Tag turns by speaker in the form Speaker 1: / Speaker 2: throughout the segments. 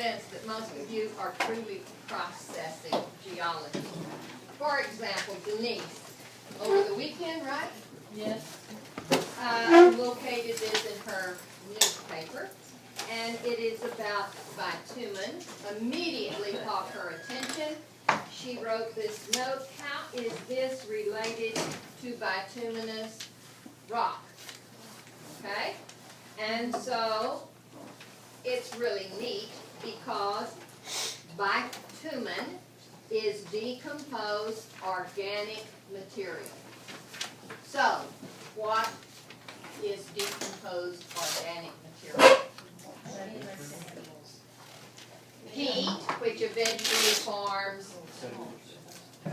Speaker 1: convinced that most of you are truly processing geology. For example, Denise, over the weekend, right?
Speaker 2: Yes.
Speaker 1: Located this in her newspaper, and it is about bitumen. Immediately caught her attention. She wrote this note: how is this related to bituminous rock? Okay? And so it's really neat because bitumen is decomposed organic material. So, what is decomposed organic material? Heat, which eventually forms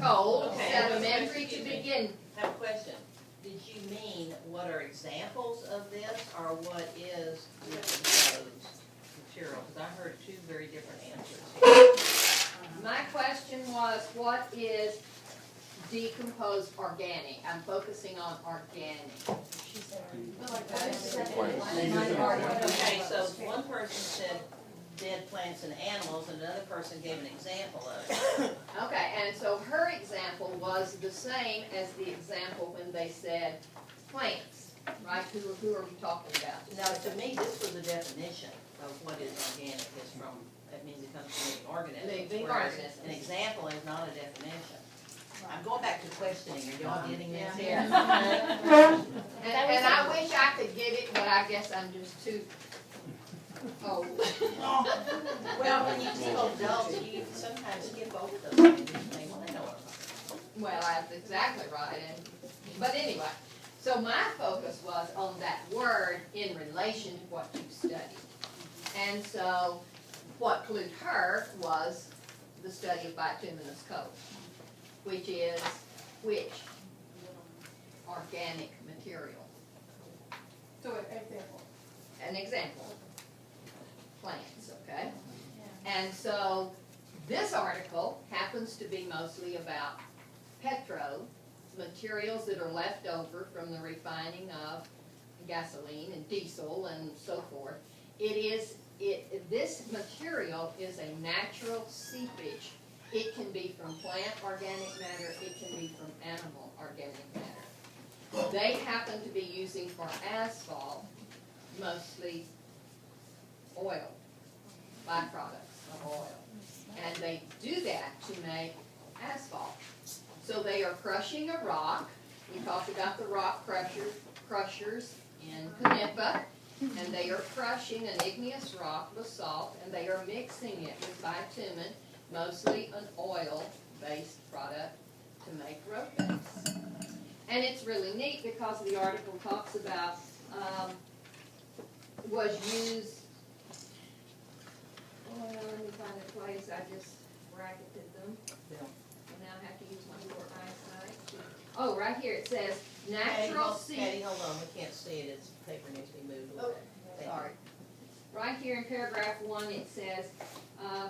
Speaker 1: coal, sedimentary to begin.
Speaker 2: I have a question. Did you mean what are examples of this, or what is decomposed material? Because I heard two very different answers here.
Speaker 1: My question was, what is decomposed organic? I'm focusing on organic.
Speaker 2: Okay, so one person said dead plants and animals, and another person gave an example of it.
Speaker 1: Okay, and so her example was the same as the example when they said plants, right? Who are we talking about?
Speaker 2: Now, to me, this was a definition of what is organic. Is from, that means it comes from living organisms.
Speaker 1: Living
Speaker 2: whereas
Speaker 1: organisms.
Speaker 2: An example is not a definition. I'm going back to questioning. Are y'all getting this here?
Speaker 1: And I wish I could get it, but I guess I'm just too old.
Speaker 2: Well, when you tell adults, you sometimes skip over those things and think, well, they know what I'm talking about.
Speaker 1: Well, that's exactly right. But anyway, so my focus was on that word in relation to what you studied. And so what clued her was the study of bituminous coal, which is which organic material.
Speaker 3: So an example.
Speaker 1: An example, plants, okay? And so this article happens to be mostly about materials that are left over from the refining of gasoline and diesel and so forth. This material is a natural seepage. It can be from plant organic matter, it can be from animal organic matter. They happen to be using for asphalt mostly oil, byproducts of oil. And they do that to make asphalt. So they are crushing a rock. We talked about the rock crushers in Conipa, and they are crushing an igneous rock, basalt, and they are mixing it with bitumen, mostly an oil-based product, to make road base. And it's really neat because the article talks about was used. Well, let me find a place. I just bracketed them.
Speaker 2: Yeah.
Speaker 1: And now I have to use my poor eyesight. Oh, right here it says natural seed.
Speaker 2: Patty, hold on, we can't see it. It's paper needs to be moved a little bit.
Speaker 1: Sorry. Right here in paragraph 1 it says,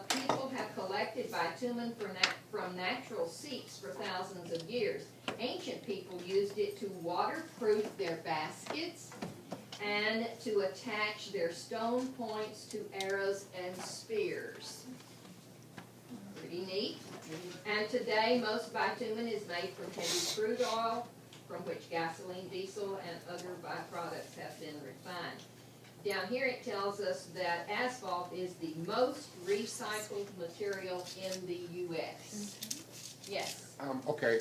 Speaker 1: people have collected bitumen from natural seeps for thousands of years. Ancient people used it to waterproof their baskets and to attach their stone points to arrows and spears. Pretty neat. And today most bitumen is made from heavy crude oil, from which gasoline, diesel, and other byproducts have been refined. Down here it tells us that asphalt is the most recycled material in the U.S. Yes?
Speaker 4: Okay.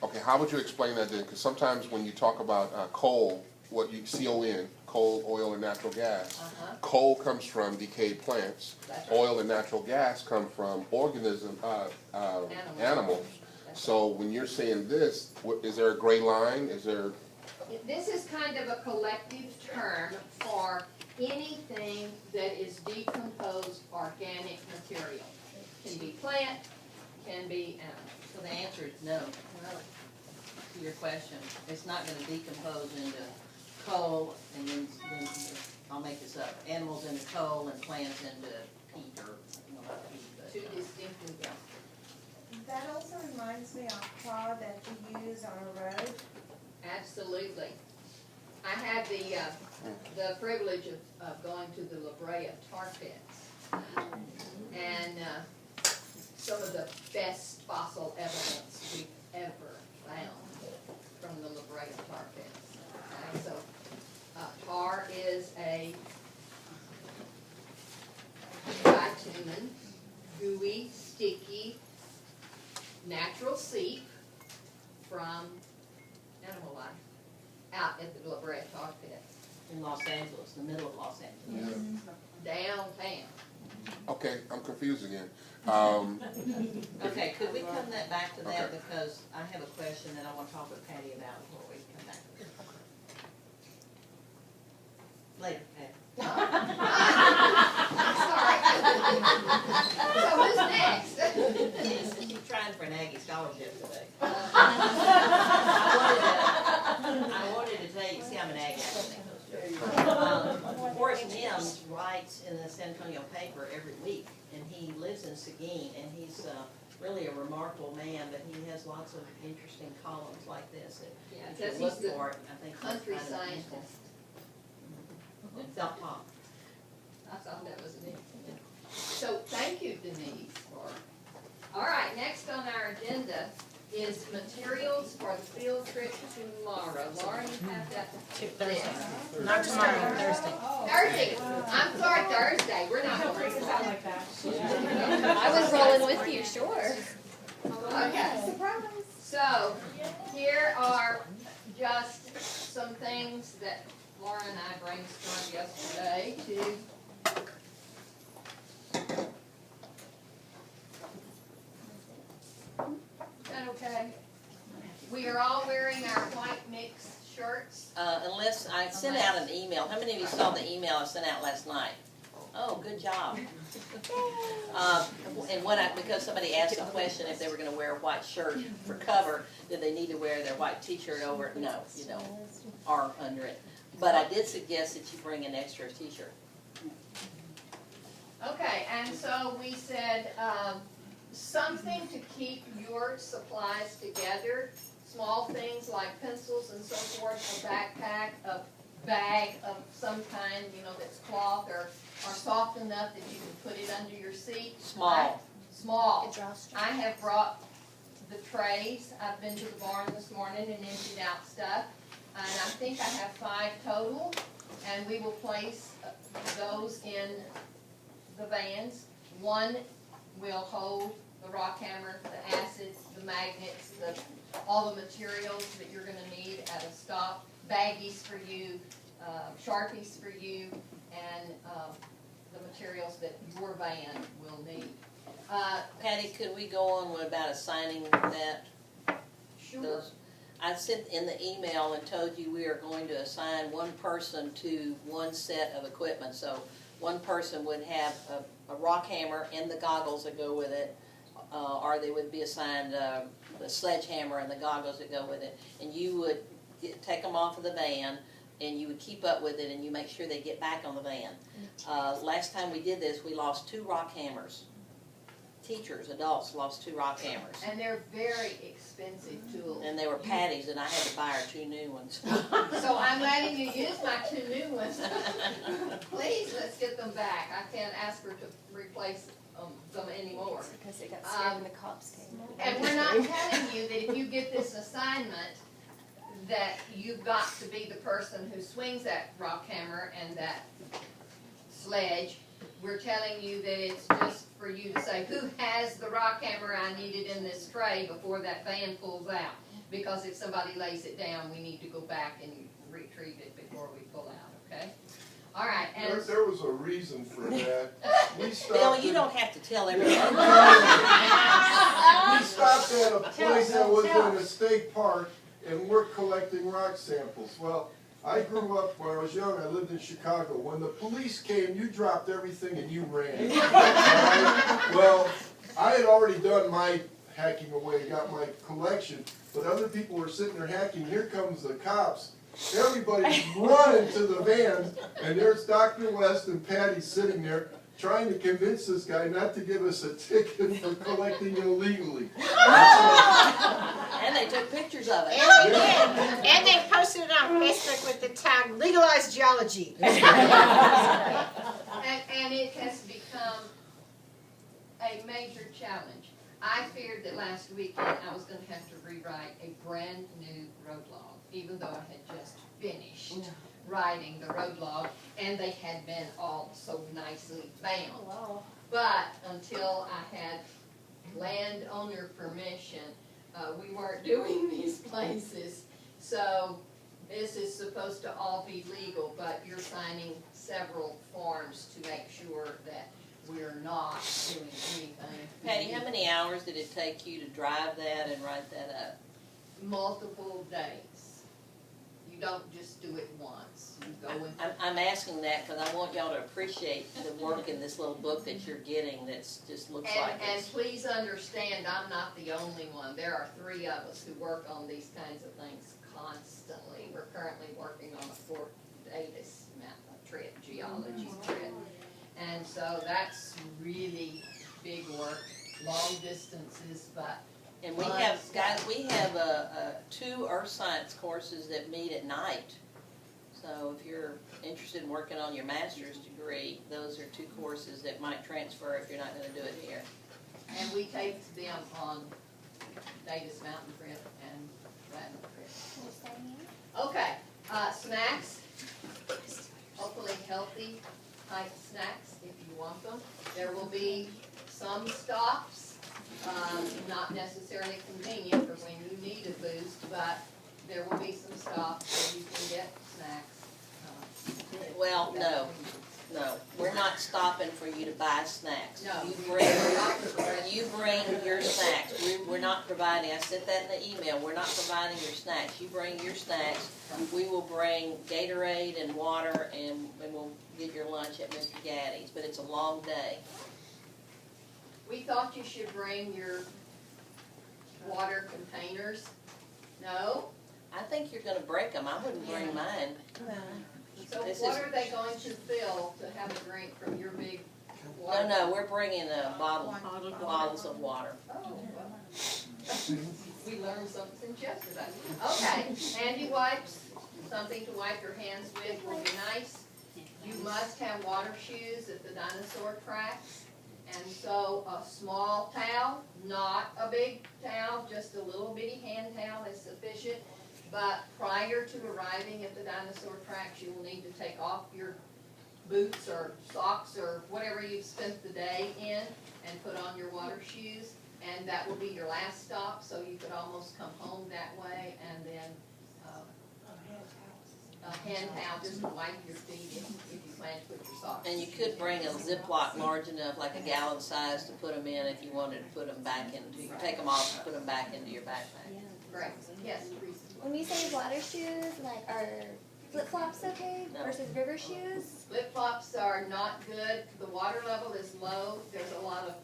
Speaker 4: Okay, how would you explain that then? Because sometimes when you talk about coal, what you C-O-N, coal, oil, and natural gas, coal comes from decayed plants.
Speaker 1: That's right.
Speaker 4: Oil and natural gas come from animals. So when you're saying this, is there a gray line? Is there?
Speaker 1: This is kind of a collective term for anything that is decomposed organic material. Can be plant, can be animal.
Speaker 2: So the answer is no to your question. It's not going to decompose into coal and then I'll make this up. Animals into coal and plants into peat or not peat, but
Speaker 1: Two distinctly different.
Speaker 3: That also reminds me of tar that you use on a road.
Speaker 1: Absolutely. I had the the privilege of going to the La Brea tar pits. And some of the best fossil evidence we've ever found from the La Brea tar pits. Okay, so tar is a bitumen, gooey, sticky, natural seep from animal life out at the La Brea tar pit.
Speaker 2: In Los Angeles, the middle of Los Angeles.
Speaker 1: Downtown.
Speaker 4: Okay, I'm confused again.
Speaker 2: Okay, could we come back to that,
Speaker 4: Okay.
Speaker 2: because I have a question that I want to talk with Patty about before we come back. Later, Patty.
Speaker 1: I'm sorry. So who's next?
Speaker 2: She's trying for an Aggie scholarship today. I wanted to tell you, see, I'm an Aggie. Horace Mims writes in the San Antonio paper every week, and he lives in Seguin, and he's really a remarkable man, but he has lots of interesting columns like this.
Speaker 1: Yeah,
Speaker 2: If
Speaker 1: it says
Speaker 2: you look
Speaker 1: he's the
Speaker 2: for it, I think.
Speaker 1: country
Speaker 2: it's kind of
Speaker 1: scientist.
Speaker 2: useful. It's up top.
Speaker 1: I thought that was neat. So thank you, Denise, for, all right, next on our agenda is materials for the field trip tomorrow. Laura, you have that?
Speaker 5: Thursday. Not tomorrow, Thursday.
Speaker 1: Thursday, I'm sorry, Thursday, we're not
Speaker 3: Don't
Speaker 1: going
Speaker 3: freak us out like that.
Speaker 6: I was rolling with you, sure.
Speaker 1: Okay.
Speaker 3: Surprise.
Speaker 1: So, here are just some things that Laura and I brainstormed yesterday to is that okay? We are all wearing our white mix shirts.
Speaker 2: Unless I sent out an email. How many of you saw the email I sent out last night? Oh, good job. And because somebody asked a question if they were going to wear a white shirt for cover, did they need to wear their white t-shirt over it? No, you don't, or under it. But I did suggest that you bring an extra t-shirt.
Speaker 1: Okay, and so we said, something to keep your supplies together, small things like pencils and so forth, a backpack, a bag of some kind, that's cloth or soft enough that you can put it under your seat.
Speaker 2: Small.
Speaker 1: Small. I have brought the trays. I've been to the barn this morning and emptied out stuff. And I think I have 5 total, and we will place those in the vans. One will hold the rock hammer, the acids, the magnets, all the materials that you're going to need at a stop, baggies for you, Sharpies for you, and the materials that your van will need.
Speaker 2: Patty, could we go on about assigning that?
Speaker 1: Sure.
Speaker 2: Those? I sent in the email and told you we are going to assign one person to one set of equipment. So one person would have a rock hammer and the goggles that go with it, or they would be assigned the sledgehammer and the goggles that go with it. And you would take them off of the van, and you would keep up with it, and you make sure they get back on the van. Last time we did this, we lost 2 rock hammers. Teachers, adults, lost 2 rock hammers.
Speaker 1: And they're very expensive tools.
Speaker 2: And they were Patty's, and I had to buy her 2 new ones.
Speaker 1: So I'm letting you use my 2 new ones. Please, let's get them back. I can't ask her to replace them anymore.
Speaker 6: Because they got scared when the cops came.
Speaker 1: And we're not telling you that if you get this assignment, that you've got to be the person who swings that rock hammer and that sledge. We're telling you that it's just for you to say, who has the rock hammer I needed in this tray before that van pulls out? Because if somebody lays it down, we need to go back and retrieve it before we pull out, okay? All right, and
Speaker 7: There was a reason for that. We
Speaker 2: Bill,
Speaker 7: stopped
Speaker 2: you
Speaker 7: at-
Speaker 2: don't have to tell everybody.
Speaker 7: We stopped at a place that was in a state park, and we're collecting rock samples. Well, I grew up, when I was young, I lived in Chicago. When the police came, you dropped everything and you ran. All right? Well, I had already done my hacking away, got my collection, but other people were sitting there hacking. Here comes the cops. Everybody's running to the van, and there's Dr. West and Patty sitting there trying to convince this guy not to give us a ticket for collecting illegally.
Speaker 2: And they took pictures of it.
Speaker 5: And they did. And they posted it on Facebook with the tag legalized geology.
Speaker 1: And it has become a major challenge. I feared that last weekend I was gonna have to rewrite a brand new road log, even though I had just finished writing the road log, and they had been all so nicely bound.
Speaker 6: Wow.
Speaker 1: But until I had landowner permission, we weren't doing these places. So this is supposed to all be legal, but you're signing several forms to make sure that we're not doing anything.
Speaker 2: Patty, how many hours did it take you to drive that and write that up?
Speaker 1: Multiple days. You don't just do it once. You go and
Speaker 2: I'm asking that because I want y'all to appreciate the work in this little book that you're getting that's just looks like
Speaker 1: And
Speaker 2: it's.
Speaker 1: please understand, I'm not the only one. There are 3 of us who work on these kinds of things constantly. We're currently working on a Fort Davis map trip, geology trip. And so that's really big work, long distances, but
Speaker 2: And we have, guys, we have 2 earth science courses that meet at night. So if you're interested in working on your master's degree, those are 2 courses that might transfer if you're not gonna do it here.
Speaker 1: and we take them on Davis Mountain Trip and Platinum Trip. Okay, snacks, hopefully healthy type snacks if you want them. There will be some stops, not necessarily convenient for when you need a boost, but there will be some stops where you can get snacks.
Speaker 2: Well, no, we're not stopping for you to buy snacks.
Speaker 1: No.
Speaker 2: You bring your snacks. We're not providing, I sent that in the email, we're not providing your snacks. You bring your snacks. We will bring Gatorade and water and we'll get your lunch at Mr. Gaddy's, but it's a long day.
Speaker 1: We thought you should bring your water containers. No?
Speaker 2: I think you're gonna break them. I wouldn't bring mine.
Speaker 1: So
Speaker 2: This
Speaker 1: what
Speaker 2: is-
Speaker 1: are they going to fill to have a drink from your big water?
Speaker 2: No, we're bringing bottles of water.
Speaker 1: Oh, well. We learned something yesterday. Okay, handy wipes, something to wipe your hands with will be nice. You must have water shoes at the dinosaur tracks. And so a small towel, not a big towel, just a little bitty hand towel is sufficient. But prior to arriving at the dinosaur tracks, you will need to take off your boots or socks or whatever you've spent the day in and put on your water shoes. And that will be your last stop, so you could almost come home that way and then a hand towel just to wipe your feet if you plan to put your socks.
Speaker 2: And you could bring a Ziploc large enough, like a gallon size, to put them in if you wanted to put them back into, take them off and put them back into your backpack.
Speaker 1: Great, yes, Teresa.
Speaker 6: When we say water shoes, like are flip-flops okay
Speaker 2: No.
Speaker 6: versus river shoes?
Speaker 1: Flip-flops are not good. The water level is low. There's a lot of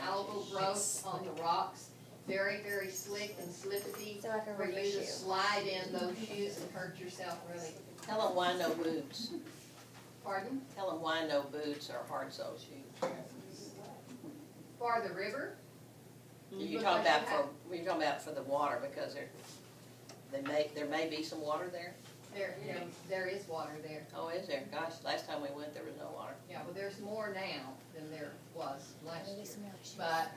Speaker 1: algal growth on the rocks. Very, very slick and slippity.
Speaker 6: So like a
Speaker 1: For
Speaker 6: river
Speaker 1: you
Speaker 6: shoe.
Speaker 1: to slide in those shoes and hurt yourself really.
Speaker 2: Tell them why no boots.
Speaker 1: Pardon?
Speaker 2: Tell them why no boots or hard sole shoes.
Speaker 1: For the river?
Speaker 2: You're talking about for the water because there may be some water there.
Speaker 1: There is water there.
Speaker 2: Oh, is there? Gosh, last time we went there was no water.
Speaker 1: Yeah, well, there's more now than there was last
Speaker 6: Maybe
Speaker 1: year.
Speaker 6: some river shoes.
Speaker 1: But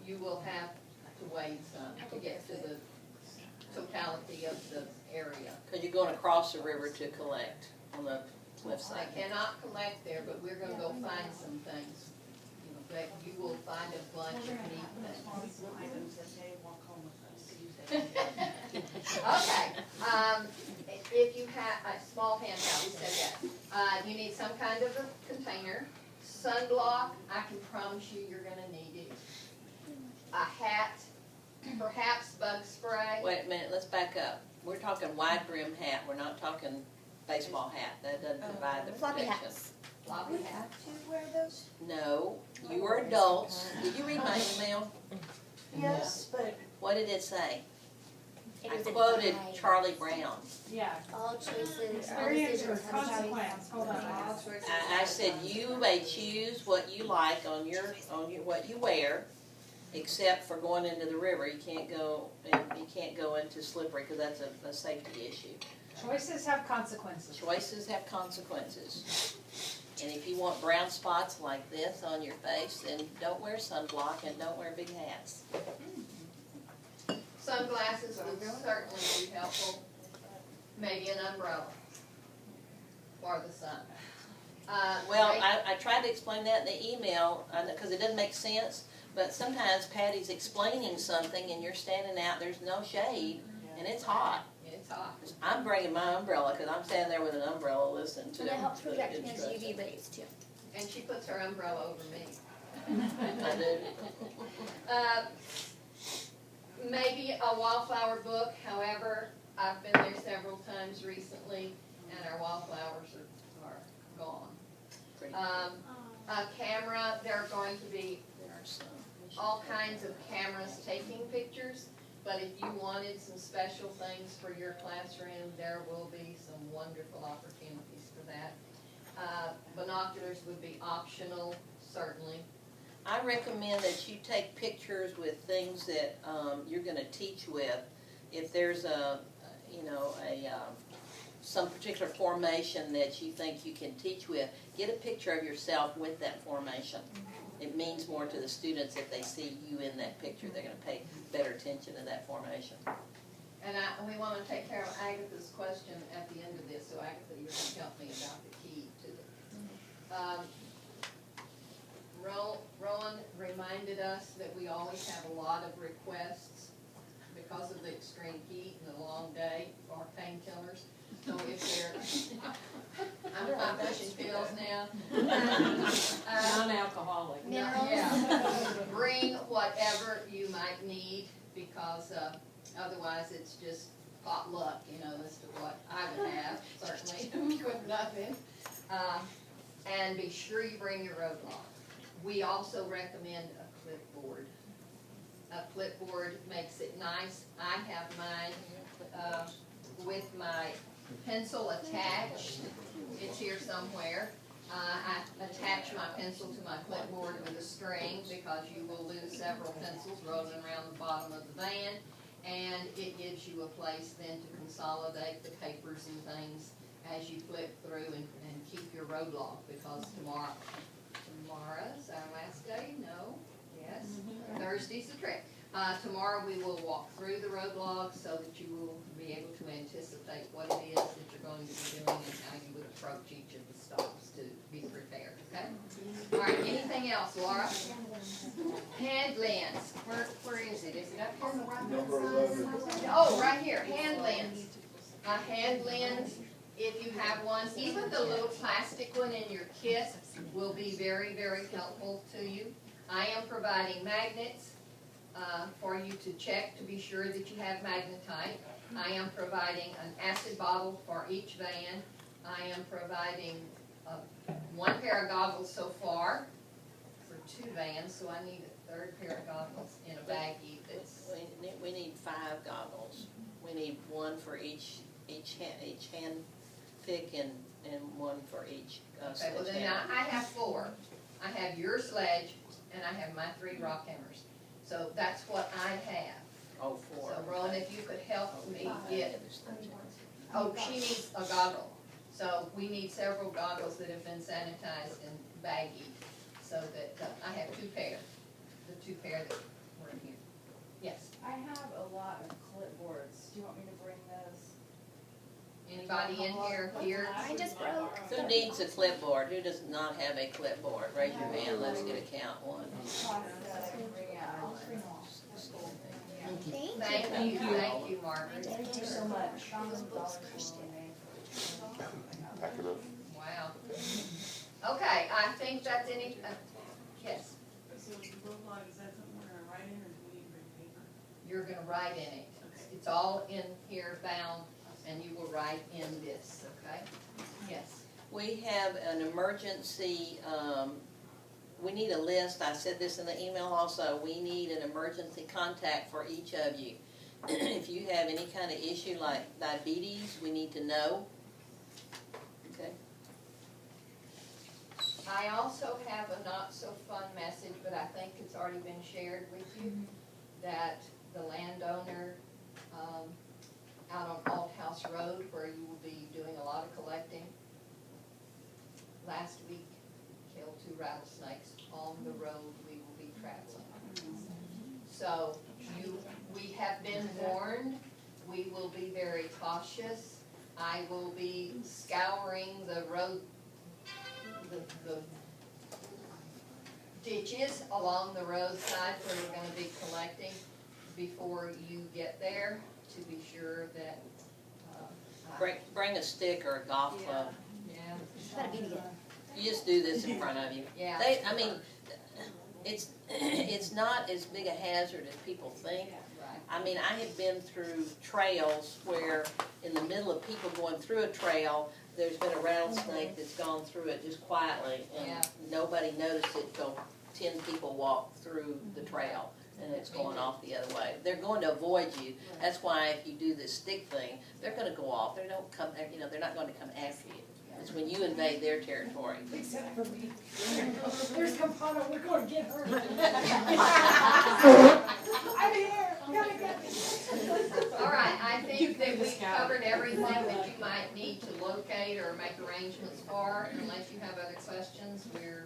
Speaker 1: you will have to wade some to get to the totality of the area.
Speaker 2: Because you're going across the river to collect on the cliff
Speaker 1: I
Speaker 2: side.
Speaker 1: cannot collect there, but we're gonna go find some things. You know, that you will find a bunch of neat things. Okay, if you have a small hand towel, we said that. You need some kind of a container. Sunblock, I can promise you you're gonna need it. A hat, perhaps bug spray.
Speaker 2: Wait a minute, let's back up. We're talking wide brim hat, we're not talking baseball hat. That doesn't provide the
Speaker 6: Floppy
Speaker 2: protection.
Speaker 6: hats.
Speaker 1: Floppy hat.
Speaker 3: To wear those?
Speaker 2: No, you are adults. Did you read my email?
Speaker 3: Yes, but
Speaker 2: What did it say?
Speaker 6: It
Speaker 2: I
Speaker 6: was a
Speaker 2: quoted
Speaker 6: guide.
Speaker 2: Charlie Brown.
Speaker 8: Yeah.
Speaker 6: All choices, all
Speaker 8: Experience
Speaker 6: decisions
Speaker 8: with
Speaker 6: have a choice.
Speaker 8: consequence. Hold on.
Speaker 2: I said, you may choose what you like on your, what you wear, except for going into the river. You can't go into slippery, because that's a safety issue.
Speaker 5: Choices have consequences.
Speaker 2: Choices have consequences. And if you want brown spots like this on your face, then don't wear sunblock and don't wear big hats.
Speaker 1: Sunglasses would certainly be helpful, maybe an umbrella for the sun.
Speaker 2: Well, I tried to explain that in the email, because it doesn't make sense, but sometimes Patty's explaining something and you're standing out, there's no shade, and it's hot.
Speaker 1: It's hot.
Speaker 2: I'm bringing my umbrella, because I'm standing there with an umbrella listening to
Speaker 6: And it helps
Speaker 2: the
Speaker 6: protect against
Speaker 2: instructions.
Speaker 6: UV rays too.
Speaker 1: And she puts her umbrella over me.
Speaker 2: I do.
Speaker 1: Maybe a wildflower book, however, I've been there several times recently, and our wildflowers are gone.
Speaker 2: Pretty
Speaker 1: A camera, there are going to be
Speaker 2: there are some.
Speaker 1: all kinds of cameras taking pictures, but if you wanted some special things for your classroom, there will be some wonderful opportunities for that. Binoculars would be optional, certainly.
Speaker 2: I recommend that you take pictures with things that you're going to teach with. If there's some particular formation that you think you can teach with, get a picture of yourself with that formation. It means more to the students if they see you in that picture. They're going to pay better attention to that formation.
Speaker 1: And we want to take care of Agatha's question at the end of this, so Agatha, you're going to help me about the key to it. Rowan reminded us that we always have a lot of requests because of the extreme heat and the long day for painkillers. So if they're, I'm pushing pills now.
Speaker 2: Non-alcoholic.
Speaker 1: Yeah. Bring whatever you might need, because otherwise it's just potluck, as to what I would have, certainly, with nothing. And be sure you bring your road log. We also recommend a clipboard. A clipboard makes it nice. I have mine with my pencil attached. It's here somewhere. I attach my pencil to my clipboard with a string, because you will lose several pencils rolling around the bottom of the van, and it gives you a place then to consolidate the papers and things as you flip through and keep your road log, because tomorrow's our last day? No? Yes? Thursday's the trip. Tomorrow we will walk through the road log so that you will be able to anticipate what it is that you're going to be doing and how you would approach each of the stops to be prepared, okay? All right, anything else, Laura? Hand lens. Where is it? Is it up here?
Speaker 7: Number 11.
Speaker 1: Oh, right here, hand lens. A hand lens, if you have one, even the little plastic one in your kit will be very, very helpful to you. I am providing magnets for you to check to be sure that you have magnetite. I am providing an acid bottle for each van. I am providing one pair of goggles so far for 2 vans, so I need a 3rd pair of goggles in a baggie that's...
Speaker 2: We need 5 goggles. We need one for each hand pick and one for each
Speaker 1: Okay, well then
Speaker 2: sledgehammer.
Speaker 1: I have 4. I have your sledge and I have my 3 rock hammers. So that's what I have.
Speaker 2: Oh, 4.
Speaker 1: So Rowan, if you could help me get,
Speaker 2: Oh,
Speaker 1: oh, she needs a goggle. So we need several goggles that have been sanitized and baggied, so that I have 2 pair, the 2 pair that were in here. Yes,
Speaker 3: I have a lot of clipboards. Do you want me to bring those?
Speaker 1: anybody in here?
Speaker 6: Mine just broke.
Speaker 2: Who needs a clipboard? Who does not have a clipboard? Raise your hand, let's get a count. 1.
Speaker 1: Thank you, Margaret.
Speaker 3: Thank you so much.
Speaker 4: Pack it up.
Speaker 1: Wow. Okay, I think that's any, yes,
Speaker 8: So the road log, is that something we're gonna write in, or do we need to bring paper?
Speaker 1: you're gonna write in it. It's all in here bound, and you will write in this, okay? Yes.
Speaker 2: We have an emergency, we need a list. I said this in the email also. We need an emergency contact for each of you. If you have any kind of issue like diabetes, we need to know. Okay?
Speaker 1: I also have a not-so-fun message, but I think it's already been shared with you, that the landowner, out on Alt House Road, where you will be doing a lot of collecting, last week killed 2 rattlesnakes on the road we will be traveling. So we have been warned, we will be very cautious. I will be scouring the road, the ditches along the roadside where we're gonna be collecting before you get there, to be sure that,
Speaker 2: Bring a stick or a golf club.
Speaker 1: yeah,
Speaker 6: Gotta be together.
Speaker 2: You just do this in front of you.
Speaker 1: yeah.
Speaker 2: I mean, it's not as big a hazard as people think.
Speaker 1: Right.
Speaker 2: I mean, I have been through trails where in the middle of people going through a trail, there's been a rattlesnake that's gone through it just quietly and
Speaker 1: Yeah.
Speaker 2: nobody noticed it till 10 people walk through the trail and it's going off the other way. They're going to avoid you. That's why if you do this stick thing, they're gonna go off. They don't come, they're not going to come after you. It's when you invade their territory.
Speaker 5: Except for me. There's Campana, we're going to get her. I'm here, gotta get me.
Speaker 1: All right, I think that we've covered everything that you might need to locate or make arrangements for. Unless you have other questions, we're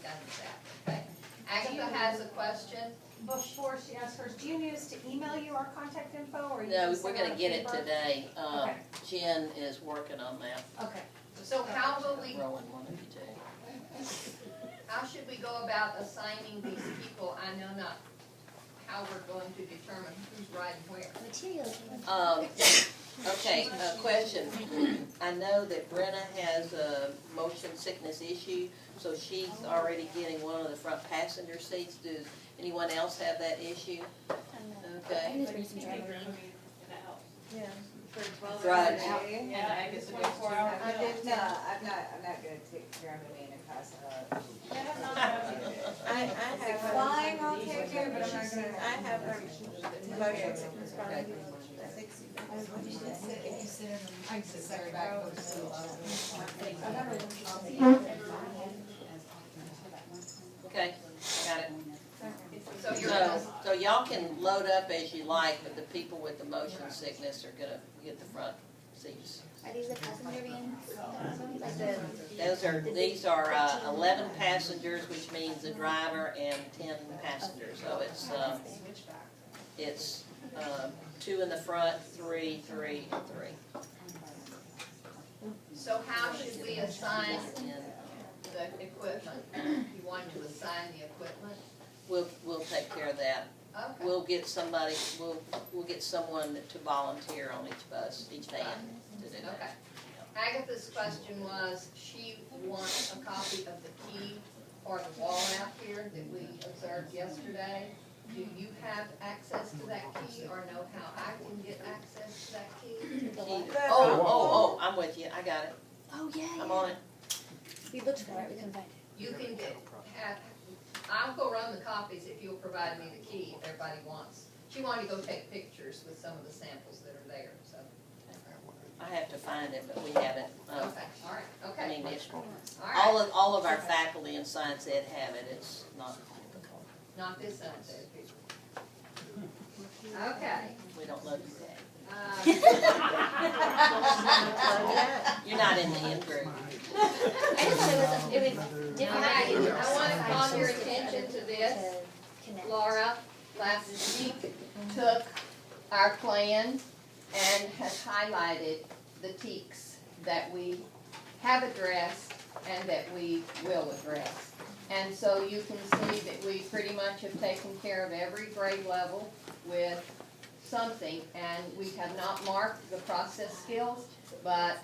Speaker 1: done with that, okay? Agatha has a question.
Speaker 3: Before she asks hers, do you need us to email you our contact info, or you
Speaker 2: No,
Speaker 3: just
Speaker 2: we're
Speaker 3: send
Speaker 2: gonna
Speaker 3: out
Speaker 2: get it
Speaker 3: paper?
Speaker 2: today.
Speaker 3: Okay.
Speaker 2: Jen is working on that.
Speaker 3: Okay.
Speaker 1: So how will we,
Speaker 2: Rowan wanted you to.
Speaker 1: how should we go about assigning these people? I know not how we're going to determine who's riding where.
Speaker 6: Materials.
Speaker 2: Okay, question. I know that Brenna has a motion sickness issue, so she's already getting one of the front passenger seats. Does anyone else have that issue?
Speaker 6: I
Speaker 2: Okay.
Speaker 6: just bring some driver.
Speaker 3: Yeah.
Speaker 2: Right.
Speaker 8: Yeah, I guess 24 hours.
Speaker 9: I'm not gonna take Germany in a class.
Speaker 5: I have.
Speaker 9: Flying I'll take care, but I'm not gonna.
Speaker 5: I have a motion sickness problem.
Speaker 8: I can sit there back, go to sleep.
Speaker 2: Okay, got it.
Speaker 1: So you're gonna,
Speaker 2: So y'all can load up as you like, but the people with the motion sickness are gonna get the front seats.
Speaker 6: Are these the passenger vans? Like the,
Speaker 2: These are 11 passengers, which means the driver and 10 passengers. So it's 2 in the front, 3, 3, and 3.
Speaker 1: so how should we assign
Speaker 2: And
Speaker 1: the equipment? You want to assign the equipment?
Speaker 2: we'll take care of that.
Speaker 1: Okay.
Speaker 2: We'll get somebody, we'll get someone to volunteer on each bus, each van to do that.
Speaker 1: Okay. Agatha's question was, she wants a copy of the key for the wall out here that we observed yesterday. Do you have access to that key, or know how I can get access to that key?
Speaker 2: Oh, I'm with you, I got it,
Speaker 6: oh yeah,
Speaker 2: I'm
Speaker 6: yeah.
Speaker 2: on it.
Speaker 6: We looked for it, we couldn't find it.
Speaker 1: You can I'll go run the copies if you'll provide me the key if everybody wants. She wanted to go take pictures with some of the samples that are there, so.
Speaker 2: I have to find it, but we haven't.
Speaker 1: Okay, all right,
Speaker 2: I
Speaker 1: okay,
Speaker 2: mean, it's,
Speaker 1: all right.
Speaker 2: all of our faculty in science ed have it, it's not difficult.
Speaker 1: Not this unsaid people. Okay.
Speaker 2: We don't love you, Dad.
Speaker 1: Uh,
Speaker 2: You're not in the in group.
Speaker 6: I just thought it was different.
Speaker 1: Alright, I want to call your attention to this.
Speaker 6: To connect.
Speaker 1: Laura last week took our plan and has highlighted the teaks that we have addressed and that we will address. And so you can see that we pretty much have taken care of every grade level with something, and we have not marked the process skills, but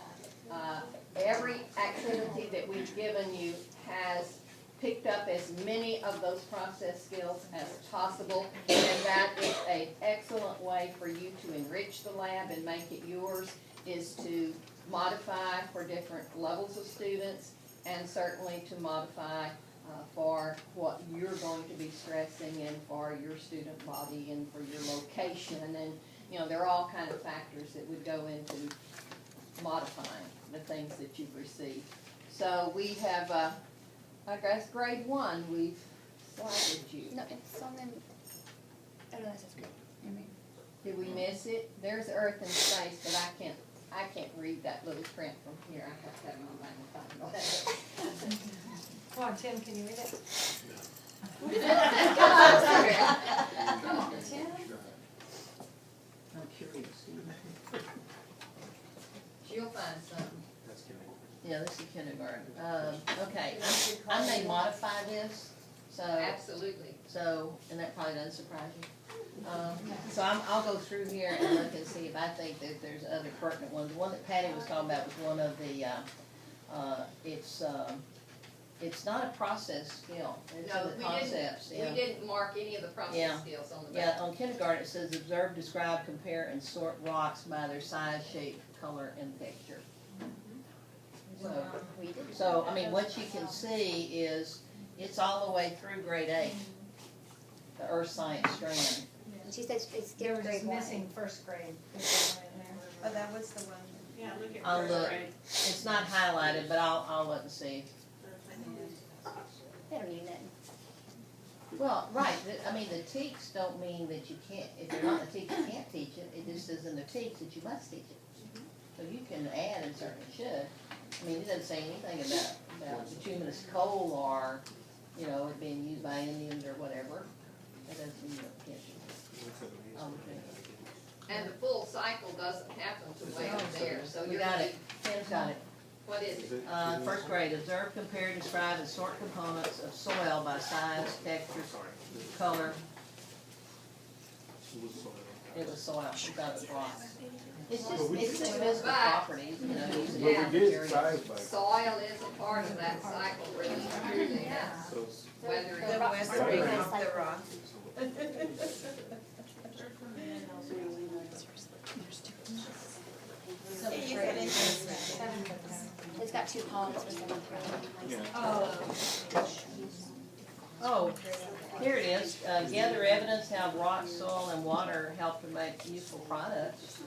Speaker 1: every activity that we've given you has picked up as many of those process skills as possible, and that is an excellent way for you to enrich the lab and make it yours, is to modify for different levels of students, and certainly to modify for what you're going to be stressing and for your student body and for your location. And, there are all kind of factors that would go into modifying the things that you've received. So we have
Speaker 2: I guess grade 1, we've slighted you.
Speaker 6: No, it's on them. Oh no, that says great. Never mind.
Speaker 2: Did we miss it? There's Earth and Space, but I can't read that little print from here. I have to have my magnifying glass.
Speaker 5: Come on, Tim, can you read it?
Speaker 2: Come on, Tim. I'm curious.
Speaker 1: She'll find something.
Speaker 2: Yeah, this is kindergarten. Okay, I may modify this, so,
Speaker 1: Absolutely.
Speaker 2: and that probably doesn't surprise you. So I'll go through here and look and see if I think that there's other pertinent ones. One that Patty was talking about was one of the, it's not a process skill, it's
Speaker 1: No,
Speaker 2: the concepts, yeah.
Speaker 1: We didn't mark any of the
Speaker 2: Yeah.
Speaker 1: process skills on the back.
Speaker 2: Yeah, on kindergarten, it says observe, describe, compare, and sort rocks by their size, shape, color, and texture. So,
Speaker 6: We did.
Speaker 2: so, I mean, what you can see is, it's all the way through grade 8, the earth science strand.
Speaker 6: And she says it's
Speaker 5: They
Speaker 6: still
Speaker 5: were just
Speaker 6: grade 1.
Speaker 5: missing first grade. Is that one in there?
Speaker 3: Oh, that was the one.
Speaker 8: Yeah, look at
Speaker 2: I'll
Speaker 8: first
Speaker 2: look.
Speaker 8: grade.
Speaker 2: It's not highlighted, but I'll look and see.
Speaker 6: They don't need that.
Speaker 2: Well, right, I mean, the teaks don't mean that you can't, if you're not a teacher, you can't teach it, it just says in the teaks that you must teach it. So you can add and certainly should. I mean, it doesn't say anything about bituminous coal or, you know, it being used by Indians or whatever. That doesn't mean you can't teach it.
Speaker 1: And the full cycle doesn't happen to way up there, so
Speaker 2: We
Speaker 1: you're
Speaker 2: got
Speaker 1: gonna,
Speaker 2: it, Tim's got it.
Speaker 1: what is it?
Speaker 2: First grade, observe, compare, describe, and sort components of soil by size, texture, color. It was soil, we thought it was rock. It's just physical properties, you know, using
Speaker 1: Yeah.
Speaker 2: materials.
Speaker 1: Soil is a part of that cycle, really, truly, yes. Whether
Speaker 3: The
Speaker 1: it's
Speaker 3: weathering of the rock. You said it's
Speaker 6: It's got 2 columns for 7th grade.
Speaker 2: Oh, here it is, gather evidence how rock, soil, and water help to make useful products.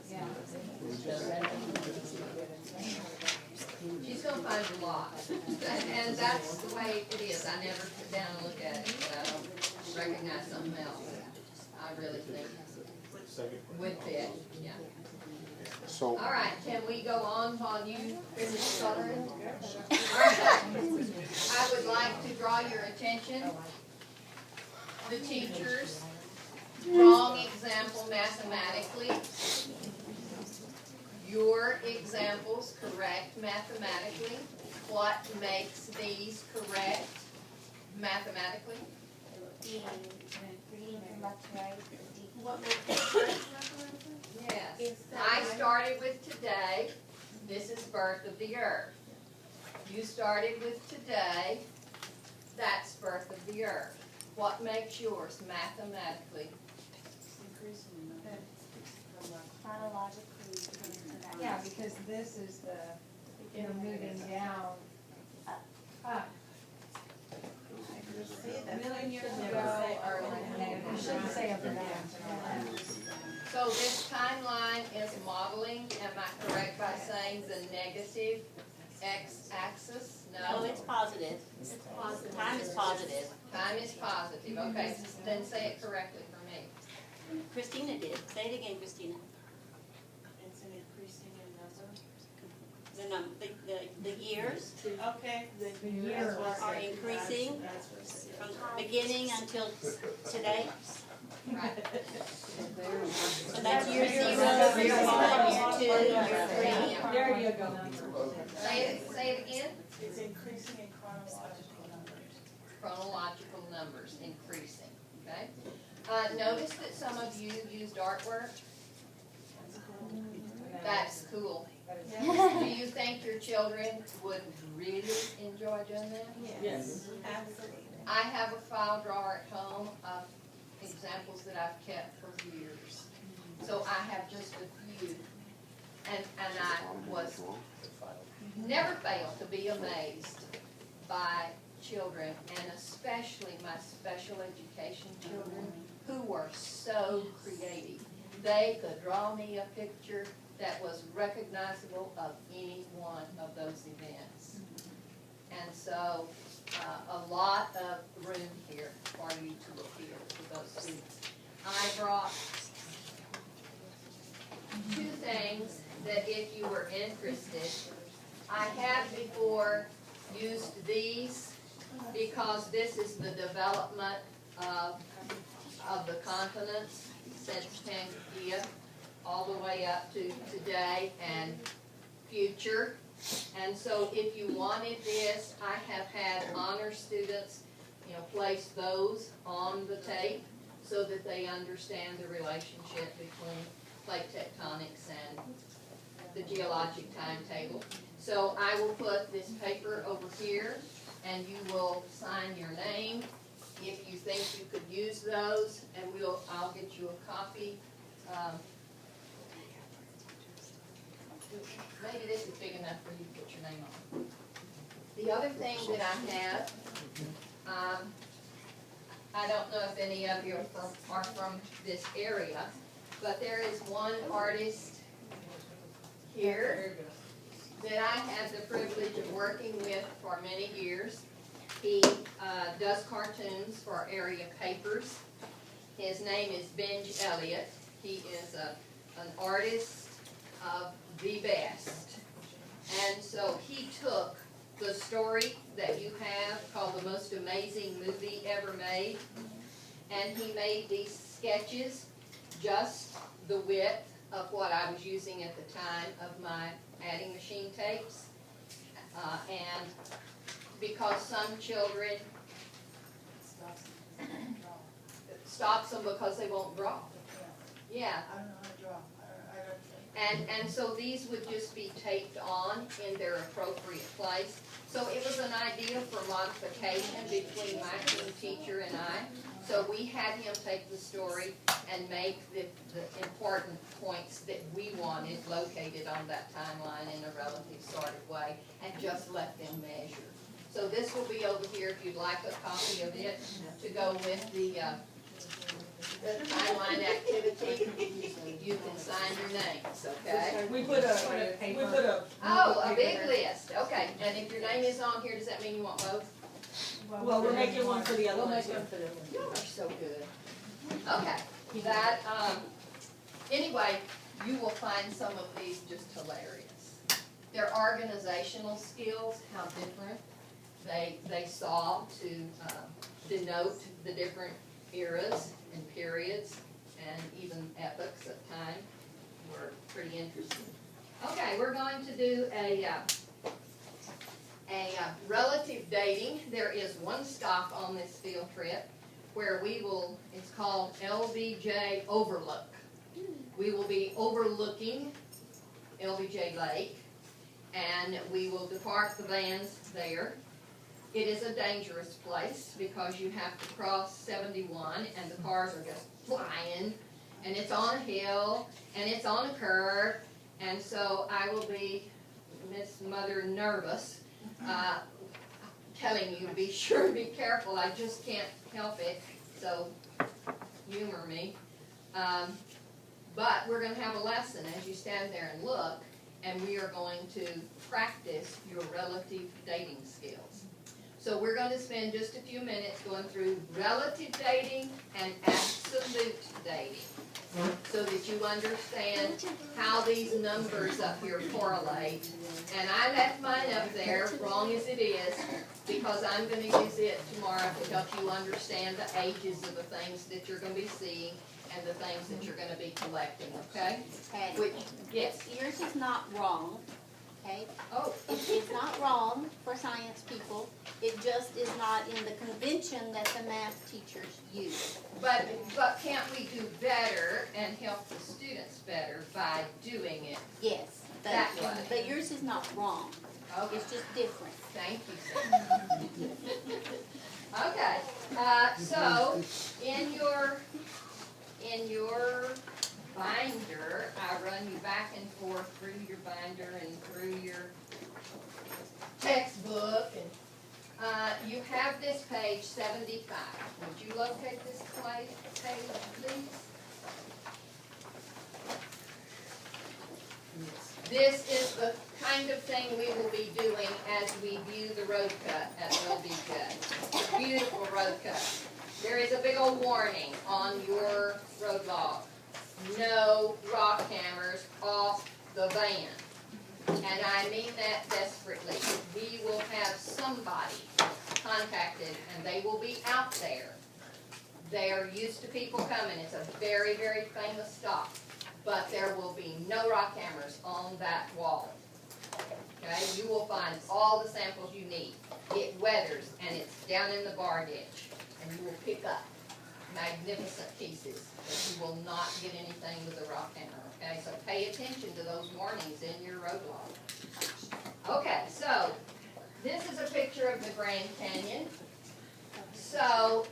Speaker 1: She's gonna find a lot, and that's the way it is, I never sit down and look at it, but I don't recognize something else. I really think would fit, yeah.
Speaker 4: So,
Speaker 1: All right, can we go on while you finish coloring? All right, I would like to draw your attention, the teachers, wrong example mathematically. Your examples correct mathematically. What makes these correct mathematically?
Speaker 6: Reading from left to right.
Speaker 1: Yes. I started with today. This is birth of the earth. You started with today. That's birth of the earth. What makes yours mathematically?
Speaker 6: Chronologically.
Speaker 5: Yeah, because this is the, you know, moving down, up.
Speaker 8: A million years ago,
Speaker 5: You shouldn't say up and down.
Speaker 1: So this timeline is modeling, am I correct by saying the negative x-axis?
Speaker 10: No, it's positive. Time is positive.
Speaker 1: Time is positive, okay, then say it correctly for me.
Speaker 10: Christina did. Say it again, Christina.
Speaker 8: it's an increasing in number.
Speaker 10: The years
Speaker 8: Okay.
Speaker 5: The years
Speaker 10: are increasing
Speaker 8: That's what it says.
Speaker 10: from beginning until today.
Speaker 1: Right.
Speaker 10: So that's year 0, year 1, year 2, year 3.
Speaker 5: There you go.
Speaker 1: Say it again.
Speaker 8: It's increasing in chronological numbers.
Speaker 1: Chronological numbers increasing, okay? Notice that some of you used artwork. That's cool. Do you think your children would really enjoy doing that?
Speaker 8: Yes.
Speaker 3: Absolutely.
Speaker 1: I have a file drawer at home of examples that I've kept for years. So I have just a few. And I was, never fail to be amazed by children, and especially my special education children, who were so creative. They could draw me a picture that was recognizable of any one of those events. And so, a lot of room here for you to appeal to those students. I brought two things that if you were interested, I have before used these because this is the development of the continents since Pangea all the way up to today and future. And so if you wanted this, I have had honor students, place those on the tape so that they understand the relationship between plate tectonics and the geologic timetable. So I will put this paper over here and you will sign your name if you think you could use those, and I'll get you a copy. Maybe this is big enough for you to put your name on. The other thing that I have, I don't know if any of you are from this area, but there is one artist here that I had the privilege of working with for many years. He does cartoons for area papers. His name is Benj Elliott. He is an artist of the best. And so he took the story that you have called The Most Amazing Movie Ever Made, and he made these sketches just the width of what I was using at the time of my adding machine tapes. And because some children stops them because they won't draw. Yeah.
Speaker 8: I don't know how to draw. I don't.
Speaker 1: And so these would just be taped on in their appropriate place. So it was an idea for modification between my team teacher and I. So we had him take the story and make the important points that we wanted located on that timeline in a relative sort of way, and just let them measure. So this will be over here if you'd like a copy of it to go with the timeline activity. You can sign your names, okay?
Speaker 8: We put a.
Speaker 1: Oh, a big list, okay. And if your name is on here, does that mean you want both?
Speaker 8: Well, we're making one for the other one.
Speaker 1: You are so good. Okay, that, anyway, you will find some of these just hilarious. Their organizational skills, how different they saw to denote the different eras and periods and even epochs of time were pretty interesting. Okay, we're going to do a relative dating. There is one stop on this field trip where we will, it's called LBJ Overlook. We will be overlooking LBJ Lake, and we will depart the vans there. It is a dangerous place because you have to cross 71 and the cars are just flying, and it's on a hill and it's on a curve, and so I will be, Miss Mother, nervous, telling you to be sure to be careful. I just can't help it, so humor me. But we're going to have a lesson as you stand there and look, and we are going to practice your relative dating skills. So we're going to spend just a few minutes going through relative dating and absolute dating so that you understand how these numbers up here correlate. And I left mine up there, wrong as it is, because I'm going to use it tomorrow to help you understand the ages of the things that you're going to be seeing and the things that you're going to be collecting, okay?
Speaker 10: Patty,
Speaker 1: Which, yes.
Speaker 10: yours is not wrong, okay?
Speaker 1: Oh,
Speaker 10: It's not wrong for science people. It just is not in the convention that the math teachers use.
Speaker 1: but can't we do better and help the students better by doing it?
Speaker 10: Yes,
Speaker 1: That way.
Speaker 10: but yours is not wrong.
Speaker 1: Okay.
Speaker 10: It's just different.
Speaker 1: Thank you, Sarah. Okay, so in your binder, I run you back and forth through your binder and through your textbook, and you have this page 75. Would you locate this page, please? This is the kind of thing we will be doing as we view the road cut at LBJ. road cut. There is a big old warning on your road log. No rock hammers off the van. And I mean that desperately. We will have somebody contacted and they will be out there. They are used to people coming. It's a very, very famous stop. But there will be no rock hammers on that wall. Okay, you will find all the samples you need. It weathers and it's down in the bar ditch. And you will pick up magnificent pieces, but you will not get anything with a rock hammer, okay? So pay attention to those warnings in your road log. Okay, so this is a picture of the Grand Canyon. So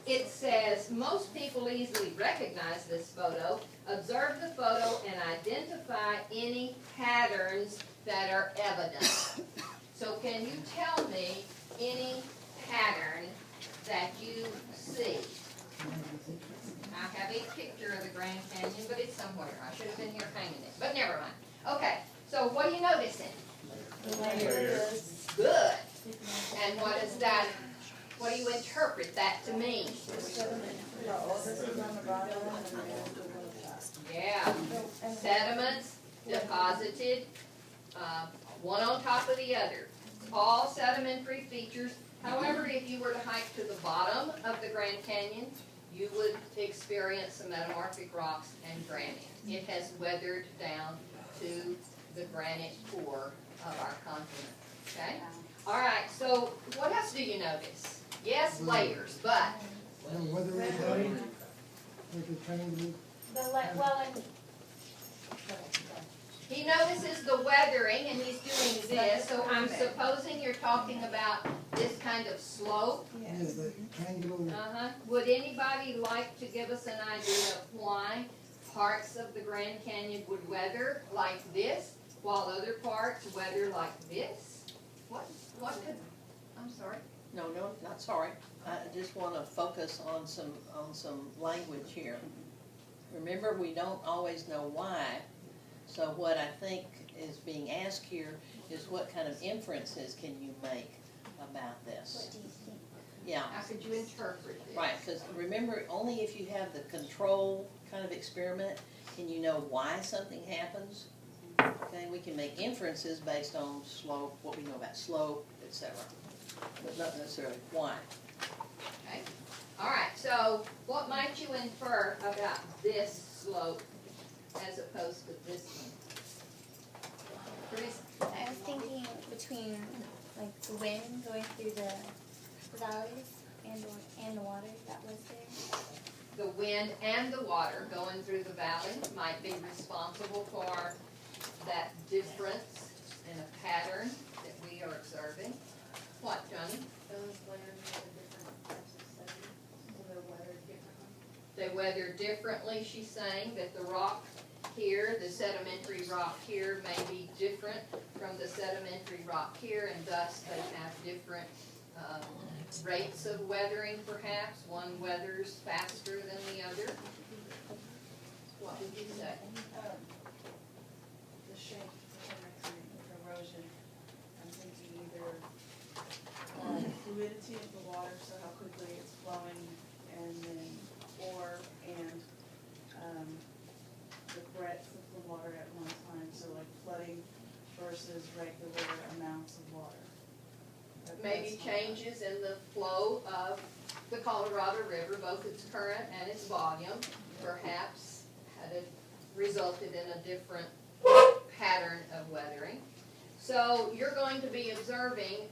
Speaker 1: it says, most people easily recognize this photo. Observe the photo and identify any patterns that are evident. So can you tell me any pattern that you see? I have a picture of the Grand Canyon, but it's somewhere. I should have been here hanging it, but never mind. Okay, so what are you noticing? Good. And what is that? What do you interpret that to mean? Yeah, sediments deposited, one on top of the other. All sedimentary features. However, if you were to hike to the bottom of the Grand Canyon, you would experience some metamorphic rocks and granite. It has weathered down to the granite core of our continent. Okay? All right, so what else do you notice? Yes, layers, but he notices the weathering and he's doing this, so I'm supposing you're talking about this kind of slope. Would anybody like to give us an idea of why parts of the Grand Canyon would weather like this, while other parts weather like this? What could, I'm sorry.
Speaker 2: No, not sorry. I just want to focus on some language here. Remember, we don't always know why. So what I think is being asked here is what kind of inferences can you make about this?
Speaker 6: What do you think?
Speaker 2: Yeah.
Speaker 1: How could you interpret this?
Speaker 2: Right, because remember, only if you have the control kind of experiment can you know why something happens. Okay, we can make inferences based on slope, what we know about slope, etc. But not necessarily why.
Speaker 1: Okay. All right, so what might you infer about this slope as opposed to this one? Teresa?
Speaker 6: I was thinking between like the wind going through the valleys and the water that was there.
Speaker 1: The wind and the water going through the valley might be responsible for that difference in a pattern that we are observing. What, Johnny? Those layers have different types of sediment, so they're weathered differently. They weather differently, she's saying, that the rock here, the sedimentary rock here may be different from the sedimentary rock here, and thus they have different rates of weathering perhaps. One weathers faster than the other. What would you say?
Speaker 8: The shape, the erosion, I'm thinking either fluidity of the water, so how quickly it's flowing, and then, the breadth of the water at one time, so like flooding versus regular amounts of water.
Speaker 1: Maybe changes in the flow of the Colorado River, both its current and its volume, perhaps had it resulted in a different pattern of weathering. So you're going to be observing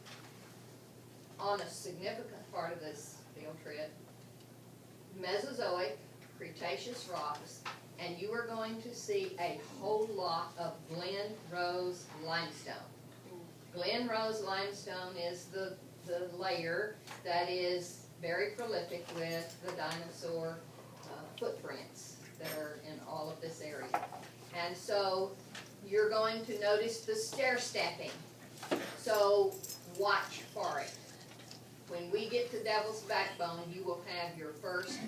Speaker 1: on a significant part of this field trip Mesozoic, Cretaceous rocks, and you are going to see a whole lot of Glen Rose limestone. Glen Rose limestone is the layer that is very prolific with the dinosaur footprints that are in all of this area. And so you're going to notice the stair stepping. So watch for it. When we get to Devil's Backbone, you will have your first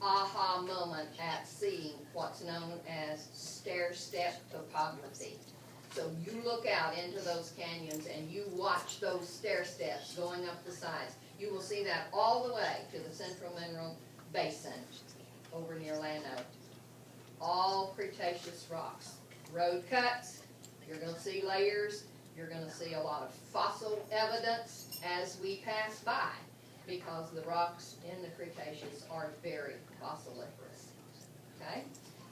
Speaker 1: aha moment at seeing what's known as stair step topography. So you look out into those canyons and you watch those stair steps going up the sides. You will see that all the way to the Central Mineral Basin over near Llano. All Cretaceous rocks. Road cuts, you're gonna see layers, you're gonna see a lot of fossil evidence as we pass by, because the rocks in the Cretaceous are very fossiliferous. Okay?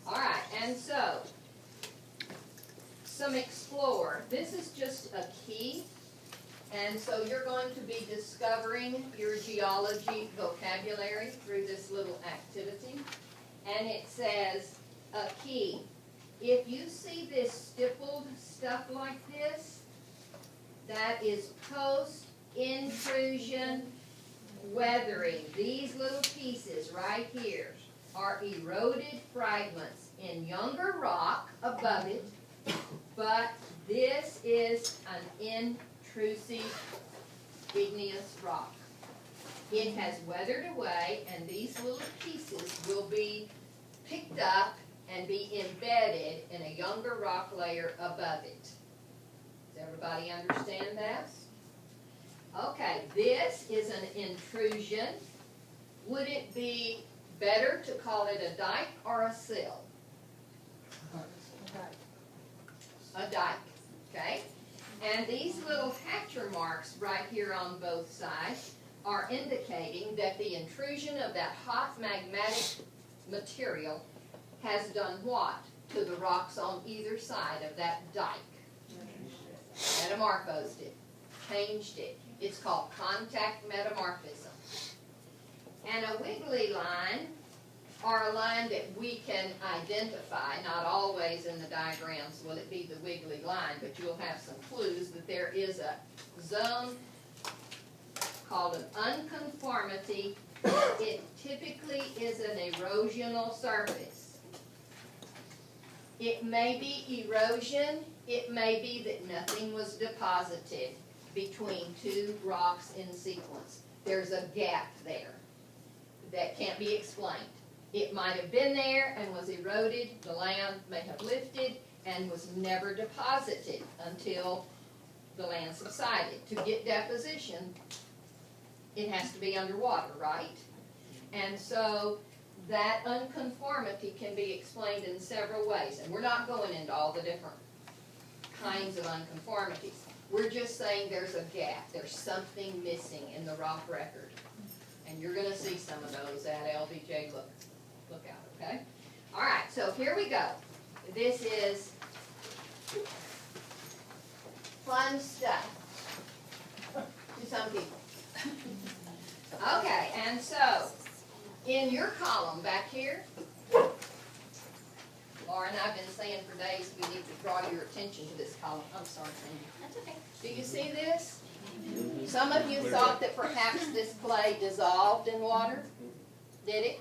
Speaker 1: Alright, and so, some explore. This is just a key, and so you're going to be discovering your geology vocabulary through this little activity. And it says, a key. If you see this stippled stuff like this, that is post-intrusion weathering. These little pieces right here are eroded fragments in younger rock above it, but this is an intrusive igneous rock. It has weathered away, and these little pieces will be picked up and be embedded in a younger rock layer above it. Does everybody understand that? Okay, this is an intrusion. Would it be better to call it a dike or a sill? A dike, okay? And these little hatcher marks right here on both sides are indicating that the intrusion of that hot magmatic material has done what to the rocks on either side of that dike? Metamorphosed it, changed it. It's called contact metamorphism. And a wiggly line, or a line that we can identify, not always in the diagrams will it be the wiggly line, but you'll have some clues that there is a zone called an unconformity. It typically is an erosional surface. It may be erosion, it may be that nothing was deposited between two rocks in sequence. There's a gap there that can't be explained. It might have been there and was eroded, the land may have lifted and was never deposited until the land subsided. To get deposition, it has to be underwater, right? And so that unconformity can be explained in several ways. And we're not going into all the different kinds of unconformities. We're just saying there's a gap. There's something missing in the rock record. And you're going to see some of those at LBJ Lookout, okay? All right, so here we go. This is fun stuff to some people. Okay, and so in your column back here, Laura and I have been saying for days we need to draw your attention to this column. I'm sorry, Cindy.
Speaker 6: That's okay.
Speaker 1: Do you see this? Some of you thought that perhaps this clay dissolved in water. Did it?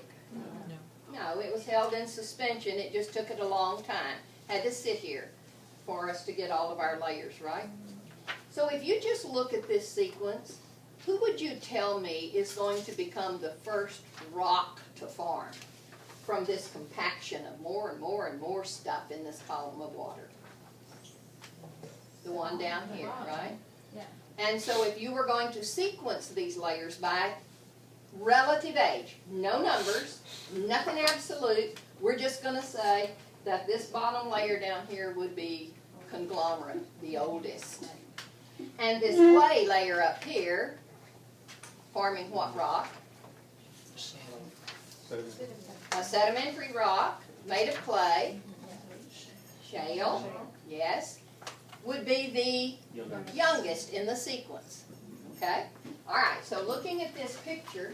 Speaker 1: No, it was held in suspension. It just took it a long time. Had to sit here for us to get all of our layers, right? So if you just look at this sequence, who would you tell me is going to become the first rock to form from this compaction of more and more and more stuff in this column of water? The one down here, right?
Speaker 5: Yeah.
Speaker 1: And so if you were going to sequence these layers by relative age, no numbers, nothing absolute, we're just going to say that this bottom layer down here would be conglomerate, the oldest. And this clay layer up here, forming what rock? A sedimentary rock made of clay, shale, yes, would be the youngest in the sequence. Okay? All right, so looking at this picture,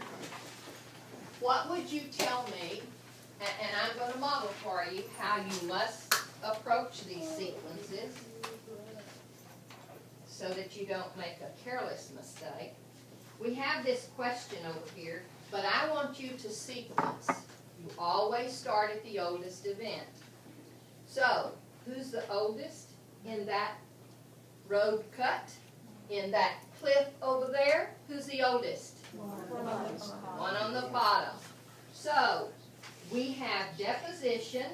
Speaker 1: what would you tell me, and I'm going to model for you how you must approach these sequences so that you don't make a careless mistake. We have this question over here, but I want you to sequence. You always start at the oldest event. So, who's the oldest in that road cut? In that cliff over there? Who's the oldest? One on the bottom. So, we have deposition,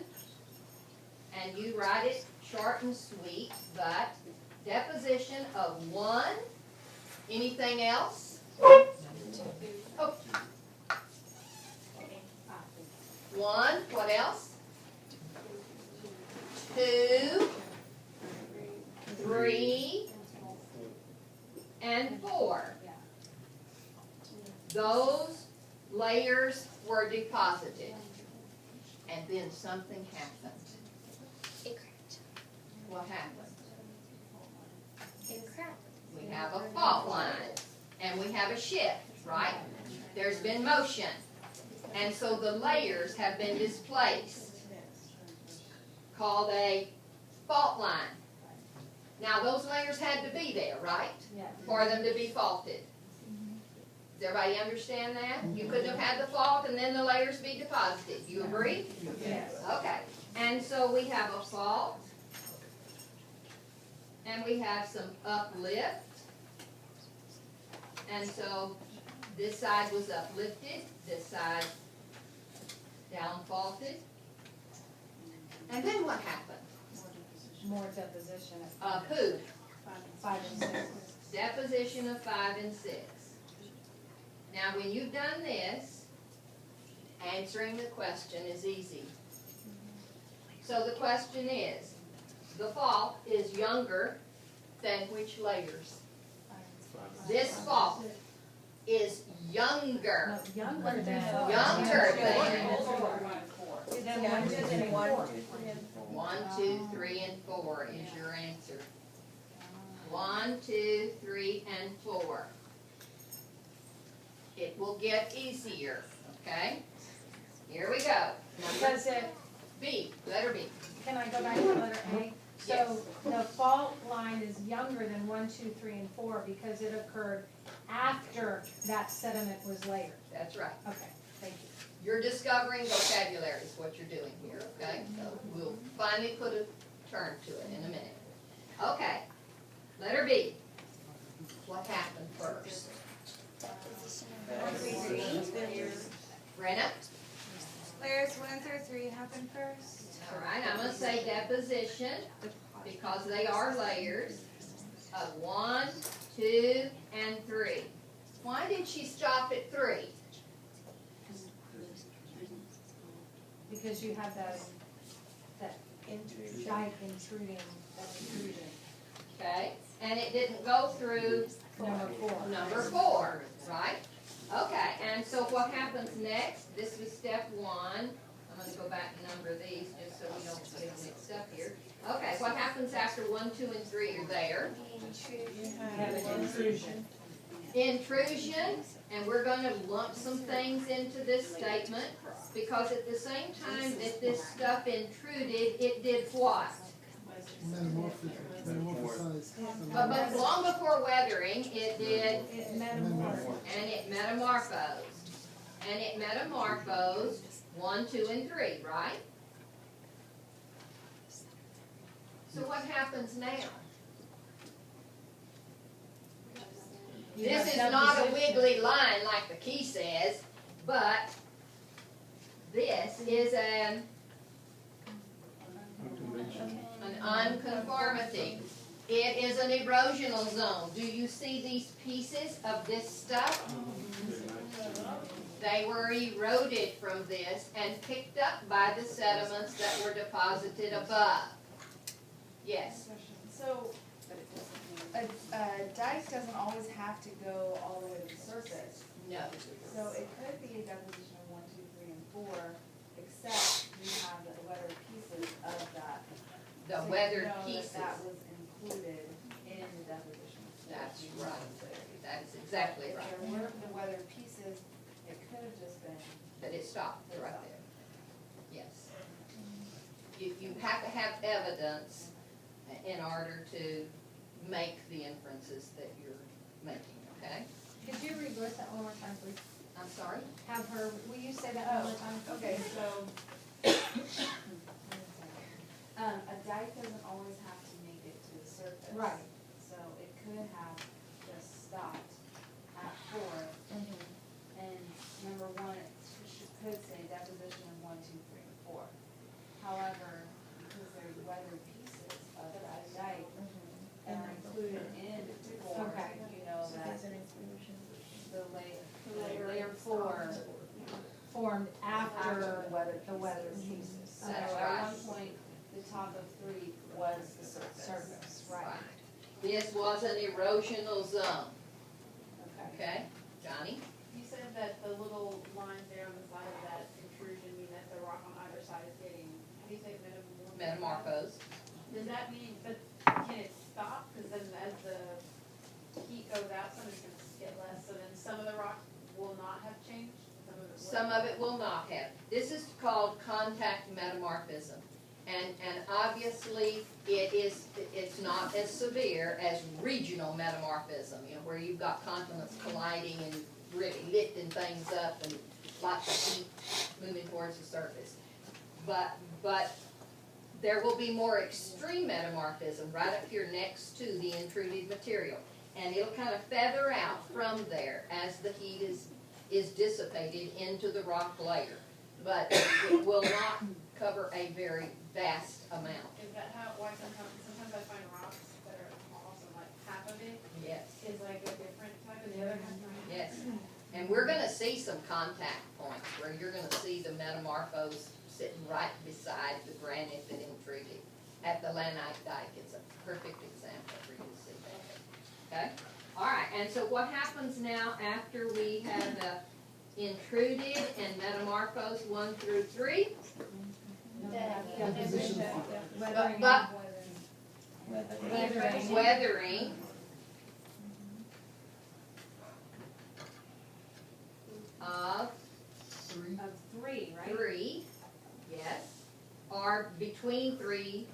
Speaker 1: and you write it short and sweet, but deposition of one, anything else? Oh. One, what else? Two, three, and four. Those layers were deposited. And then something happened.
Speaker 6: It cracked.
Speaker 1: What happened?
Speaker 6: It cracked.
Speaker 1: We have a fault line, and we have a shift, right? There's been motion. And so the layers have been displaced, called a fault line. Now, those layers had to be there, right?
Speaker 5: Yeah.
Speaker 1: For them to be faulted. Does everybody understand that? You couldn't have had the fault and then the layers be deposited. You agree?
Speaker 5: Yes.
Speaker 1: Okay. And so we have a fault, and we have some uplift. And so this side was uplifted, this side down faulted. And then what happened?
Speaker 5: More deposition
Speaker 1: Of
Speaker 5: at
Speaker 1: who?
Speaker 5: 5 and 6.
Speaker 1: Deposition of 5 and 6. Now, when you've done this, answering the question is easy. So the question is, the fault is younger than which layers? This fault is younger.
Speaker 5: No, younger than.
Speaker 1: Younger than.
Speaker 5: Then 1, 2, 3, 4.
Speaker 1: 1, 2, 3, and 4 is your answer. 1, 2, 3, and 4. It will get easier, okay? Here we go. Number
Speaker 5: Does it,
Speaker 1: B, letter B.
Speaker 5: can I go back to letter A?
Speaker 1: Yes.
Speaker 5: So the fault line is younger than 1, 2, 3, and 4 because it occurred after that sediment was layered.
Speaker 1: That's right.
Speaker 5: Okay, thank you.
Speaker 1: You're discovering vocabulary is what you're doing here, okay? So we'll finally put a turn to it in a minute. Okay, letter B. What happened first?
Speaker 6: Deposition
Speaker 1: Brenna?
Speaker 9: Layers 1 through 3 happen first.
Speaker 1: All right, I'm gonna say deposition because they are layers of 1, 2, and 3. Why did she stop at 3?
Speaker 5: Because you have that dike intruding, that intrusion.
Speaker 1: Okay, and it didn't go through
Speaker 5: Number 4.
Speaker 1: number 4, right? Okay, and so what happens next? This was step 1. I'm gonna go back and number these just so we don't get mixed up here. Okay, what happens after 1, 2, and 3 are there?
Speaker 5: You have an intrusion.
Speaker 1: Intrusion, and we're gonna lump some things into this statement because at the same time that this stuff intruded, it did what? But long before weathering, it did,
Speaker 5: It metamorphosed.
Speaker 1: and it metamorphosed. And it metamorphosed 1, 2, and 3, right? So what happens now? This is not a wiggly line like the key says, but this is an unconformity. It is an erosional zone. Do you see these pieces of this stuff? They were eroded from this and picked up by the sediments that were deposited above. Yes.
Speaker 8: So, a dike doesn't always have to go all the way to the surface.
Speaker 1: No.
Speaker 8: So it could be a deposition of 1, 2, 3, and 4, except you have the weathered pieces of that.
Speaker 1: The
Speaker 8: So you
Speaker 1: weathered
Speaker 8: know
Speaker 1: pieces.
Speaker 8: that was included in the deposition.
Speaker 1: That's right. That is exactly right.
Speaker 8: If there weren't the weathered pieces, it could have just been.
Speaker 1: But it stopped right there. Yes. You have to have evidence in order to make the inferences that you're making, okay?
Speaker 5: Could you reverse that one more time, please?
Speaker 1: I'm sorry?
Speaker 5: Have her, will you say that one more time?
Speaker 8: Okay, so. A dike doesn't always have to make it to the surface.
Speaker 5: Right.
Speaker 8: So it could have just stopped at 4. And number 1, it could say deposition of 1, 2, 3, and 4. However, because there's weathered pieces,
Speaker 5: formed after the weathered pieces.
Speaker 8: So
Speaker 1: That's
Speaker 8: at
Speaker 1: right.
Speaker 8: one point, the top of 3 was the surface.
Speaker 5: Right.
Speaker 1: This was an erosional zone,
Speaker 8: Okay.
Speaker 1: okay? Johnny?
Speaker 11: You said that the little lines there on the side of that intrusion mean that the rock on either side is getting, how do you say
Speaker 1: Metamorphosed.
Speaker 11: Does that mean, but can it stop? Because then as the heat goes out, some is gonna get less, so then some of the rock will not have changed?
Speaker 1: Some of it will not have. This is called contact metamorphism. And obviously, it's not as severe as regional metamorphism, you know, where you've got continents colliding and really lifting things up and lots of heat moving towards the surface. But there will be more extreme metamorphism right up here next to the intruded material. And it'll kind of feather out from there as the heat is dissipated into the rock layer. But it will not cover a very vast amount.
Speaker 11: Is that why sometimes I find rocks that are awesome, like half of it
Speaker 1: Yes,
Speaker 11: is like a different type and the other half not?
Speaker 1: yes. And we're gonna see some contact points where you're gonna see the metamorphose sitting right beside the granite that intruded. At the Lanite Dike, it's a perfect example for you to see that. Okay? All right, and so what happens now after we have intruded and metamorphosed 1 through 3?
Speaker 5: Weathering.
Speaker 1: But-
Speaker 5: Weathering.
Speaker 1: Weathering. Of
Speaker 5: Of 3, right?
Speaker 1: 3, yes, or between 3,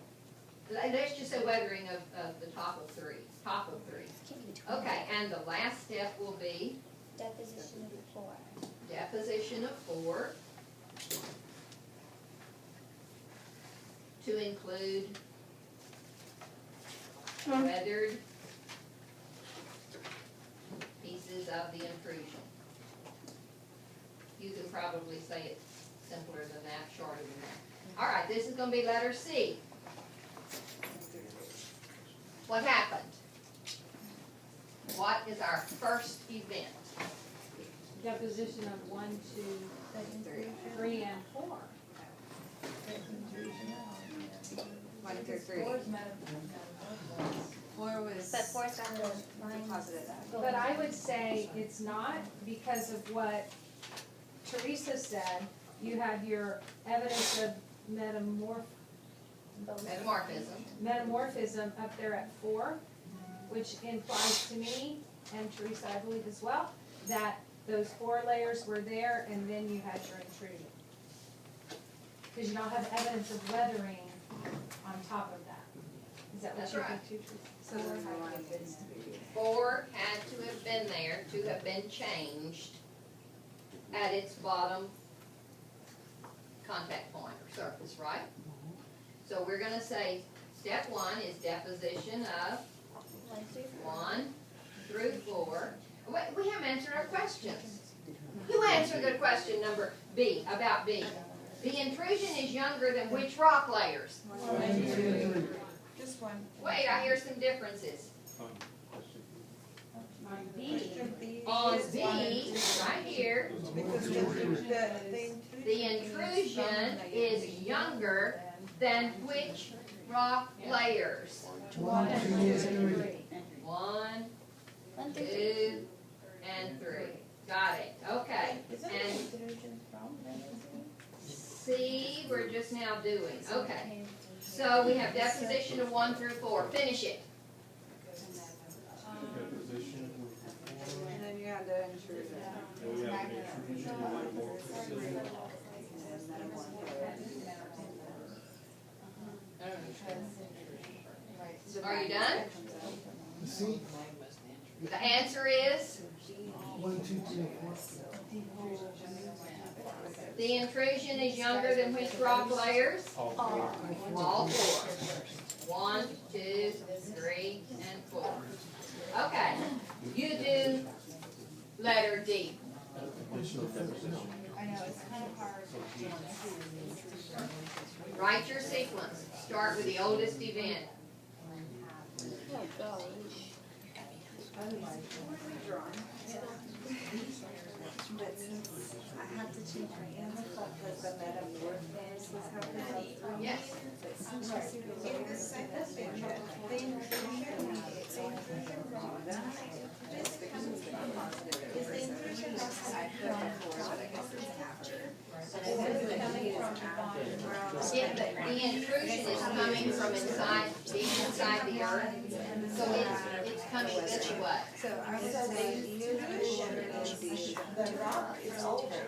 Speaker 1: let's just say weathering of the top of 3, Okay, and the last step will be
Speaker 6: Deposition of 4.
Speaker 1: deposition of 4 to include weathered pieces of the intrusion. You can probably say it simpler than that, shorter than that. All right, this is gonna be letter C. What happened? What is our first event?
Speaker 5: Deposition of 1, 2, 3, and 4.
Speaker 9: 1 through 3. 4 was
Speaker 6: But 4's got the lines.
Speaker 9: deposited.
Speaker 5: But I would say it's not because of what Teresa said. You had your evidence of metamorphism up there at 4, which implies to me, and Teresa, I believe as well, that those 4 layers were there and then you had your intrusion. Because you don't have evidence of weathering on top of that. Is that what
Speaker 1: That's
Speaker 5: you
Speaker 1: right.
Speaker 5: think too, Teresa?
Speaker 9: So there's a line that needs to be.
Speaker 1: 4 had to have been there to have been changed at its bottom contact point or surface, right? So we're gonna say step 1 is deposition of 1 through 4. Wait, we haven't answered our questions. Who answered the question number B, about B? The intrusion is younger than which rock layers?
Speaker 3: Just one.
Speaker 1: Wait, I hear some differences.
Speaker 5: On B,
Speaker 1: On B, right here,
Speaker 3: Because
Speaker 1: the intrusion is younger than which rock layers?
Speaker 5: 1, 2, 3.
Speaker 1: 1,
Speaker 6: 1 through 3.
Speaker 1: 2, and 3. Got it, okay. And C, we're just now doing, okay. So we have deposition of 1 through 4, finish it.
Speaker 9: And then you have the intrusion.
Speaker 1: Are you done?
Speaker 12: See,
Speaker 1: The answer is,
Speaker 12: 1, 2, 3, 4.
Speaker 1: the intrusion is younger than which rock layers? All 4. 1, 2, 3, and 4. Okay, you do letter D.
Speaker 3: I know, it's kind of hard.
Speaker 1: Write your sequence. Start with the oldest event.
Speaker 6: Oh, gosh.
Speaker 9: But since
Speaker 1: Yes.
Speaker 3: In the second picture, the intrusion, is the intrusion rock, this comes from, is the intrusion rock
Speaker 1: The intrusion is coming from inside, deep inside the earth, so it's coming this way.
Speaker 3: So the intrusion, the rock is older.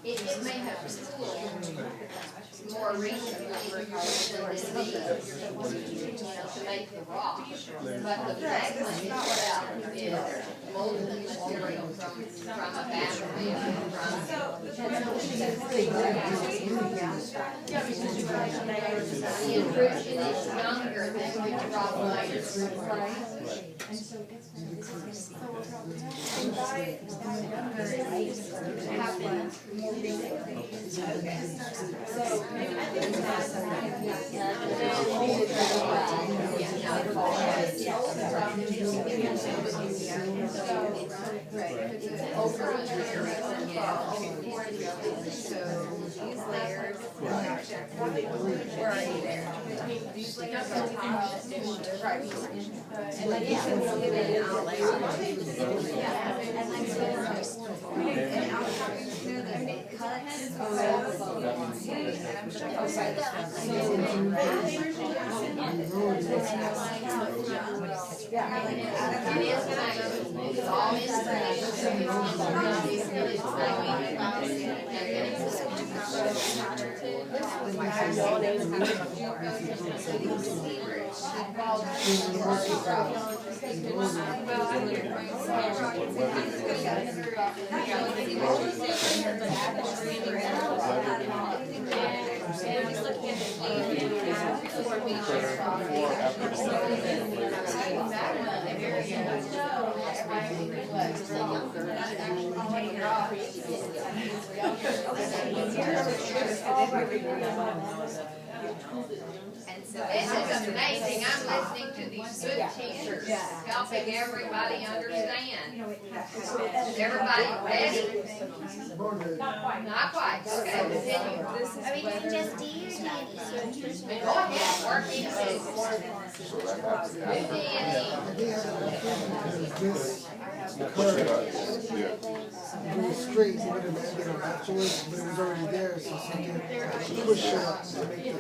Speaker 1: It may have cooled more recently than the deep, to make the rock, but the magma itself is molten material from a battery, the intrusion is younger than the rock layers. And so this is amazing. I'm listening to these good teachers helping everybody understand. Is everybody ready? Not quite. Okay, continue.
Speaker 6: Are we doing just D or D and E?
Speaker 1: Go ahead, work easy. Do D and E.
Speaker 12: It was straight, it would have ended up afterwards, but it was already there, so she can push it up to make it.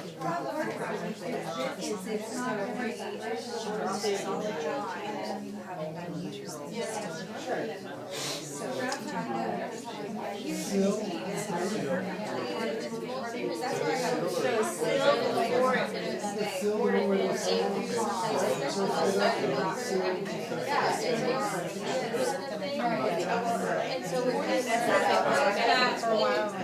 Speaker 6: And so we're kind of that for a while.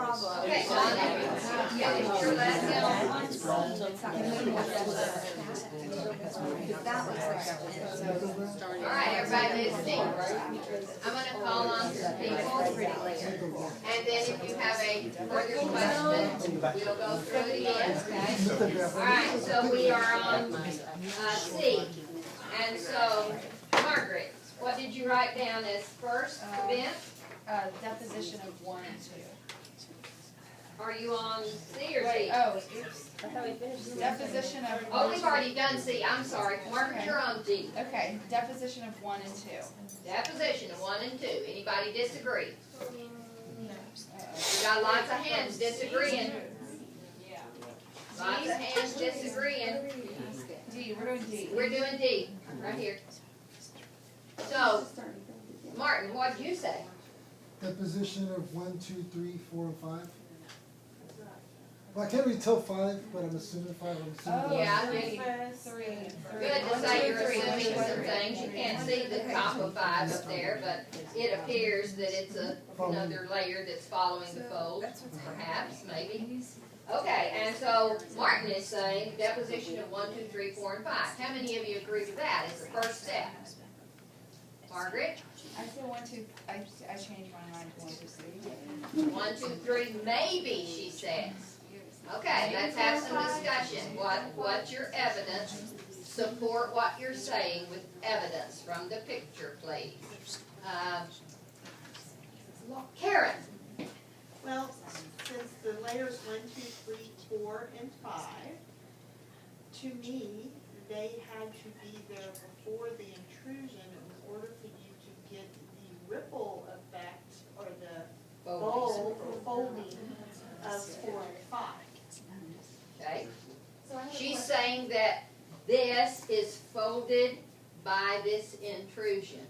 Speaker 1: Okay, Lonnie, yeah, it's your last All right, everybody listening. I'm gonna call on some people, and then if you have a further question, we'll go through it again, okay? All right, so we are on C, and so, Margaret, what did you write down as first event?
Speaker 8: Deposition of 1 and 2.
Speaker 1: Are you on C or D?
Speaker 8: Oh, oops. I thought we finished. Deposition of.
Speaker 1: Oh, we've already done C, I'm sorry. Margaret, you're on D.
Speaker 8: Okay, deposition of 1 and 2.
Speaker 1: Deposition of 1 and 2. Anybody disagree?
Speaker 8: No.
Speaker 1: We got lots of hands disagreeing. Lots of hands disagreeing.
Speaker 8: D, we're doing D.
Speaker 1: We're doing D, right here. So, Martin, what'd you say?
Speaker 12: Deposition of 1, 2, 3, 4, and 5. Well, I can't really tell 5, but I'm assuming 5. I'm assuming.
Speaker 1: Yeah,
Speaker 12: five.
Speaker 1: I think
Speaker 8: Three.
Speaker 1: good to say you're assuming some things. You can't see the top of 5 up there, but it appears that it's another layer that's following the fold, perhaps, maybe. Okay, and so Martin is saying deposition of 1, 2, 3, 4, and 5. How many of you agree with that as the first step? Margaret?
Speaker 9: I say 1, 2, I changed my mind to 1, 2, 3.
Speaker 1: 1, 2, 3, maybe, she says. Okay, let's have some discussion. What's your evidence? Support what you're saying with evidence from the picture, please. Karen?
Speaker 13: Well, since the layers 1, 2, 3, 4, and 5, to me, they had to be there before the intrusion in order for you to get the ripple effect or the fold or folding of 4 and 5.
Speaker 1: Okay. She's saying that this is folded by this intrusion.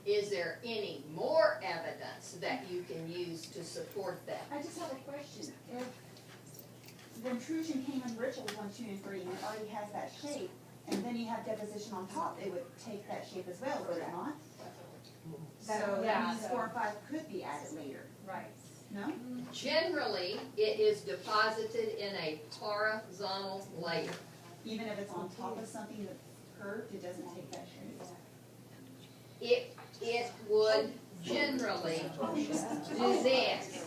Speaker 1: Is there any more evidence that you can use to support that?
Speaker 14: I just have a question. If the intrusion came in ripples on 2 and 3 and it already has that shape, and then you have deposition on top, it would take that shape as well, would it not? So that means 4 and 5 could be added later.
Speaker 5: Right.
Speaker 14: No?
Speaker 1: Generally, it is deposited in a horizontal layer.
Speaker 14: Even if it's on top of something that's curved, it doesn't take that shape.
Speaker 1: It would generally do this.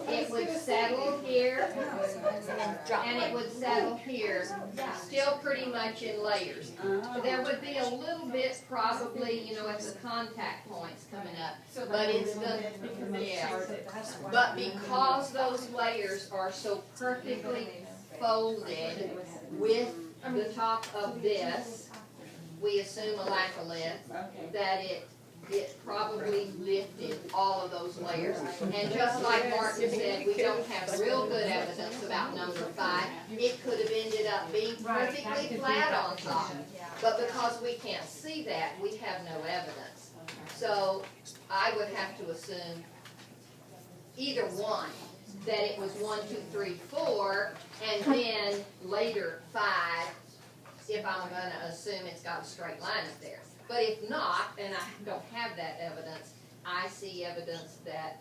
Speaker 1: It would settle here, and it would settle here, still pretty much in layers. There would be a little bit probably, at the contact points coming up, but it's but because those layers are so perfectly folded with the top of this, we assume a laccolith, that it probably lifted all of those layers. And just like Martin said, we don't have real good evidence about number 5. It could have ended up being perfectly flat on top. But because we can't see that, we have no evidence. So I would have to assume either one, that it was 1, 2, 3, 4, and then later 5, if I'm going to assume it's got a straight line up there. But if not, and I don't have that evidence, I see evidence that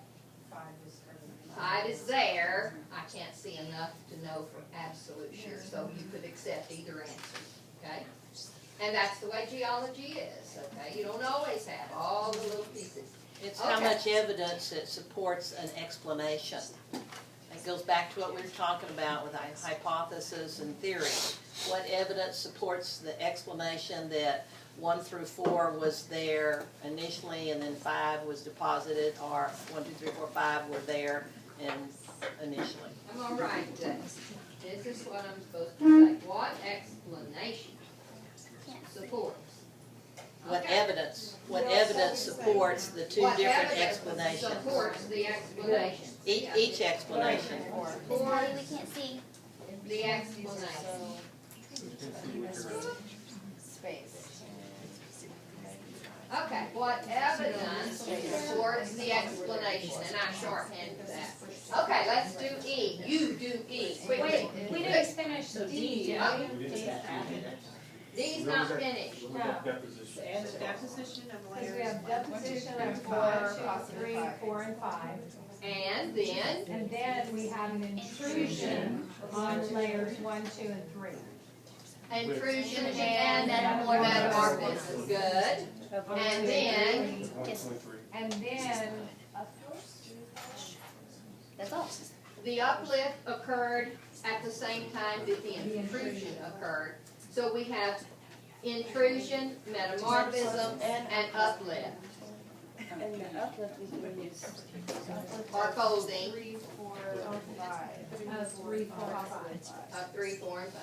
Speaker 1: 5 is there. I can't see enough to know for absolute sure, so you could accept either answer, okay? And that's the way geology is, okay? You don't always have all the little pieces.
Speaker 2: It's how much evidence that supports an explanation. It goes back to what we were talking about with hypothesis and theory. What evidence supports the explanation that 1 through 4 was there initially and then 5 was deposited, or 1, 2, 3, 4, 5 were there and initially?
Speaker 1: I'm gonna write this. This is what I'm supposed to say. What explanation supports?
Speaker 2: What evidence supports the two different explanations?
Speaker 1: What evidence supports the explanation?
Speaker 2: Each explanation.
Speaker 6: We can't see.
Speaker 1: The explanation.
Speaker 9: Space.
Speaker 1: Okay, what evidence supports the explanation? And I shorthanded that. Okay, let's do E. You do E. Quickly.
Speaker 5: Wait, we didn't finish D, did we?
Speaker 1: D's not finished.
Speaker 5: No.
Speaker 8: And the deposition of
Speaker 5: Because we
Speaker 8: layers
Speaker 5: have
Speaker 8: 1, 2,
Speaker 5: deposition
Speaker 8: 3,
Speaker 5: of
Speaker 8: 4,
Speaker 5: 4, 3, 4, and 5.
Speaker 1: And then,
Speaker 5: And then we have an intrusion on layers 1, 2, and 3.
Speaker 1: intrusion and metamorphosis. Good. And then,
Speaker 6: That's all.
Speaker 1: the uplift occurred at the same time that the intrusion occurred. So we have intrusion, metamorphism, and uplift.
Speaker 9: And the uplift is when you
Speaker 1: Or folding
Speaker 8: 3, 4, 5.
Speaker 5: 3, 4, 5.
Speaker 1: of 3, 4, and 5.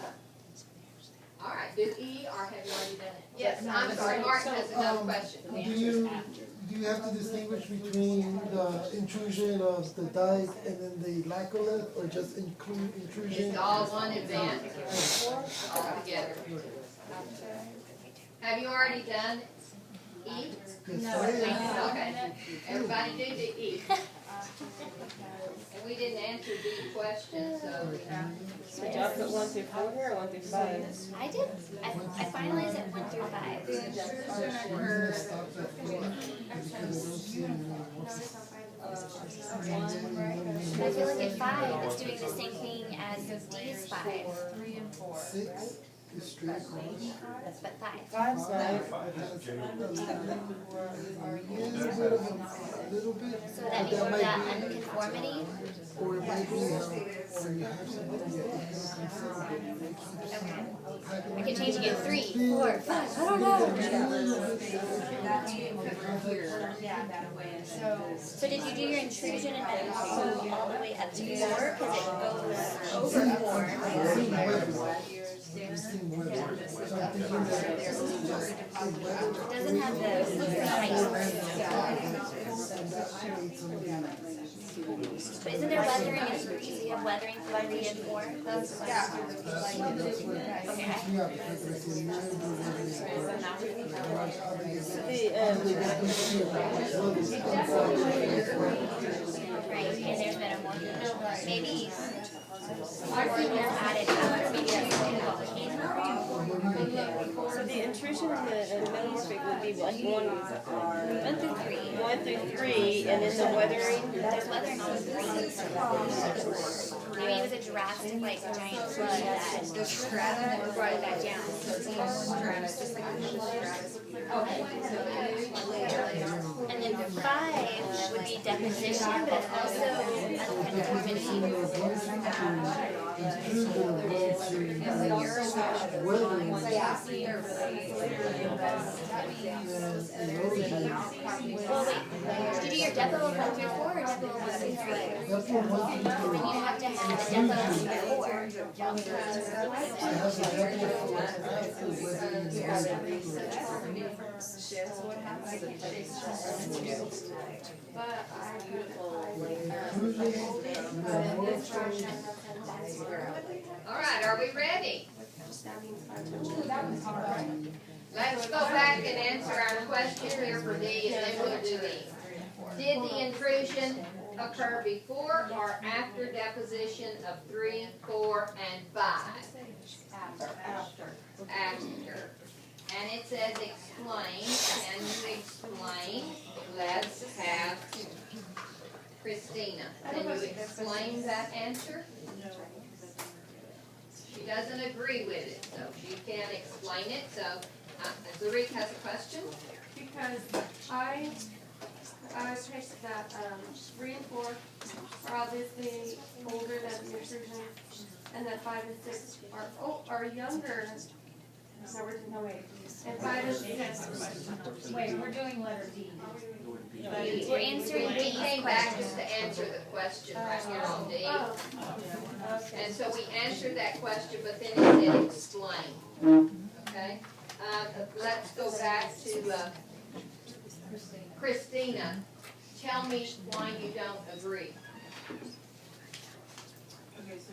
Speaker 1: All right, do E, or have you already done it? Yes,
Speaker 5: No,
Speaker 1: I'm sorry, Martin has another
Speaker 12: Um,
Speaker 1: question.
Speaker 12: Do you have to distinguish between the intrusion of the dike and then the laccolith, or just include intrusion?
Speaker 1: It's all one event, all together. Have you already done E?
Speaker 12: Yes,
Speaker 5: No.
Speaker 12: I am.
Speaker 1: Okay, everybody do the E. And we didn't answer D question, so.
Speaker 9: Did y'all put 1 through 4 here or 1 through 5?
Speaker 6: I did. I finalized it 1 through 5.
Speaker 12: Stop at 4, because I don't see any more.
Speaker 6: I feel like at 5, it's doing the same thing as D's 5,
Speaker 11: 3 and 4.
Speaker 12: 6 is straight across.
Speaker 6: but 5.
Speaker 12: Five has a little bit,
Speaker 6: So would that
Speaker 12: but
Speaker 6: be
Speaker 12: that
Speaker 6: more of that
Speaker 12: might be,
Speaker 6: unconformity?
Speaker 12: or it might be how, when you have something that is considered, they keep packing
Speaker 6: I could change it to 3, 4, 5, I don't know. So did you do your intrusion and then go all the way up to 4, because it goes over 4? Doesn't have the height. But isn't there weathering in 3, so you have weathering for 3 and 4? Right, and there's metamorphosis. Maybe added up, maybe that's complicated.
Speaker 15: So the intrusion and the metamorphic would be like 1
Speaker 6: through 3.
Speaker 15: 1 through 3, and then the weathering.
Speaker 6: There's weathering on 3. Maybe it was a drastic, like, giant flood that brought it back down. And then 5 would be deposition, but it's also Well, wait, did you do your depot of 1 through 4 or depot of 1 through 3? Then you have to have a depot of
Speaker 1: All right, are we ready? Let's go back and answer our question here for D, and then we'll do E. Did the intrusion occur before or after deposition of 3, 4, and 5? After. And it says explain. Can you explain? Let's have Christina. Can you explain that answer? She doesn't agree with it, so she can't explain it, so Zurich has a question?
Speaker 16: Because I think that 3 and 4 are obviously older than the intrusion, and that 5 and 6 are younger. No, wait. And 5 and 6.
Speaker 5: Wait, we're doing letter D.
Speaker 6: We're answering
Speaker 1: We
Speaker 6: D's
Speaker 1: came back
Speaker 6: question.
Speaker 1: just to answer the question right here on D. And so we answered that question, but then it said explain. Okay? Let's go back to Christina. Tell me why you don't agree.
Speaker 8: Okay, so,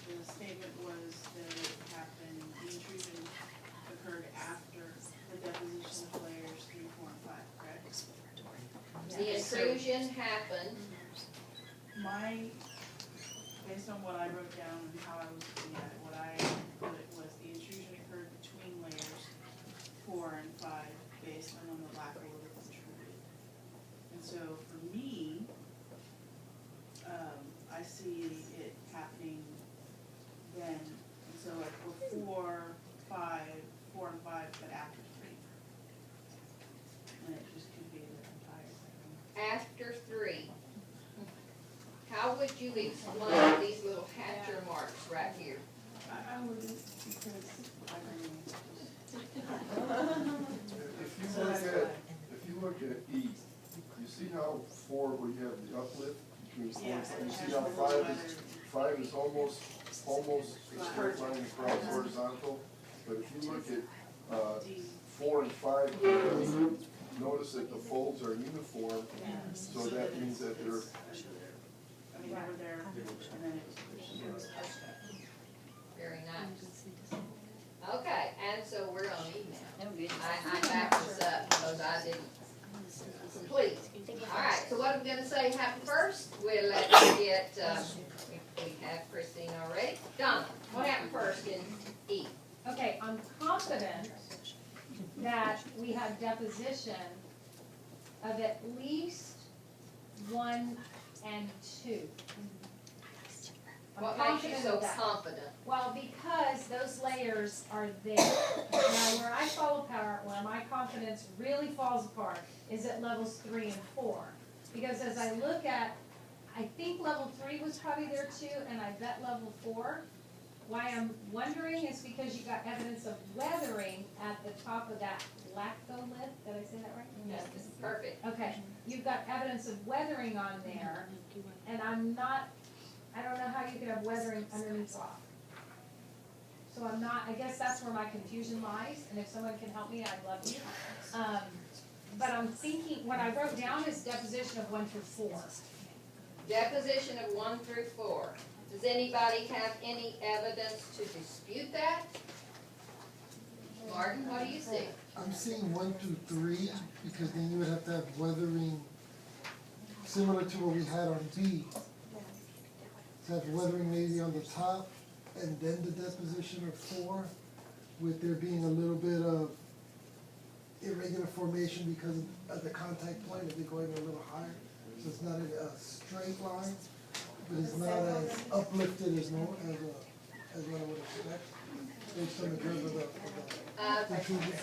Speaker 8: the statement was that it happened, the intrusion occurred after the deposition of layers 3, 4, and 5, correct?
Speaker 1: The intrusion happened.
Speaker 8: Based on what I wrote down and how I was looking at it, what I put was the intrusion occurred between layers 4 and 5 based on when the lack of was intruded. And so for me, I see it happening then, and so like before 4 and 5, but after 3. And it just could be the entire thing.
Speaker 1: After 3. How would you explain these little hatcher marks right here?
Speaker 8: I wouldn't, because I
Speaker 7: If you look at E, you see how 4 we have the uplift between 4 and 5? You see how 5 is almost a straight line across horizontal? But if you look at 4 and 5, notice that the folds are uniform, so that means that they're
Speaker 8: they were there, and then it was pushed up.
Speaker 1: Very nice. Okay, and so we're on E now. I backed this up because I didn't complete. All right, so what I'm gonna say happened first, we'll let you get, we have Christine already. Donna, what happened first in E?
Speaker 5: Okay, I'm confident that we had deposition of at least 1 and 2. I'm
Speaker 1: What makes you
Speaker 5: confident
Speaker 1: so
Speaker 5: of that.
Speaker 1: confident?
Speaker 5: Well, because those layers are there. Now, where I follow power, where my confidence really falls apart, is at levels 3 and 4. Because as I look at, I think level 3 was probably there too, and I bet level 4. Why I'm wondering is because you got evidence of weathering at the top of that lactolith. Did I say that right?
Speaker 1: Yes, this is perfect.
Speaker 5: Okay, you've got evidence of weathering on there, and I don't know how you could have weathering underneath rock. So I guess that's where my confusion lies, and if someone can help me, I'd love you. But I'm thinking, what I wrote down is deposition of 1 through 4.
Speaker 1: Deposition of 1 through 4. Does anybody have any evidence to dispute that? Martin, what do you see?
Speaker 12: I'm seeing 1 through 3, because then you would have to have weathering similar to what we had on B. To have weathering maybe on the top, and then the deposition of 4, with there being a little bit of irregular formation because of the contact point, if they're going a little higher. So it's not a straight line, but it's not as uplifted as what I would expect, based on the curve of the intrusion.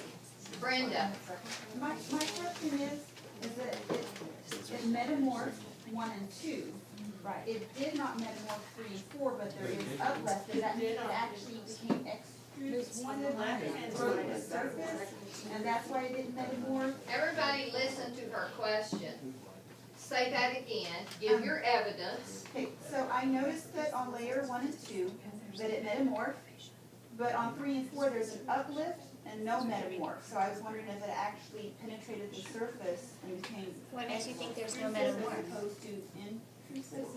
Speaker 1: Brenda.
Speaker 14: My question is that it metamorphed 1 and 2.
Speaker 5: Right.
Speaker 14: It did not metamorph 3 and 4, but there is uplift, does that mean it actually became extruded? There's one that broke the surface, and that's why it didn't metamorph?
Speaker 1: Everybody listen to her question. Say that again. Give your evidence.
Speaker 14: Okay, so I noticed that on layer 1 and 2, that it metamorphed, but on 3 and 4, there's an uplift and no metamorph. So I was wondering if it actually penetrated the surface and became.
Speaker 6: What makes you think there's no metamorph?
Speaker 14: As opposed to intrusive?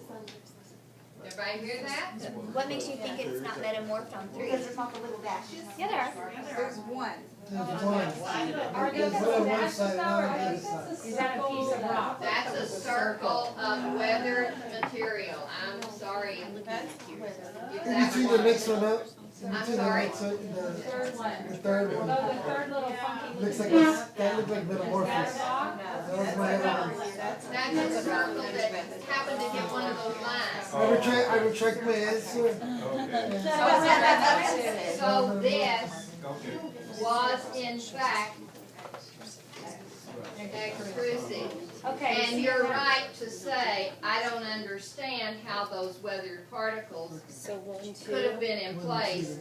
Speaker 1: Everybody hear that?
Speaker 6: What makes you think it's not metamorphed on 3?
Speaker 14: Because there's not the little dashes?
Speaker 6: Yeah, there are.
Speaker 9: There's one.
Speaker 12: There's one.
Speaker 5: Are
Speaker 12: There's
Speaker 5: those
Speaker 12: one on one
Speaker 5: dashes
Speaker 12: side,
Speaker 5: though,
Speaker 12: not
Speaker 5: or
Speaker 12: on the other
Speaker 5: is
Speaker 12: side.
Speaker 5: that a piece of rock?
Speaker 1: That's a circle of weathered material. I'm sorry.
Speaker 12: Can you see the next one up?
Speaker 1: I'm sorry.
Speaker 5: The third one.
Speaker 12: The third
Speaker 5: Oh,
Speaker 12: one.
Speaker 5: the third little funky.
Speaker 12: Looks like that looked like metamorphosis. That was my evidence.
Speaker 1: That's a circle that happened to hit one of those lines.
Speaker 12: I retract my answer.
Speaker 1: So this was in fact extrusive.
Speaker 5: Okay.
Speaker 1: And you're right to say, I don't understand how those weathered particles could have been in place,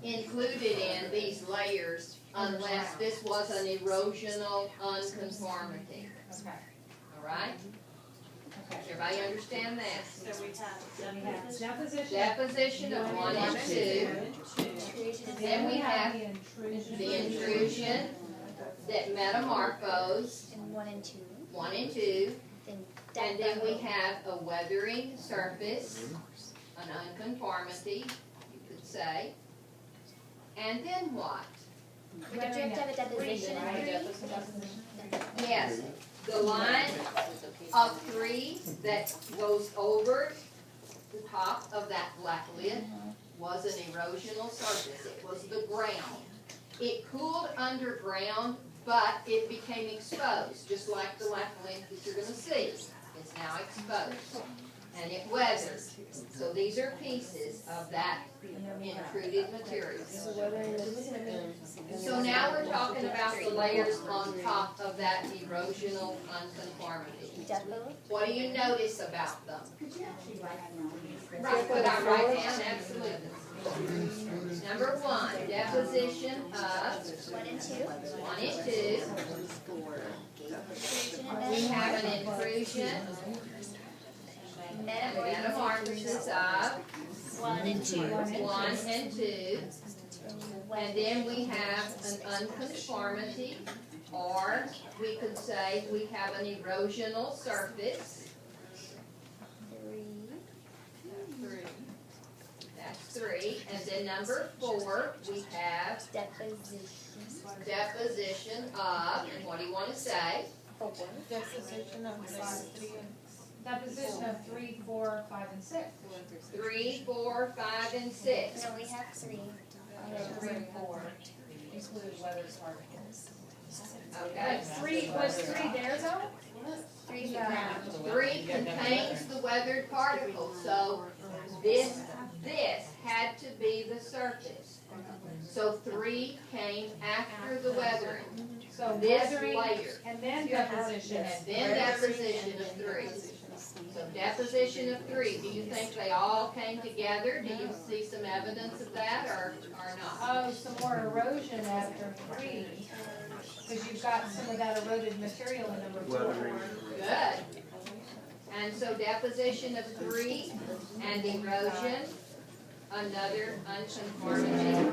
Speaker 1: included in these layers, unless this was an erosional unconformity. All right? Everybody understand that?
Speaker 5: So we have deposition.
Speaker 1: Deposition of 1 and 2. Then we have the intrusion that metamorphosed.
Speaker 6: In 1 and 2.
Speaker 1: 1 and 2.
Speaker 6: Then
Speaker 1: And then we have a weathering surface, an unconformity, you could say. And then what?
Speaker 6: Would you have to have a deposition in 3?
Speaker 1: Yes, the line of 3 that goes over the top of that black lid was an erosional surface. It was the ground. It cooled underground, but it became exposed, just like the black lid that you're going to see. It's now exposed, and it weathered. So these are pieces of that intruded material. So now we're talking about the layers on top of that erosional unconformity. What do you notice about them? Right, could I write down? Absolutely. Number 1, deposition of
Speaker 6: 1 and 2.
Speaker 1: 1 and 2. We have an intrusion, metamorphosis of
Speaker 6: 1 and 2.
Speaker 1: 1 and 2. And then we have an unconformity, or we could say we have an erosional surface.
Speaker 6: 3.
Speaker 1: That's 3. And then number 4, we have deposition of, and what do you want to say?
Speaker 5: Deposition of 3, 4, 5, and 6.
Speaker 1: 3, 4, 5, and 6.
Speaker 6: No, we have 3.
Speaker 5: 3 and 4 include weathered particles.
Speaker 1: Okay?
Speaker 5: Was three there though?
Speaker 1: Three contains the weathered particles, so this had to be the surface. So three came after the weathering.
Speaker 5: So
Speaker 1: This
Speaker 5: weathering
Speaker 1: layer.
Speaker 5: and then deposition.
Speaker 1: And then deposition of three. So deposition of three, do you think they all came together? Do you see some evidence of that or not?
Speaker 5: Oh, some more erosion after three. Cause you've got some of that eroded material in number four.
Speaker 1: Good. And so deposition of three and erosion, another unconformity.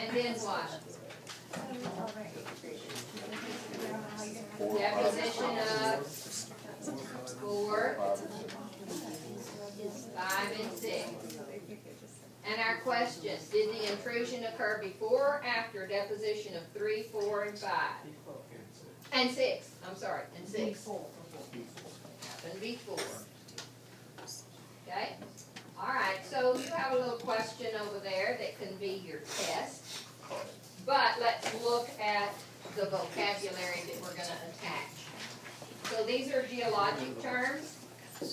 Speaker 1: And then what? Deposition of 4, 5, and 6. And our questions, did the intrusion occur before or after deposition of 3, 4, and 5? And 6, I'm sorry, and 6. Happened before. Okay? All right, so you have a little question over there that can be your test. But let's look at the vocabulary that we're going to attach. So these are geologic terms.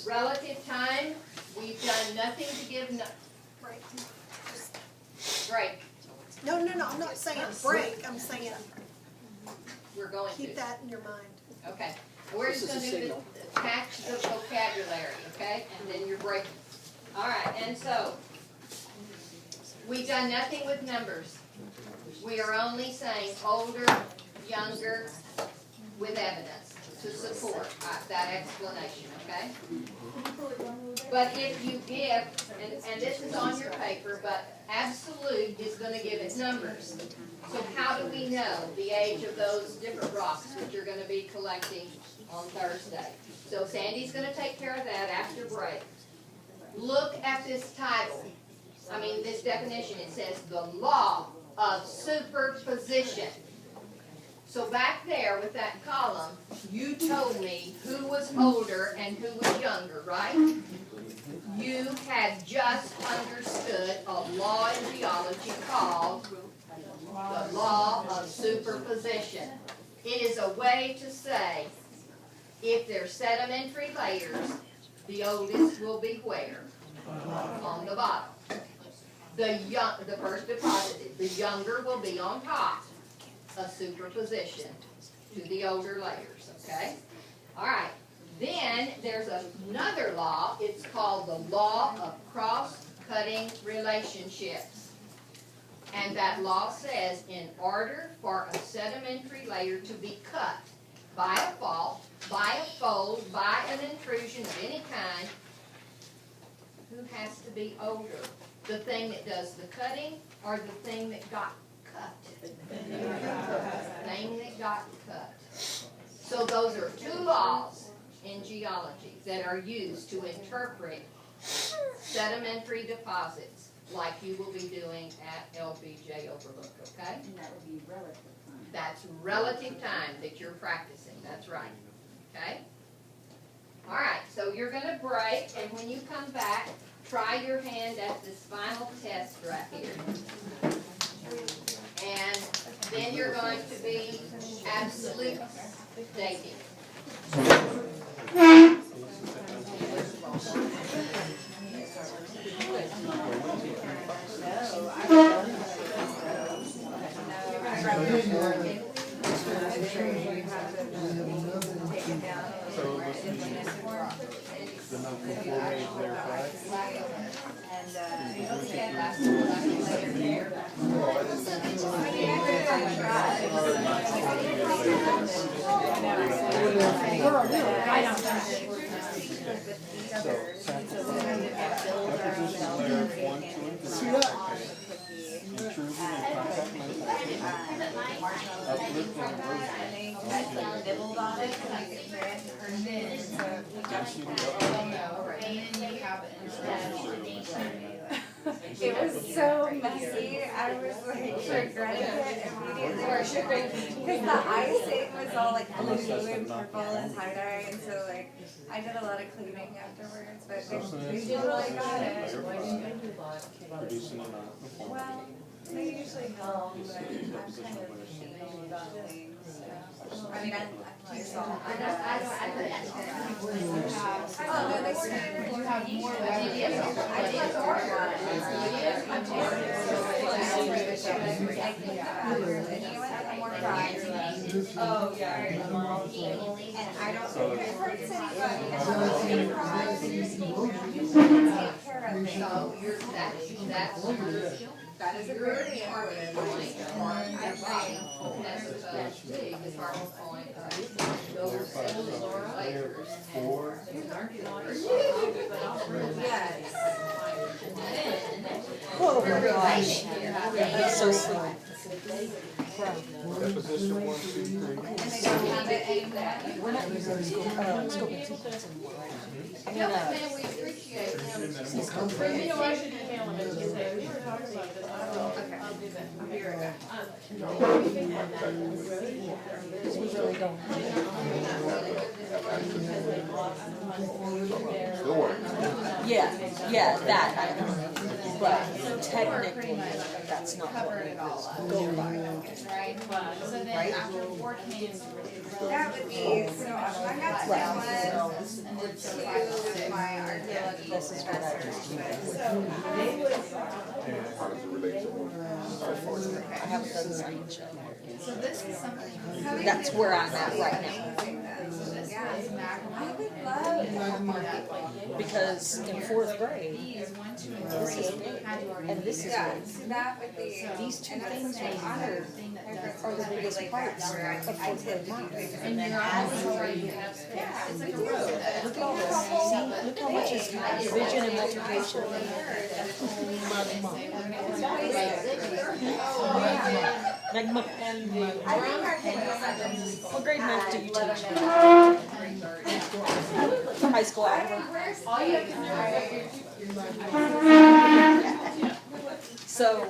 Speaker 1: Relative time, we've done nothing to give break.
Speaker 3: No, I'm not saying break, I'm saying
Speaker 1: We're going to.
Speaker 3: keep that in your mind.
Speaker 1: Okay. We're just going to attach the vocabulary, okay? And then you're breaking. All right, and so we've done nothing with numbers. We are only saying older, younger, with evidence to support that explanation, okay? But if you give, and this is on your paper, but absolute is going to give it numbers. So how do we know the age of those different rocks that you're going to be collecting on Thursday? So Sandy's going to take care of that after break. Look at this title. This definition. It says the law of superposition. So back there with that column, you told me who was older and who was younger, right? You had just understood a law in geology called the law of superposition. It is a way to say if there's sedimentary layers, the oldest will be where? On the bottom. The first deposited. The younger will be on top. A superposition to the older layers, okay? All right. Then there's another law. It's called the law of cross-cutting relationships. And that law says in order for a sedimentary layer to be cut by a fault, by a fold, by an intrusion of any kind, who has to be older? The thing that does the cutting or the thing that got cut? The thing that got cut. So those are two laws in geology that are used to interpret sedimentary deposits like you will be doing at LBJ Overlook, okay?
Speaker 14: And that would be relative time.
Speaker 1: That's relative time that you're practicing, that's right, okay? All right, so you're going to break, and when you come back, try your hand at this final test right here. And then you're going to be absolute dating.
Speaker 17: It was so messy, I was like regretting it immediately. Because the icing was all like blue and purple and tie-dye, and so like I did a lot of cleaning afterwards, but they did really got it. Well, they usually usually home, but I'm kind of anal about things, so. I mean, I saw.
Speaker 1: I don't.
Speaker 17: Oh, no, they started.
Speaker 9: You have more
Speaker 17: I did more fries. Oh, yeah. And I don't think it hurts anybody. Take care of it.
Speaker 1: So you're, that's
Speaker 17: That is a great part.
Speaker 1: as opposed to the Farmers Point, those layers
Speaker 17: Yes.
Speaker 15: Oh my gosh. That's so slow.
Speaker 4: Deposition 1, 2, 3.
Speaker 17: And they don't have it anymore.
Speaker 15: We're not using scope and sequence anymore, right? I mean,
Speaker 1: man, we appreciate him.
Speaker 11: You know, I should email him and just say, we were talking about this, I'll do that, I'll be right back.
Speaker 15: because we really don't.
Speaker 4: Still working.
Speaker 15: Yeah, that I know. But technically, that's not what we go by.
Speaker 17: Right.
Speaker 11: So then after 4 cans,
Speaker 17: That would be, so I got to one or two with my archaeology professors, but so.
Speaker 4: And how does it relate to?
Speaker 15: I haven't done science yet.
Speaker 11: so this is something.
Speaker 15: That's where I'm at right now.
Speaker 17: I would love.
Speaker 15: Because in 4th grade,
Speaker 11: These 1, 2, and
Speaker 15: this is
Speaker 11: 3
Speaker 15: big,
Speaker 11: had to already
Speaker 15: and this is
Speaker 17: Yeah,
Speaker 15: big.
Speaker 17: so that would be.
Speaker 15: These two
Speaker 17: and that's
Speaker 15: things
Speaker 17: something
Speaker 15: right
Speaker 17: I
Speaker 15: here
Speaker 17: would-
Speaker 15: are the biggest
Speaker 17: like
Speaker 15: parts
Speaker 17: where
Speaker 15: of
Speaker 17: I
Speaker 15: 4th grade math.
Speaker 11: And you're always already have space.
Speaker 17: Yeah,
Speaker 11: It's
Speaker 17: we
Speaker 11: like a
Speaker 17: do.
Speaker 11: road.
Speaker 15: Look at all this, see, look how much is division and multiplication. Magma. What grade math do you teach? High school algebra.
Speaker 11: All you have to
Speaker 15: So,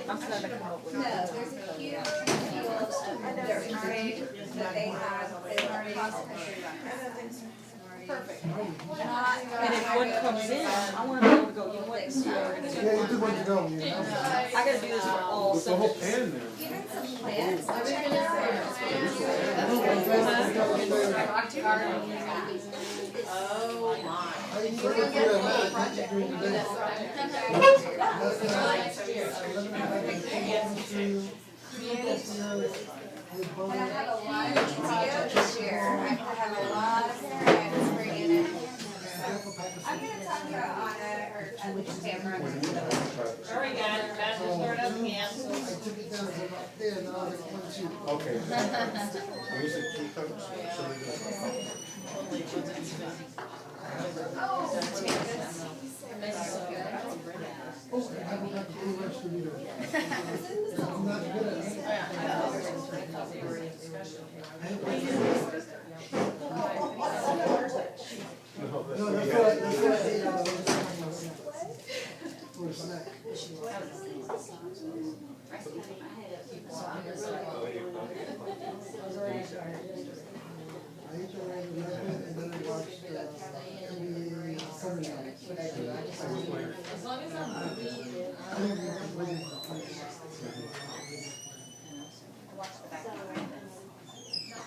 Speaker 15: I'm trying to come up with.
Speaker 17: No, there's a huge field of their trade that they have, they learn cost. Perfect.
Speaker 15: And if one comes in, I want to be able to go, you know what, this is what we're gonna do.
Speaker 12: Yeah, you do want to go, you know?
Speaker 15: I gotta do this for all subjects.
Speaker 17: Even some plants.
Speaker 11: Oh, my.
Speaker 12: I didn't go through that math, you can do it
Speaker 17: And I have a lot of PTO this year, I have a lot of parents bringing in. I'm gonna talk to Anna or Tamara.
Speaker 11: Sorry, guys, that's just start up again.
Speaker 12: I took it down to about there, now I'm at 1, 2.
Speaker 4: Okay. When you say 2 cups, so we do
Speaker 12: Oh, I haven't got the blue extra either. I'm not good at it. No, that's what I ate out of for a snack. I ate around 11 and then I watched NBA Summer Night.
Speaker 1: As long as I'm
Speaker 12: I didn't remember waiting for plays.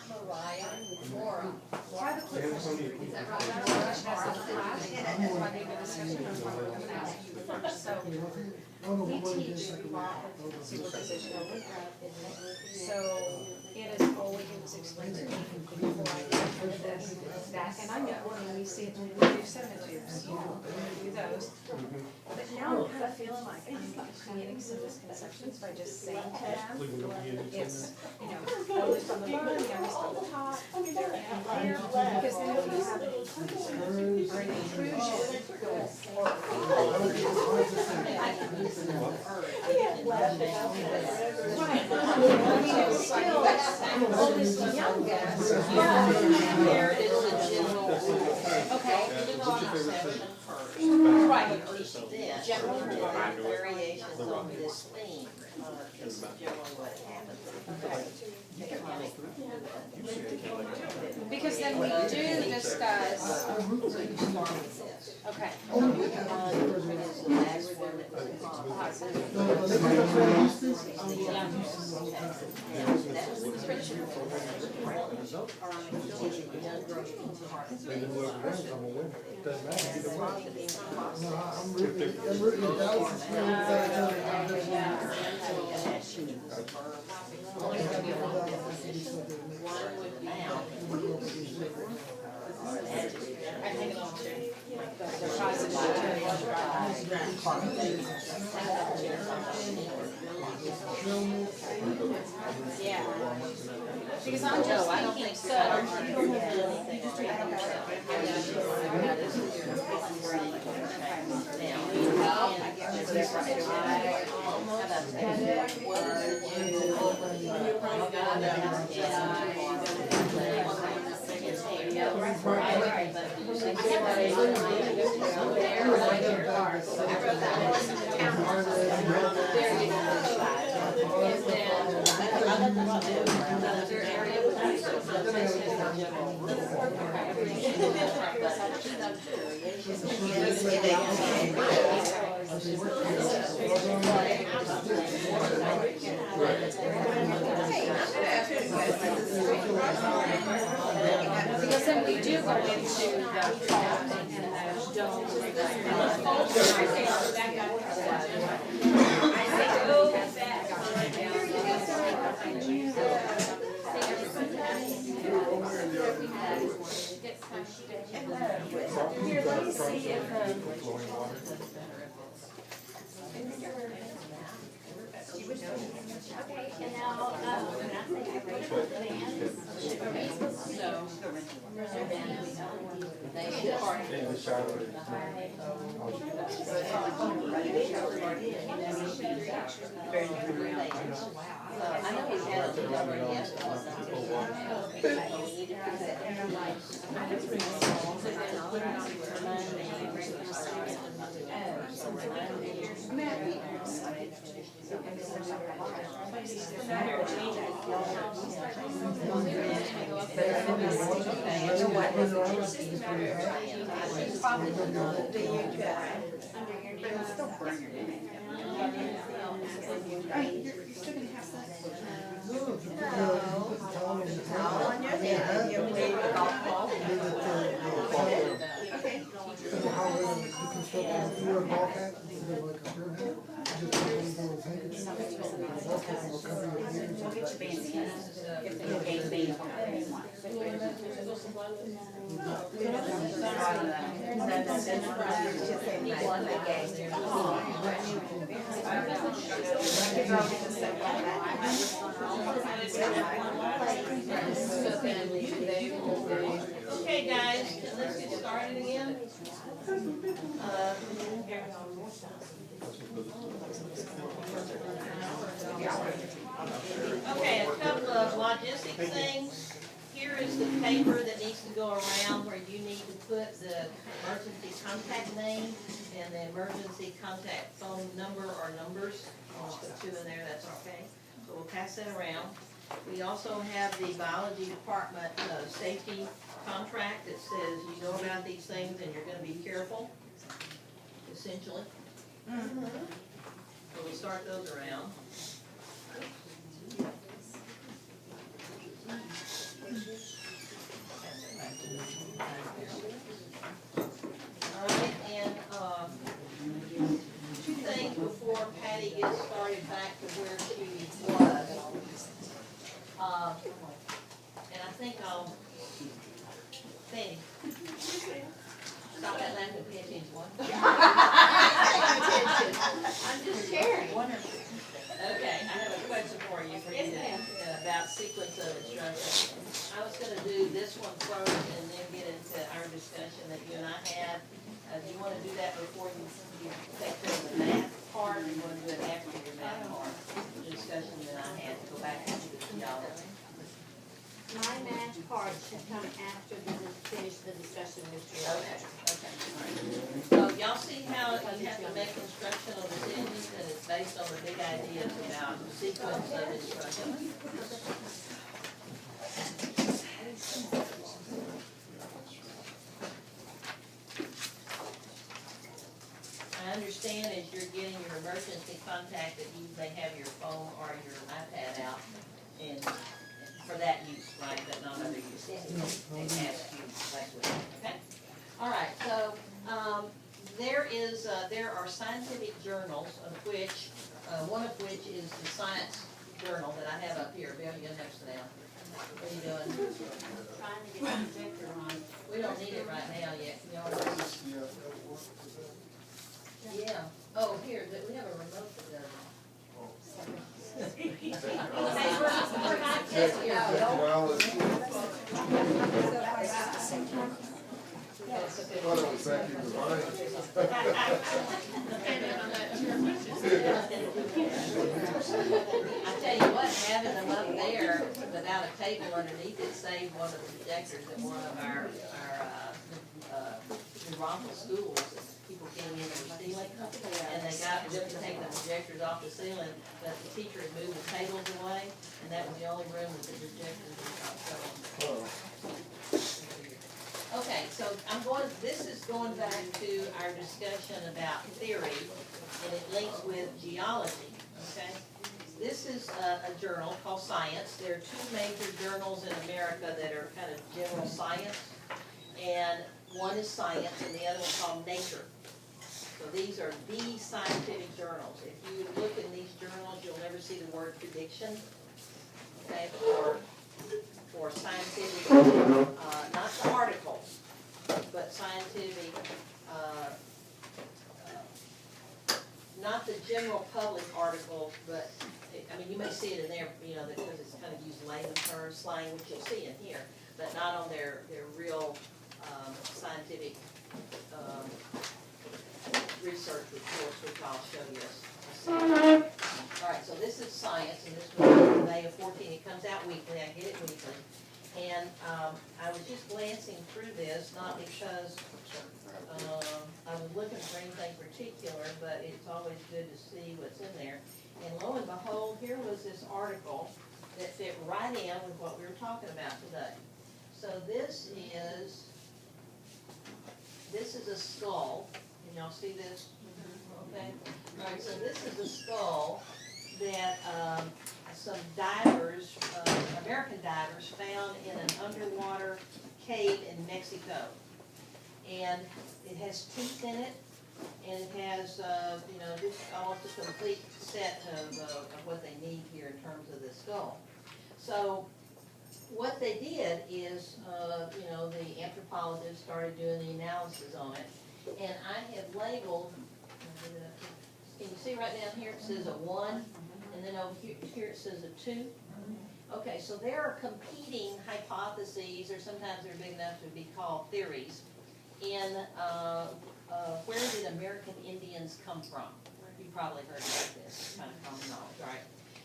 Speaker 1: Mariah, Laura. Is that right?
Speaker 12: Oh, no, we weren't getting second.
Speaker 5: Superposition. So it is always explained to me before I did this, that, and I know when we see it, when we do seminars, you know, we do those. But now I'm kind of feeling like I'm creating some misconceptions by just saying to them, it's, you know, always from the bottom, always from the top, because then if you have an intrusion going all this young gas.
Speaker 2: There is a general rule.
Speaker 5: Okay.
Speaker 2: Right. Then, general rule, variations on this theme, is generally what happens.
Speaker 5: Because then we do discuss, okay.
Speaker 2: One is the last one that was
Speaker 12: I'm rooting Dallas is winning
Speaker 2: Yeah. Because I'm just thinking, so, you don't have to do anything
Speaker 5: Because then we do go into the talking and the don't.
Speaker 17: Here, let me see if,
Speaker 10: Okay, and now, when I say I raise the bands, are we supposed to reserve bands?
Speaker 2: I know we had a number yesterday. Okay, guys, let's get started again. Okay, a couple of logistic things. Here is the paper that needs to go around where you need to put the emergency contact name and the emergency contact phone number or numbers. I'll put two in there, that's okay. So we'll pass that around. We also have the biology department safety contract that says you know about these things and you're gonna be careful, essentially. So we'll start those around. Alright, and two things before Patty gets started back to where she was. And I think I'll, Patty, stop that laughing, pay attention. I'm just sharing. Okay, I have a question for you, about sequence of instruction. I was gonna do this one first and then get into our discussion that you and I had. Do you wanna do that before you take care of the math part, or you wanna do it after your math part? The discussion that I had, to go back and do the geology.
Speaker 10: My math part should come after we finish the discussion with you.
Speaker 2: Okay, all right. So y'all see how you have to make instructional decisions, and it's based on the big ideas about sequence of instruction. understand as you're getting your emergency contact that you may have your phone or your iPad out and for that use, right, but not other uses. They ask you that way, okay? All right, so, there are scientific journals of which, one of which is the Science Journal that I have up here. Bill, you have to sit down. What are you doing?
Speaker 10: Trying to get the projector on.
Speaker 2: We don't need it right now yet. You know what I mean? Yeah. Oh, here, we have a remote that does it. We're not just here,
Speaker 7: Thought it was back in the line.
Speaker 2: I tell you what, having them up there without a table underneath it saved one of the projectors at one of our New Braunfels schools. People came in and were stealing, and they got them to take the projectors off the ceiling, but the teacher had moved the tables away, and that was the only room that the projectors were not Okay, so this is going back to our discussion about theory, and it links with geology, okay? This is a journal called Science. There are two major journals in America that are kind of general science, and one is Science and the other one's called Nature. So these are the scientific journals. If you look in these journals, you'll never see the word prediction, okay, for scientific, not the articles, but scientific, not the general public articles, but, I mean, you may see it in there, you know, because it's kind of used layman terms, slang, which you'll see in here, but not on their real scientific research reports, which I'll show you. All right, so this is Science, and this was May of 14. It comes out weekly. I get it weekly. And I was just glancing through this, not because I was looking for anything particular, but it's always good to see what's in there. And lo and behold, here was this article that fit right in with what we were talking about today. So this is a skull. Can y'all see this? Okay. All right, so this is a skull that some divers, American divers, found in an underwater cave in Mexico. And it has teeth in it, and it has, you know, just almost a complete set of what they need here in terms of the skull. So what they did is, you know, the anthropologists started doing the analysis on it, and I have labeled, can you see right down here it says a 1, and then over here it says a 2? Okay, so there are competing hypotheses, or sometimes they're big enough to be called theories, in where did American Indians come from? You probably heard about this, kind of common knowledge, right?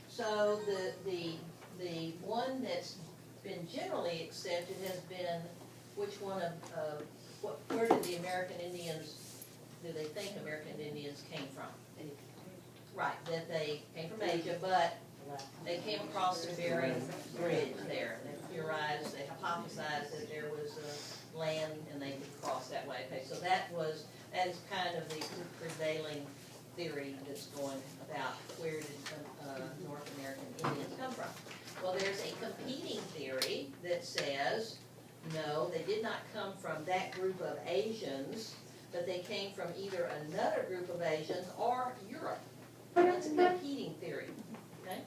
Speaker 2: So the one that's been generally accepted has been which one of, where did the American Indians, do they think American Indians came from? Right, that they came from Asia, but they came across the Bering Bridge there. They theorized, they hypothesized that there was a land and they could cross that way. Okay, so that is kind of the prevailing theory that's going about where did North American Indians come from. Well, there's a competing theory that says, no, they did not come from that group of Asians, but they came from either another group of Asians or Europe. That's a competing theory, okay?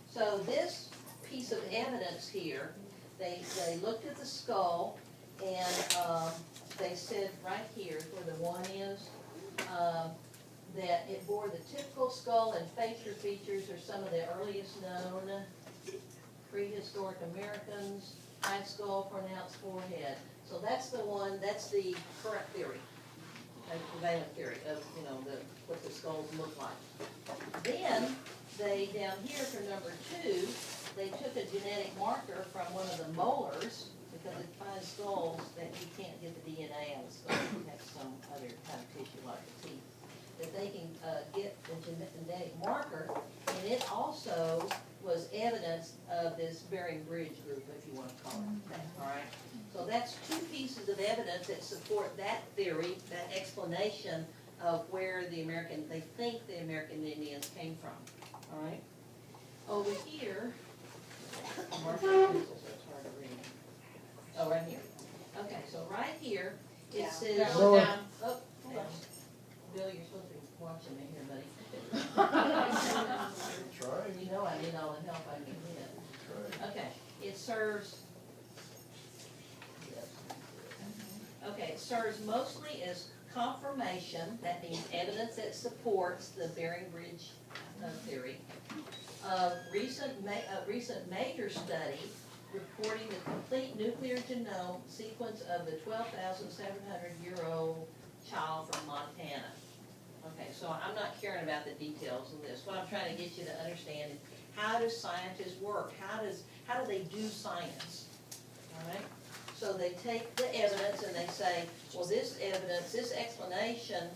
Speaker 2: So this piece of evidence here, they looked at the skull, and they said right here, where the 1 is, that it bore the typical skull and facial features of some of the earliest known prehistoric Americans, high skull, pronounced forehead. So that's the one, that's the correct theory, the prevailing theory of, you know, what the skulls look like. Then, they, down here for number 2, they took a genetic marker from one of the molars, because it finds skulls that you can't get the DNA out of the skull, you have some other kind of tissue like the teeth, that they can get the genetic marker, and it also was evidence of this Bering Bridge group, if you want to call it that, all right? So that's 2 pieces of evidence that support that theory, that explanation of where they think the American Indians came from, all right? Over here, mark my pencil so it's hard to read. Oh, right here. Okay, so right here, it says,
Speaker 12: Lower.
Speaker 2: oh, hold on. Bill, you're supposed to be watching me here, buddy.
Speaker 7: Trying.
Speaker 2: You know I need all the help I can get.
Speaker 7: Trying.
Speaker 2: Okay, it serves, okay, it serves mostly as confirmation, that means evidence that supports the Bering Bridge theory. Recent major study reporting the complete nuclear genome sequence of the 12,700-year-old child from Montana. Okay, so I'm not caring about the details of this. What I'm trying to get you to understand is, how do scientists work? How do they do science? All right? So they take the evidence and they say, well, this evidence, this explanation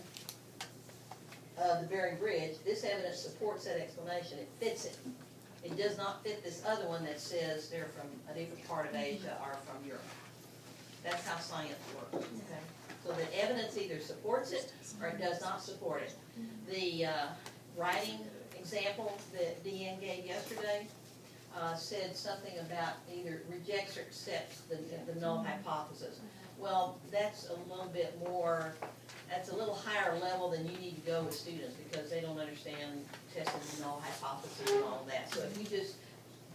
Speaker 2: of the Bering Bridge, this evidence supports that explanation. It fits it. It does not fit this other one that says they're from a different part of Asia or from Europe. That's how science works, okay? So the evidence either supports it or it does not support it. The writing example that Deanne gave yesterday said something about either rejects or accepts the null hypothesis. Well, that's a little bit more, that's a little higher level than you need to go with students because they don't understand testing the null hypothesis and all that. So if you just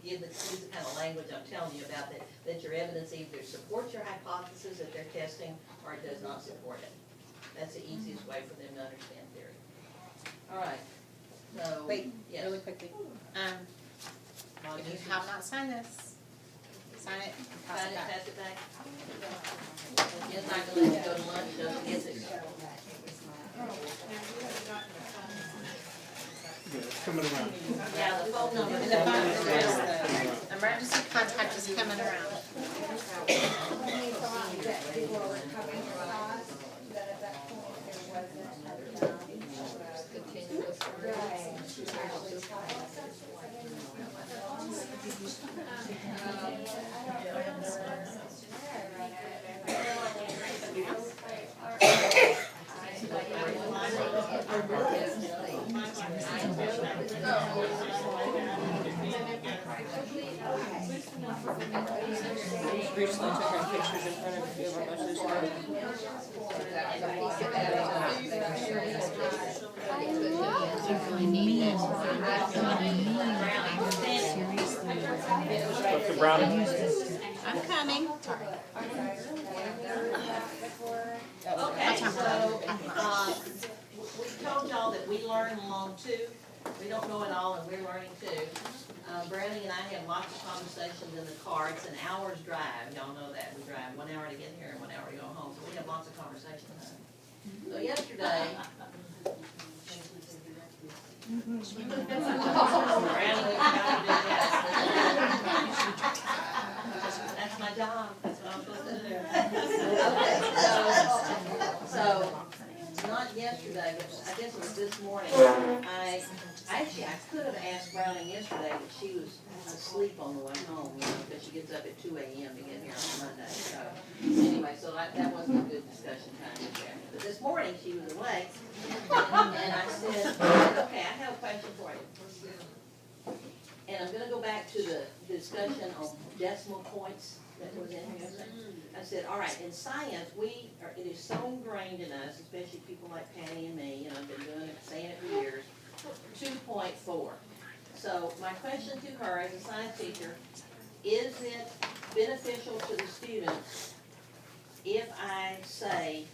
Speaker 2: use the kind of language I'm telling you about, that your evidence either supports your hypothesis that they're testing or it does not support it. That's the easiest way for them to understand theory. All right, so.
Speaker 18: Wait,
Speaker 2: yes.
Speaker 18: really quickly. If you have not signed this, sign it and pass
Speaker 2: Sign
Speaker 18: it
Speaker 2: it,
Speaker 18: back.
Speaker 2: pass it back. It's not gonna let you go to lunch, doesn't get it.
Speaker 19: It's coming around.
Speaker 2: Yeah, the phone number.
Speaker 18: And the phone number is the emergency contact is coming around. Recently took our pictures in front of a few of our buses.
Speaker 19: Dr. Brown.
Speaker 18: I'm coming.
Speaker 2: Okay, so, we told y'all that we learn along too. We don't know it all and we're learning too. Brownie and I have lots of conversations in the car. It's an hour's drive, y'all know that. We drive 1 hour to get here and 1 hour to go home, so we have lots of conversations. So yesterday, Brownie, you gotta do that. That's my job, that's what I'm supposed to do. Okay, so, not yesterday, but I guess it was this morning, I could have asked Browning yesterday, but she was asleep on the way home, you know, because she gets up at 2 a.m. to get here on Monday, so. Anyway, so that wasn't a good discussion time this afternoon. But this morning, she was awake, and I said, okay, I have a question for you. And I'm gonna go back to the discussion on decimal points that was in here yesterday. I said, all right, in science, it is so ingrained in us, especially people like Patty and me, you know, been doing it, saying it for years, 2.4. So my question to her as a science teacher, is it beneficial to the students if I say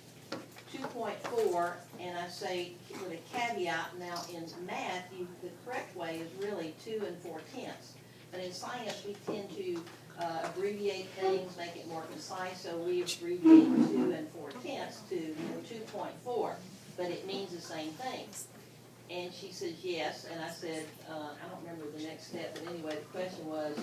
Speaker 2: 2.4 and I say with a caveat, now in math, the correct way is really 2 4/10. But in science, we tend to abbreviate things, make it more concise, so we abbreviate 2 4/10 to 2.4, but it means the same thing. And she says yes, and I said, I don't remember the next step, but anyway, the question was,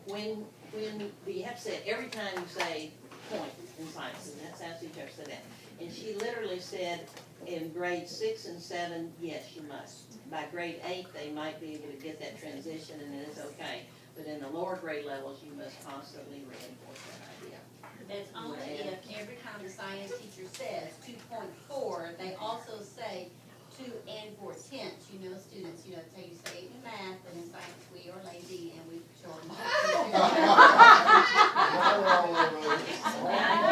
Speaker 2: when do you have to say it every time you say point in science? And that sounds teacher said that. And she literally said, in grade 6 and 7, yes, you must. By grade 8, they might be able to get that transition, and then it's okay. But in the lower grade levels, you must constantly reinforce that idea.
Speaker 10: That's only if every time the science teacher says 2.4, they also say 2 and 4/10. You know, students, you know, so you say in math and in science we are lazy and we shorten.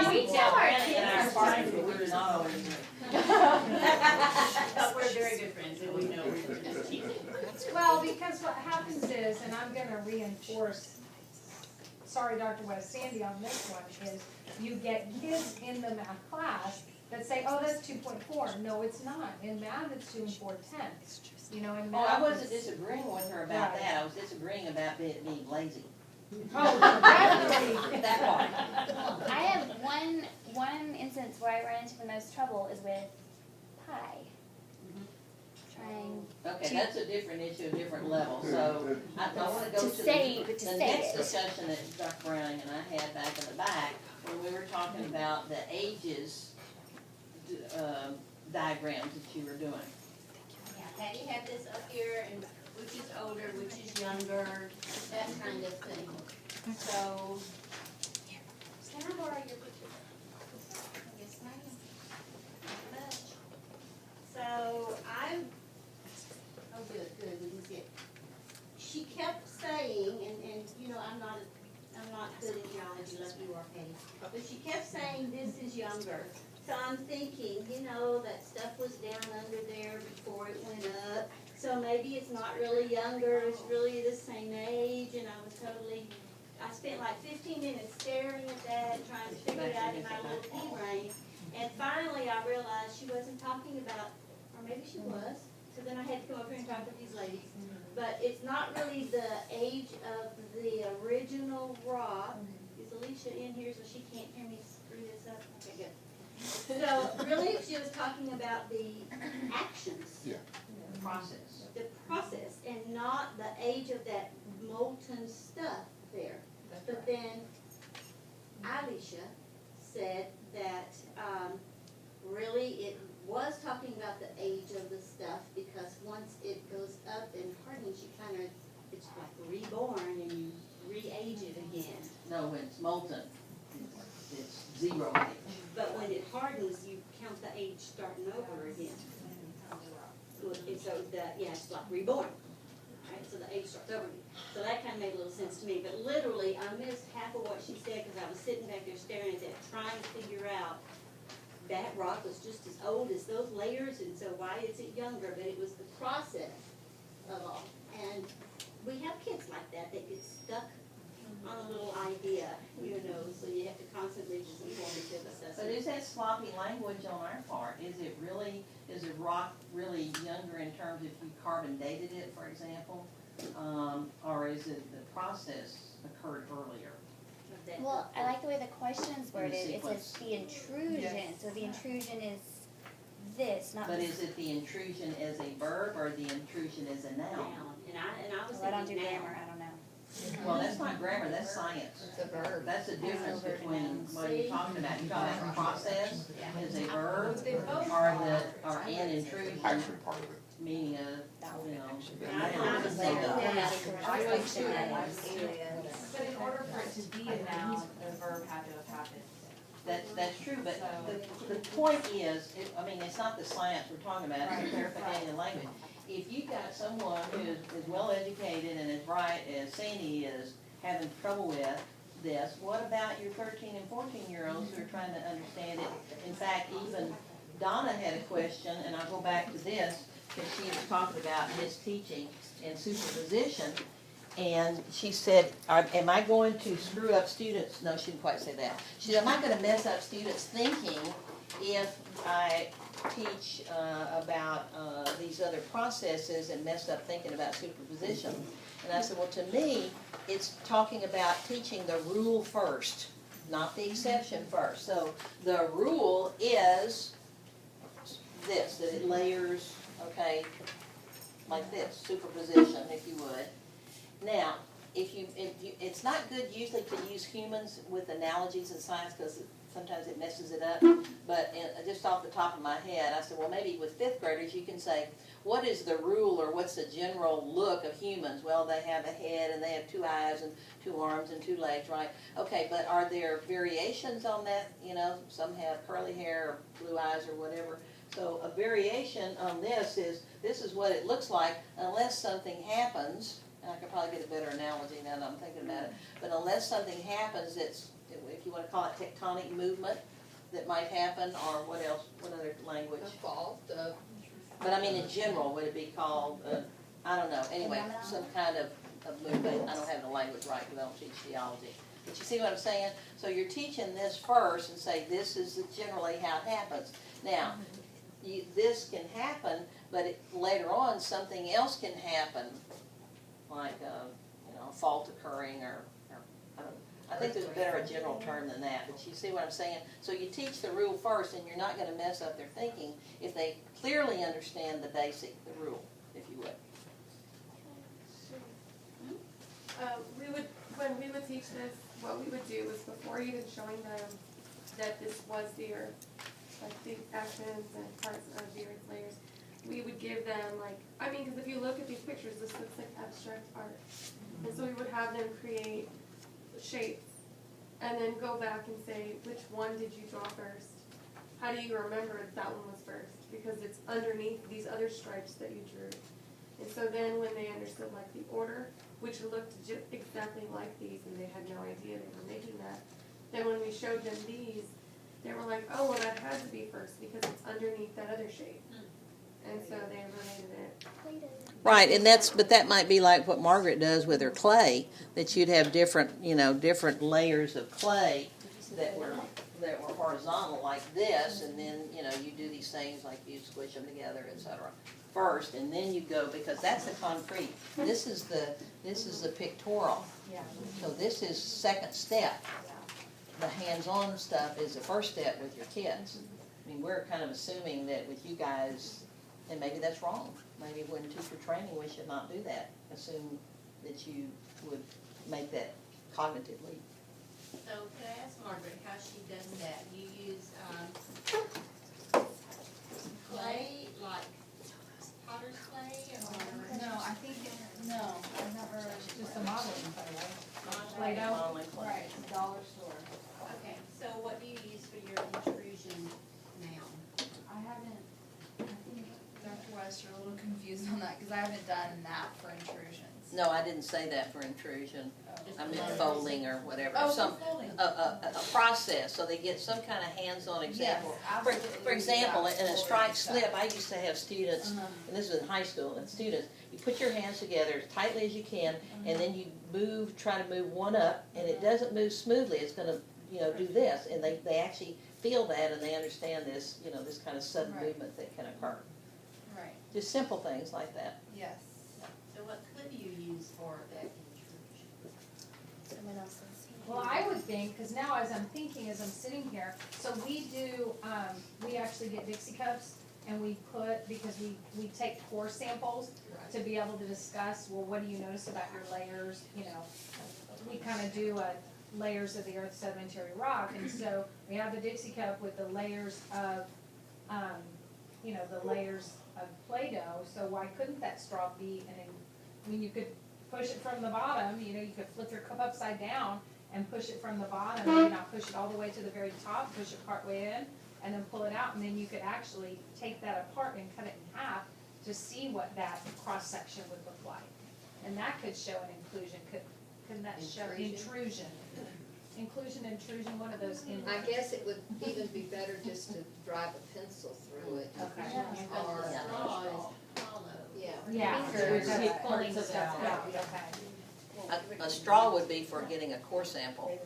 Speaker 2: We tell our kids in our science, we're not always.
Speaker 10: But we're very good friends and we know we're just teaching.
Speaker 5: Well, because what happens is, and I'm gonna reinforce, sorry, Dr. West, Sandy on this one, is you get kids in the math class that say, oh, that's 2.4. No, it's not. In math, it's 2 and 4/10. You know, in
Speaker 2: Oh,
Speaker 5: math.
Speaker 2: I wasn't
Speaker 5: it's-
Speaker 2: disagreeing with her about
Speaker 5: Right.
Speaker 2: that, I was disagreeing about being lazy.
Speaker 5: Oh, definitely.
Speaker 2: That part.
Speaker 6: I have one instance where I run into the most trouble is with pi. Trying
Speaker 2: Okay,
Speaker 6: to-
Speaker 2: that's a different issue, a different level, so I wanna go
Speaker 6: To
Speaker 2: to
Speaker 6: say, but to
Speaker 2: the
Speaker 6: say
Speaker 2: next
Speaker 6: it.
Speaker 2: discussion that Dr. Browning and I had back in the back, when we were talking about the ages, diagrams that you were doing.
Speaker 10: Yeah, Patty had this up here, and which is older, which is younger, that kind of thing. So, can I borrow your picture? Yes, ma'am. Not much. So, oh, good, we can see it. She kept saying, and you know, I'm not good at geology like you are, Patty, but she kept saying this is younger. So I'm thinking, you know, that stuff was down under there before it went up. So maybe it's not really younger, it's really the same age, and I spent like 15 minutes staring at that, and trying to figure it out in my little pea brain. And finally I realized she wasn't talking about, or maybe she was, so then I had to come up here and talk to these ladies. But it's not really the age of the original rock. Is Alicia in here so she can't hear me screw this up? Okay, good. So really, she was talking about the actions.
Speaker 4: Yeah.
Speaker 2: The process.
Speaker 10: The process, and not the age of that molten stuff there. But then Alicia said that really it was talking about the age of the stuff, because once it goes up and hardens, it's like reborn and you re-age it again.
Speaker 2: No, when it's molten, it's 0 age.
Speaker 10: But when it hardens, you count the age starting over again. And so it's like reborn, right? So the age starts over again. So that kind of made a little sense to me. But literally, I missed half of what she said because I was sitting back there staring at that, trying to figure out that rock was just as old as those layers, and so why is it younger? But it was the process of all. And we have kids like that get stuck on a little idea, you know, so you have to constantly just informative assess
Speaker 2: But
Speaker 10: it.
Speaker 2: is that sloppy language on our part? Is the rock really younger in terms if you carbon dated it, for example? Or is it the process occurred earlier?
Speaker 6: Well, I like the way the question's worded. It
Speaker 2: sequence.
Speaker 6: says the intrusion,
Speaker 10: Yes.
Speaker 6: so the intrusion is this, not
Speaker 2: But
Speaker 6: this.
Speaker 2: is it the intrusion as a verb or the intrusion as a noun?
Speaker 10: Noun. And I was
Speaker 6: Well, I don't do
Speaker 10: thinking
Speaker 6: grammar,
Speaker 10: noun.
Speaker 6: I don't know.
Speaker 2: Well, that's not grammar, that's science.
Speaker 1: It's a verb.
Speaker 2: That's the difference between what you're talking about. You're talking about process as a verb or an intrusion,
Speaker 4: Action part of it.
Speaker 2: meaning a, you know.
Speaker 10: I was thinking that.
Speaker 5: But in order for it to be a noun, the verb had to have happened.
Speaker 2: That's true, but the point is, it's not the science we're talking about, it's the clarification of language. If you've got someone who is well educated and as bright as Sandy is having trouble with this, what about your 13 and 14-year-olds who are trying to understand it? In fact, even Donna had a question, and I'll go back to this, because she was talking about his teaching and superposition. And she said, am I going to screw up students? No, she didn't quite say that. She said, am I going to mess up students' thinking if I teach about these other processes and mess up thinking about superposition? And I said, well, to me, it's talking about teaching the rule first, not the exception first. So the rule is this, that it layers, okay, like this, superposition, if you would. Now, if you, it's not good usually to use humans with analogies in science because sometimes it messes it up. But just off the top of my head, I said, well, maybe with fifth graders, you can say, what is the rule or what's the general look of humans? Well, they have a head and they have 2 eyes and 2 arms and 2 legs, right? Okay, but are there variations on that? You know, some have curly hair or blue eyes or whatever. So a variation on this is what it looks like unless something happens, and I could probably get a better analogy now that I'm thinking about it, but unless something happens that's, if you want to call it tectonic movement, that might happen, or what else, what other language?
Speaker 1: A fault,
Speaker 2: But I mean, in general, would it be called, I don't know, anyway, some kind of movement. I don't have the language right because I don't teach theology. But you see what I'm saying? So you're teaching this first and say this is generally how it happens. Now, this can happen, but later on something else can happen, like a fault occurring or I don't know. I think there's a better general term than that, but you see what I'm saying? So you teach the rule first, and you're not going to mess up their thinking if they clearly understand the rule, if you would.
Speaker 16: When we would teach this, what we would do was before even showing them that this was the earth, like the actions and parts of the earth's layers, we would give them because if you look at these pictures, this looks like abstract art. And so we would have them create shapes and then go back and say, which one did you draw first? How do you remember that one was first? Because it's underneath these other stripes that you drew. And so then when they understood the order, which looked exactly like these, and they had no idea they were making that, then when we showed them these, they were like, oh, well, that had to be first because it's underneath that other shape. And so they related it.
Speaker 2: Right, but that might be like what Margaret does with her clay, that you'd have different layers of clay that were horizontal like this, and then, you do these things like you squish them together, etc. first, and then you go, because that's the concrete. This is the pictorial. So this is second step. The hands-on stuff is the first step with your kids. I mean, we're kind of assuming that with you guys, and maybe that's wrong. Maybe when teacher training, we should not do that. Assume that you would make that cognitive leap.
Speaker 10: So could I ask Margaret how she does that? You use clay, like potter's clay, or?
Speaker 3: No, I think, I've never, just a modeling clay, right?
Speaker 10: Play-Doh?
Speaker 2: Modeling clay.
Speaker 3: Right, dollar store.
Speaker 10: Okay, so what do you use for your intrusion now?
Speaker 3: I haven't, I think Dr. West, you're a little confused on that, because I haven't done that for intrusions.
Speaker 2: No, I didn't say that for intrusion. I meant folding or whatever.
Speaker 3: Oh,
Speaker 2: Some
Speaker 3: folding.
Speaker 2: a process, so they get some kind of hands-on example. For example, in a strike slip, I used to have students, and this was in high school, and students, you put your hands together as tightly as you can, and then you try to move one up, and it doesn't move smoothly. It's going to, do this, and they actually feel that, and they understand this, this kind of sudden movement that can occur.
Speaker 3: Right.
Speaker 2: Just simple things like that.
Speaker 3: Yes.
Speaker 10: So what could you use for that intrusion?
Speaker 5: Well, I would think, because now as I'm thinking, as I'm sitting here, so we do, we actually get Dixie cups and we put, because we take core samples to be able to discuss, well, what do you notice about your layers, we kind of do layers of the earth sedimentary rock, and so we have the Dixie cup with the layers of, the layers of Play-Doh, so why couldn't that straw be you could push it from the bottom, you could flip your cup upside down and push it from the bottom, maybe not push it all the way to the very top, push it part way in, and then pull it out, and then you could actually take that apart and cut it in half to see what that cross-section would look like. And that could show an inclusion, couldn't that show intrusion? Inclusion, intrusion, one of those.
Speaker 1: I guess it would even be better just to drive a pencil through it.
Speaker 5: Okay.
Speaker 1: Or
Speaker 10: Straw is hollow.
Speaker 5: Yeah.
Speaker 2: Pulling
Speaker 5: stuff out, okay.
Speaker 2: A straw would be for getting a core sample.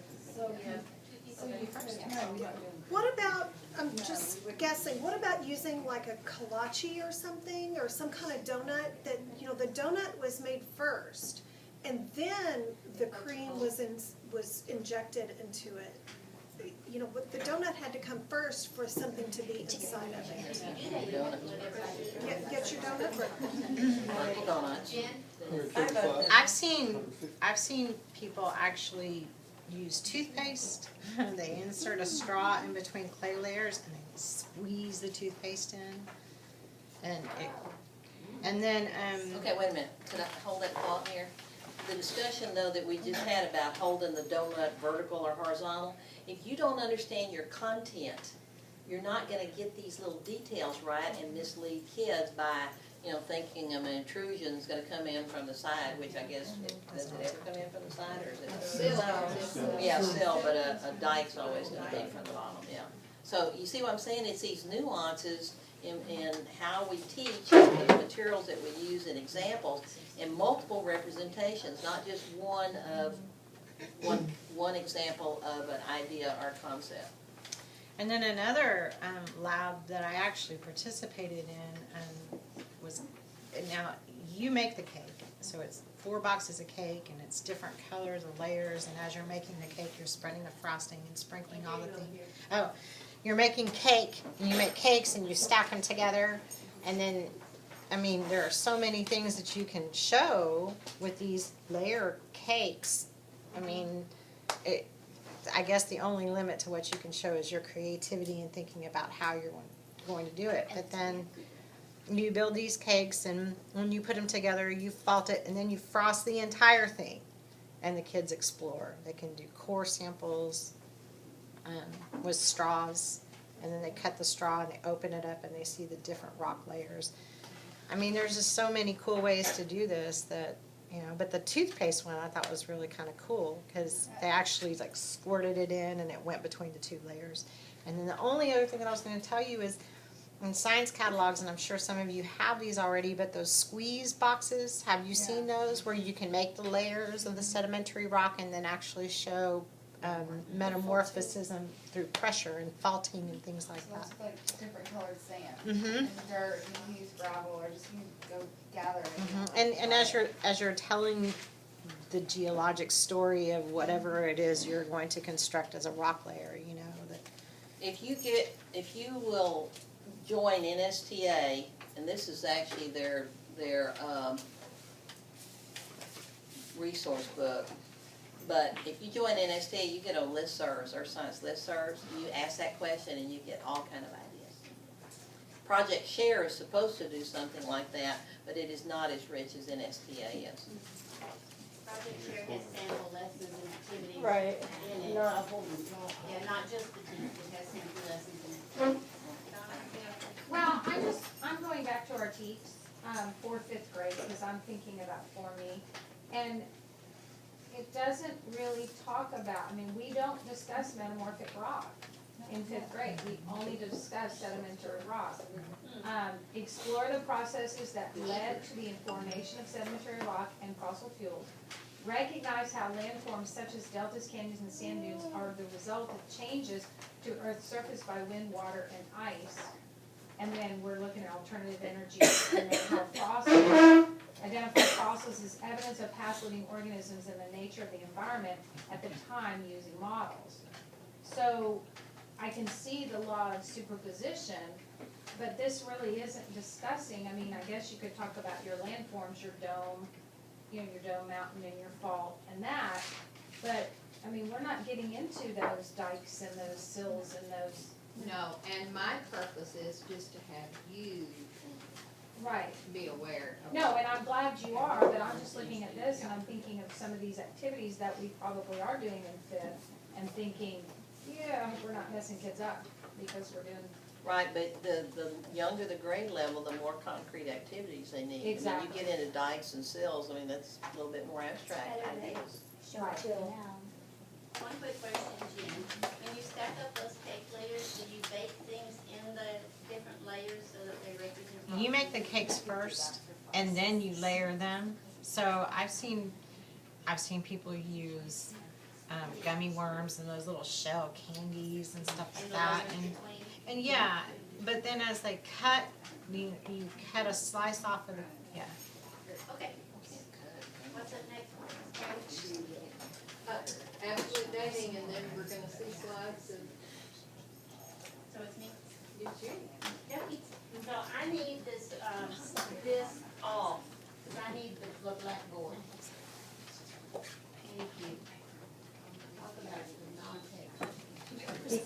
Speaker 20: What about, I'm just guessing, what about using like a kolache or something, or some kind of donut that, the donut was made first, and then the cream was injected into it. But the donut had to come first for something to be inside of it. Get your donut.
Speaker 18: I've seen people actually use toothpaste. They insert a straw in between clay layers and they squeeze the toothpaste in. And then,
Speaker 2: Okay, wait a minute, could I hold that thought here? The discussion though that we just had about holding the donut vertical or horizontal, if you don't understand your content, you're not gonna get these little details right and mislead kids by, thinking an intrusion's gonna come in from the side, which I guess, does it ever come in from the side, or is it?
Speaker 1: Sill.
Speaker 2: Yeah, sill, but a dike's always gonna be from the bottom, yeah. So, you see what I'm saying, it's these nuances in how we teach, the materials that we use in examples, in multiple representations, not just one example of an idea or concept.
Speaker 18: And then another lab that I actually participated in was, now you make the cake, so it's 4 boxes of cake and it's different colors or layers, and as you're making the cake, you're spreading the frosting and sprinkling all the things. Oh, you're making cake, and you make cakes and you stack them together, and then, I mean, there are so many things that you can show with these layer cakes. I mean, I guess the only limit to what you can show is your creativity and thinking about how you're going to do it. But then you build these cakes, and when you put them together, you felt it, and then you frost the entire thing. And the kids explore. They can do core samples with straws, and then they cut the straw and they open it up and they see the different rock layers. I mean, there's just so many cool ways to do this that, but the toothpaste one I thought was really kind of cool because they actually like squirted it in and it went between the 2 layers. And then the only other thing that I was going to tell you is in science catalogs, and I'm sure some of you have these already, but those squeeze boxes, have you seen those where you can make the layers of the sedimentary rock and then actually show metamorphism through pressure and faulting and things like that?
Speaker 17: It's like different colored sand.
Speaker 18: Mhm.
Speaker 17: And dirt, you can use gravel, or just you can go gather it.
Speaker 18: And as you're telling the geologic story of whatever it is you're going to construct as a rock layer, that.
Speaker 2: If you will join NSTA, and this is actually their resource book, but if you join NSTA, you get on listservs, Earth Science listservs, you ask that question and you get all kind of ideas. Project Share is supposed to do something like that, but it is not as rich as NSTA is.
Speaker 10: Project Share has sample lessons and activities
Speaker 15: Right.
Speaker 10: in it.
Speaker 15: Not a whole
Speaker 10: Yeah, not just the teach, it has sample lessons in it.
Speaker 5: Well, I'm going back to our teats, for 5th grade, because I'm thinking about for me. And it doesn't really talk about, we don't discuss metamorphic rock in 5th grade. We only discuss sedimentary rock. Explore the processes that led to the formation of sedimentary rock and fossil fuels. Recognize how landforms such as deltas, canyons, and sand dunes are the result of changes to Earth's surface by wind, water, and ice. And then we're looking at alternative energies, and then how fossils, identify fossils as evidence of past living organisms and the nature of the environment at the time using models. So I can see the law of superposition, but this really isn't discussing, I guess you could talk about your landforms, your dome, your dome mountain and your fault and that, but, we're not getting into those dikes and those sills and those.
Speaker 1: No, and my purpose is just to have you be aware of.
Speaker 5: No, and I'm glad you are, but I'm just looking at this and I'm thinking of some of these activities that we probably are doing in 5th and thinking, yeah, we're not messing kids up because we're doing.
Speaker 2: Right, but the younger the grade level, the more concrete activities they need.
Speaker 5: Exactly.
Speaker 2: When you get into dikes and sills, that's a little bit more abstract ideas.
Speaker 10: One quick question, Jen. When you stack up those cake layers, do you bake things in the different layers so that they represent?
Speaker 18: You make the cakes first, and then you layer them. So I've seen people use gummy worms and those little shell candies and stuff like that. And yeah, but then as they cut, you cut a slice off of the, yeah.
Speaker 10: Okay. What's up next?
Speaker 1: Absolute dating, and then we're gonna see slides of.
Speaker 10: So it's me?
Speaker 1: It's you.
Speaker 10: Yep. So I need this, this off, because I need the blackboard. Thank you. Talk
Speaker 11: We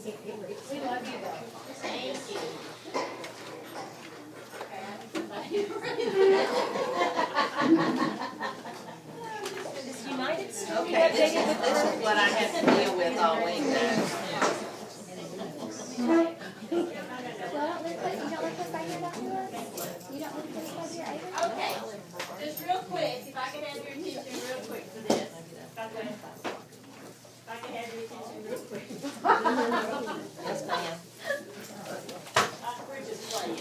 Speaker 11: love you though.
Speaker 10: Thank you.
Speaker 15: United States.
Speaker 2: Okay, this is what I have to deal with all week now.
Speaker 10: Okay, just real quick, if I could have your attention real quick for this. If I could have your attention real quick.
Speaker 2: Yes, ma'am.
Speaker 10: We're just playing.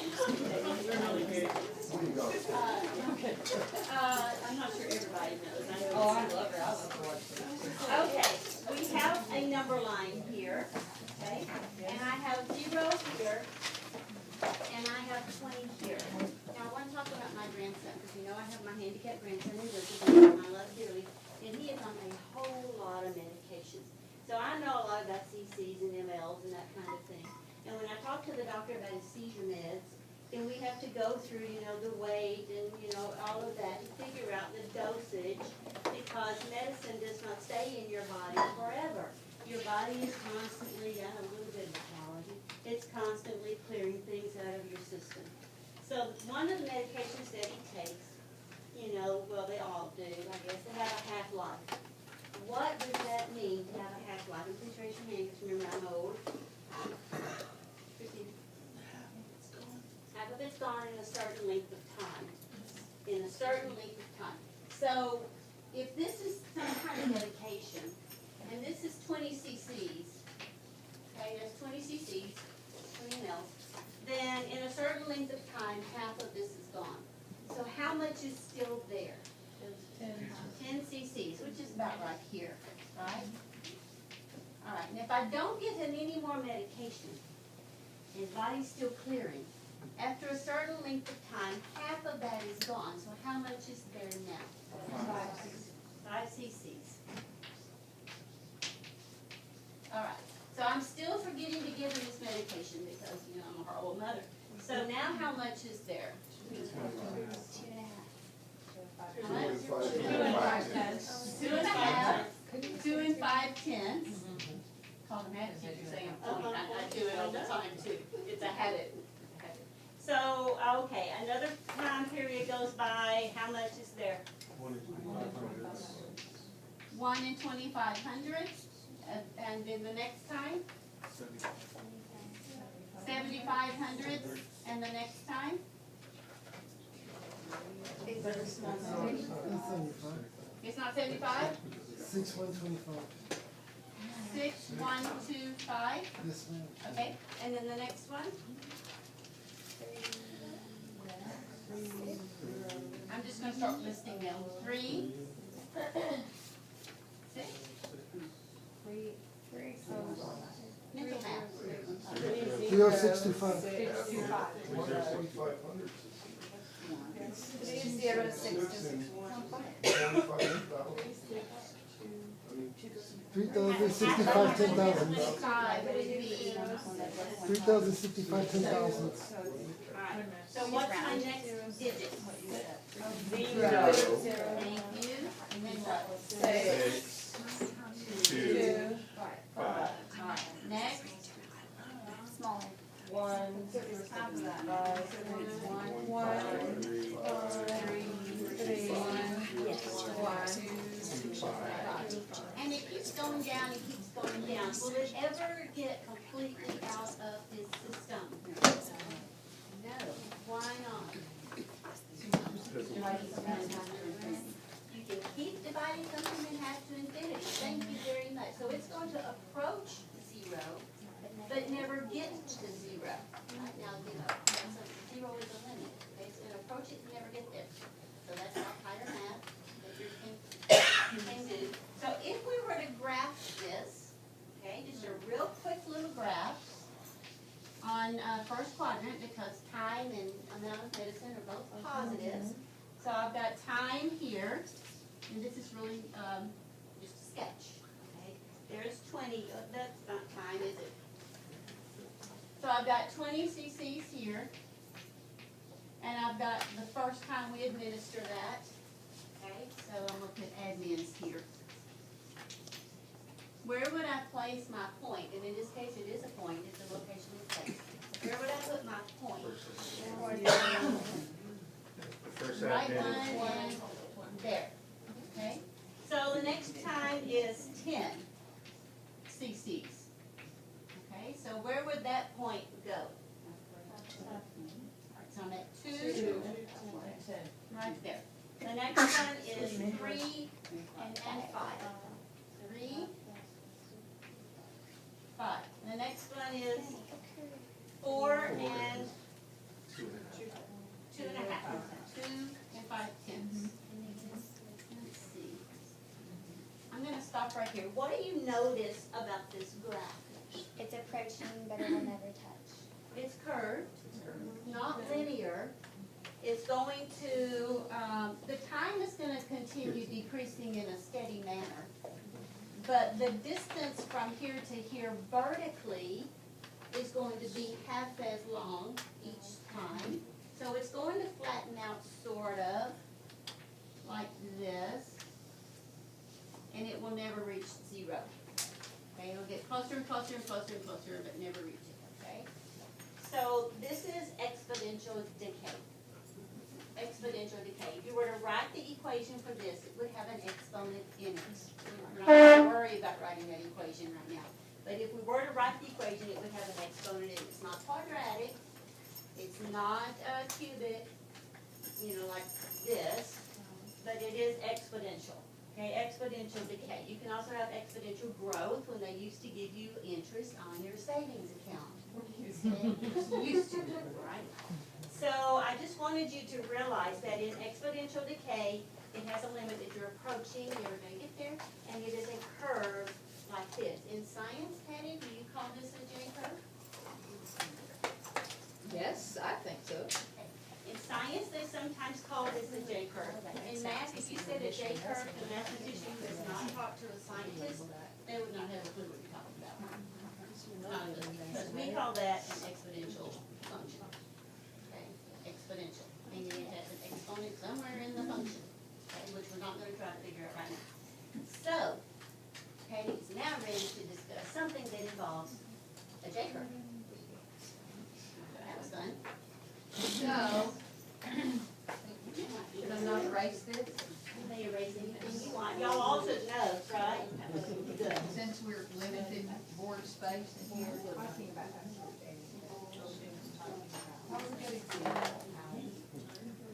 Speaker 10: I'm not sure everybody knows.
Speaker 2: Oh, I love her, I love her.
Speaker 10: Okay, we have a number line here, okay? And I have 0 here, and I have 20 here. Now, I want to talk about my grandson, because you know I have my handicapped grandson who lives with me, and I love dearly, and he is on a whole lot of medications. So I know a lot about CCs and MLs and that kind of thing. And when I talk to the doctor about his seizure meds, then we have to go through, you know, the weight and, you know, all of that to figure out the dosage, because medicine does not stay in your body forever. Your body is constantly, I have a little bit of apology, it's constantly clearing things out of your system. So one of the medications that he takes, you know, well, they all do, I guess, they have a half-life. What does that mean to have a half-life? And please raise your hand, because remember I'm old. Christine? Half of it's gone in a certain length of time. In a certain length of time. So, if this is some kind of medication, and this is 20 cc's, okay, that's 20 cc's, 20 ml, then in a certain length of time, half of this is gone. So how much is still there? 10 cc's, which is about right here, right? All right, and if I don't give him any more medication, his body's still clearing. After a certain length of time, half of that is gone. So how much is there now? 5 cc's. All right. So I'm still forgetting to give him this medication because, you know, I'm a horrible mother. So now how much is there? 2 and 5 tenths. Call the math teacher saying, I do it all the time too. It's a habit. So, okay, another time period goes by, how much is there? 1 in 2,500, and then the next time? 7,500, and the next time? It's not 75?
Speaker 12: 6125.
Speaker 10: 6125?
Speaker 12: Yes, ma'am.
Speaker 10: Okay, and then the next one? I'm just gonna start listing them. 3, 6, 3, mental math.
Speaker 12: 30625. 3065 10,000. 3065 10,000.
Speaker 10: Alright, so what's my next digit?
Speaker 11: 0.
Speaker 10: Thank you, and then what?
Speaker 11: 6, 2, 5.
Speaker 10: Alright, next?
Speaker 6: Smaller.
Speaker 11: 1,
Speaker 10: And it keeps going down, it keeps going down. Will it ever get completely out of his system? No. Why not? You can keep dividing something in half to infinity. Thank you very much. So it's going to approach 0, but never get to 0. Right now, so 0 is a limit. Okay, it's going to approach it and never get there. So that's not higher math that you can do. So if we were to graph this, okay, just a real quick little graph on first quadrant, because time and amount of medicine are both positives. So I've got time here, and this is really just a sketch. Okay, there's 20. That's not time, is it? So I've got 20 cc's here, and I've got the first time we administer that. Okay, so I'm going to put admins here. where would I place my point? And in this case, it is a point, it's a location in place. Where would I put my point? Right line and there, okay? So the next time is 10 cc's. Okay, so where would that point go? It's on that 2, right there. The next one is 3 and 5. 3, 5. The next one is 4 and 2.5. 2 and 5 tenths. Let's see. I'm gonna stop right here. What do you notice about this graph?
Speaker 6: It's approaching, but it will never touch.
Speaker 10: It's curved, not linear. It's going to, the time is gonna continue decreasing in a steady manner. But the distance from here to here vertically is going to be half as long each time. So it's going to flatten out sort of like this, and it will never reach 0. Okay, it'll get closer and closer and closer and closer, but never reach it, okay? So this is exponential decay. Exponential decay. If you were to write the equation for this, it would have an exponent in it. We're not going to worry about writing that equation right now. But if we were to write the equation, it would have an exponent in it. It's not quadratic. It's not cubic, you know, like this, but it is exponential. Okay, exponential decay. You can also have exponential growth when they used to give you interest on your savings account. Used to, right? So I just wanted you to realize that in exponential decay, it has a limit that you're approaching, you're going to get there, and it is a curve like this. In science, Patty, do you call this a J-curve?
Speaker 1: Yes, I think so.
Speaker 10: In science, they sometimes call this a J-curve. In math, if you said a J-curve to a mathematician who does not talk to a scientist, they would not have a clue what you're talking about. Because we call that an exponential function. Okay, exponential, meaning it has an exponent somewhere in the function, okay, which we're not going to try to figure out right now. So, Patty is now ready to discuss something that involves a J-curve. That was fun.
Speaker 1: So, should I not erase this?
Speaker 10: You may erase anything you want. Y'all all took notes, right? Good.
Speaker 1: Since we're limited board space in here.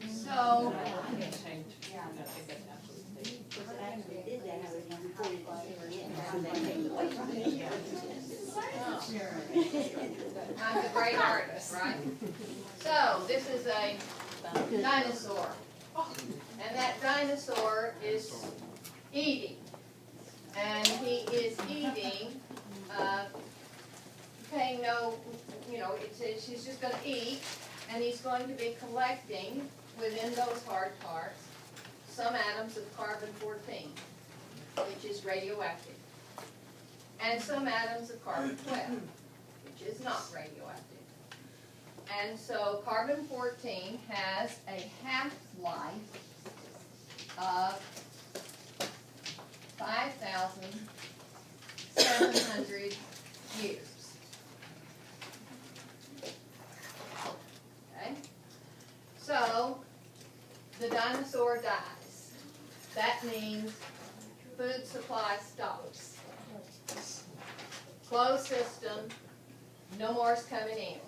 Speaker 1: So, I'm a great artist, right? So, this is a dinosaur. And that dinosaur is eating. And he is eating, paying no, you know, it says he's just gonna eat, and he's going to be collecting within those hard parts some atoms of carbon-14, which is radioactive, and some atoms of carbon-12, which is not radioactive. And so carbon-14 has a half-life of 5,700 years. Okay? So, the dinosaur dies. That means food supply stops. Closed system, no more's coming in.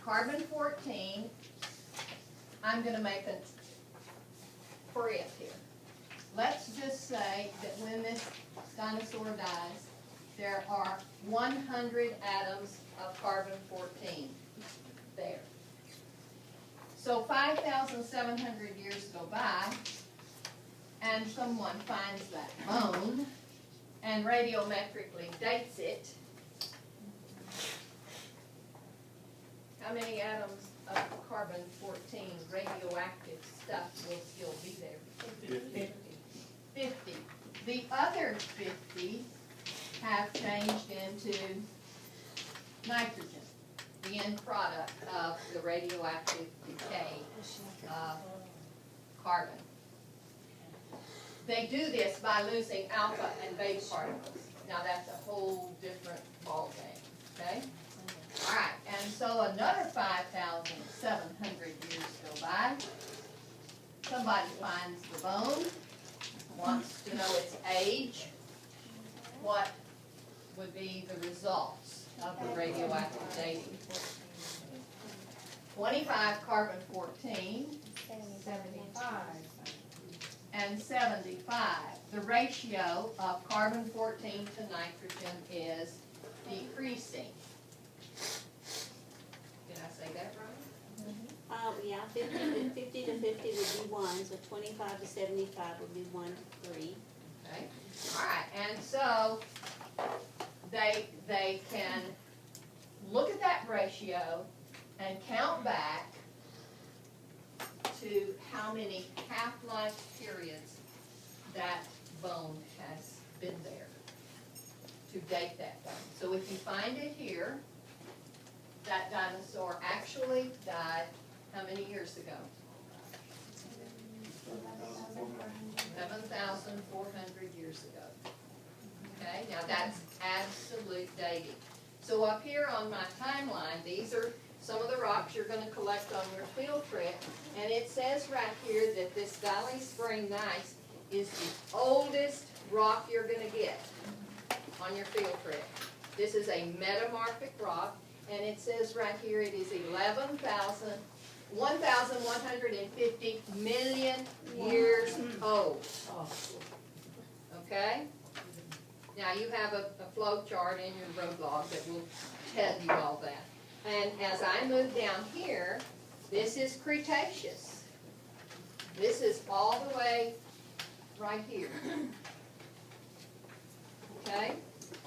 Speaker 1: Carbon-14, I'm going to make a if here. Let's just say that when this dinosaur dies, there are 100 atoms of carbon-14 there. So 5,700 years go by, and someone finds that bone and radiometrically dates it. How many atoms of carbon-14 radioactive stuff will still be there? 50. The other 50 have changed into nitrogen, the end product of the radioactive decay of carbon. they do this by losing alpha and beta particles. Now that's a whole different ballgame, okay? All right, and so another 5,700 years go by. Somebody finds the bone, wants to know its age. What would be the results of the radioactive dating? 25 carbon 14 and 75. The ratio of carbon 14 to nitrogen is decreasing. Did I say that right?
Speaker 10: Yeah, 50 to 50 would be 1, so 25 to 75 would be 1 to 3.
Speaker 1: Okay, all right, and so they can look at that ratio and count back to how many half-life periods that bone has been there to date that bone. So if you find it here, that dinosaur actually died how many years ago? 7,400 years ago. Okay, now that's absolute dating. So up here on my timeline, these are some of the rocks you're going to collect on your field trip, and it says right here that this Valley Spring gneiss is the oldest rock you're going to get on your field trip. This is a metamorphic rock, and it says right here it is 1,150 million years old. Okay? Now you have a flow chart in your road log that will tell you all that. And as I move down here, this is Cretaceous. This is all the way right here. Okay?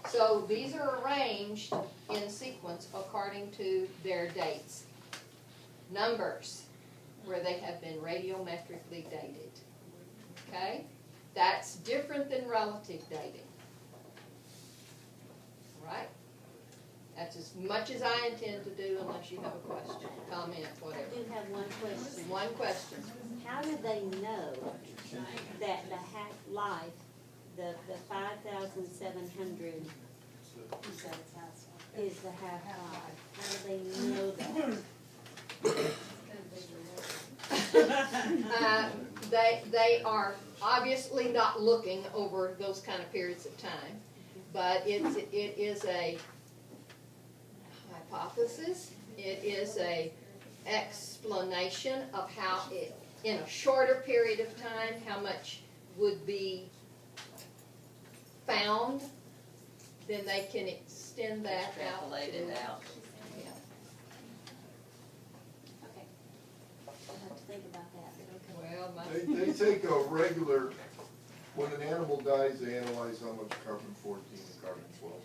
Speaker 1: So these are arranged in sequence according to their dates. Numbers, where they have been radiometrically dated. Okay? That's different than relative dating. Right? That's as much as I intend to do unless you have a question, comment, whatever.
Speaker 10: I do have one question.
Speaker 1: One question.
Speaker 10: How do they know that the half-life, the 5,700 is the half-life? How do they know that?
Speaker 1: They are obviously not looking over those kind of periods of time, but it is a hypothesis. It is a explanation of how it, in a shorter period of time, how much would be found. Then they can extend that out.
Speaker 2: Extrapolate it out.
Speaker 1: Yeah.
Speaker 10: Okay. I'll have to think about that.
Speaker 1: Well,
Speaker 7: They take a regular, when an animal dies, they analyze how much carbon 14 and carbon 12 are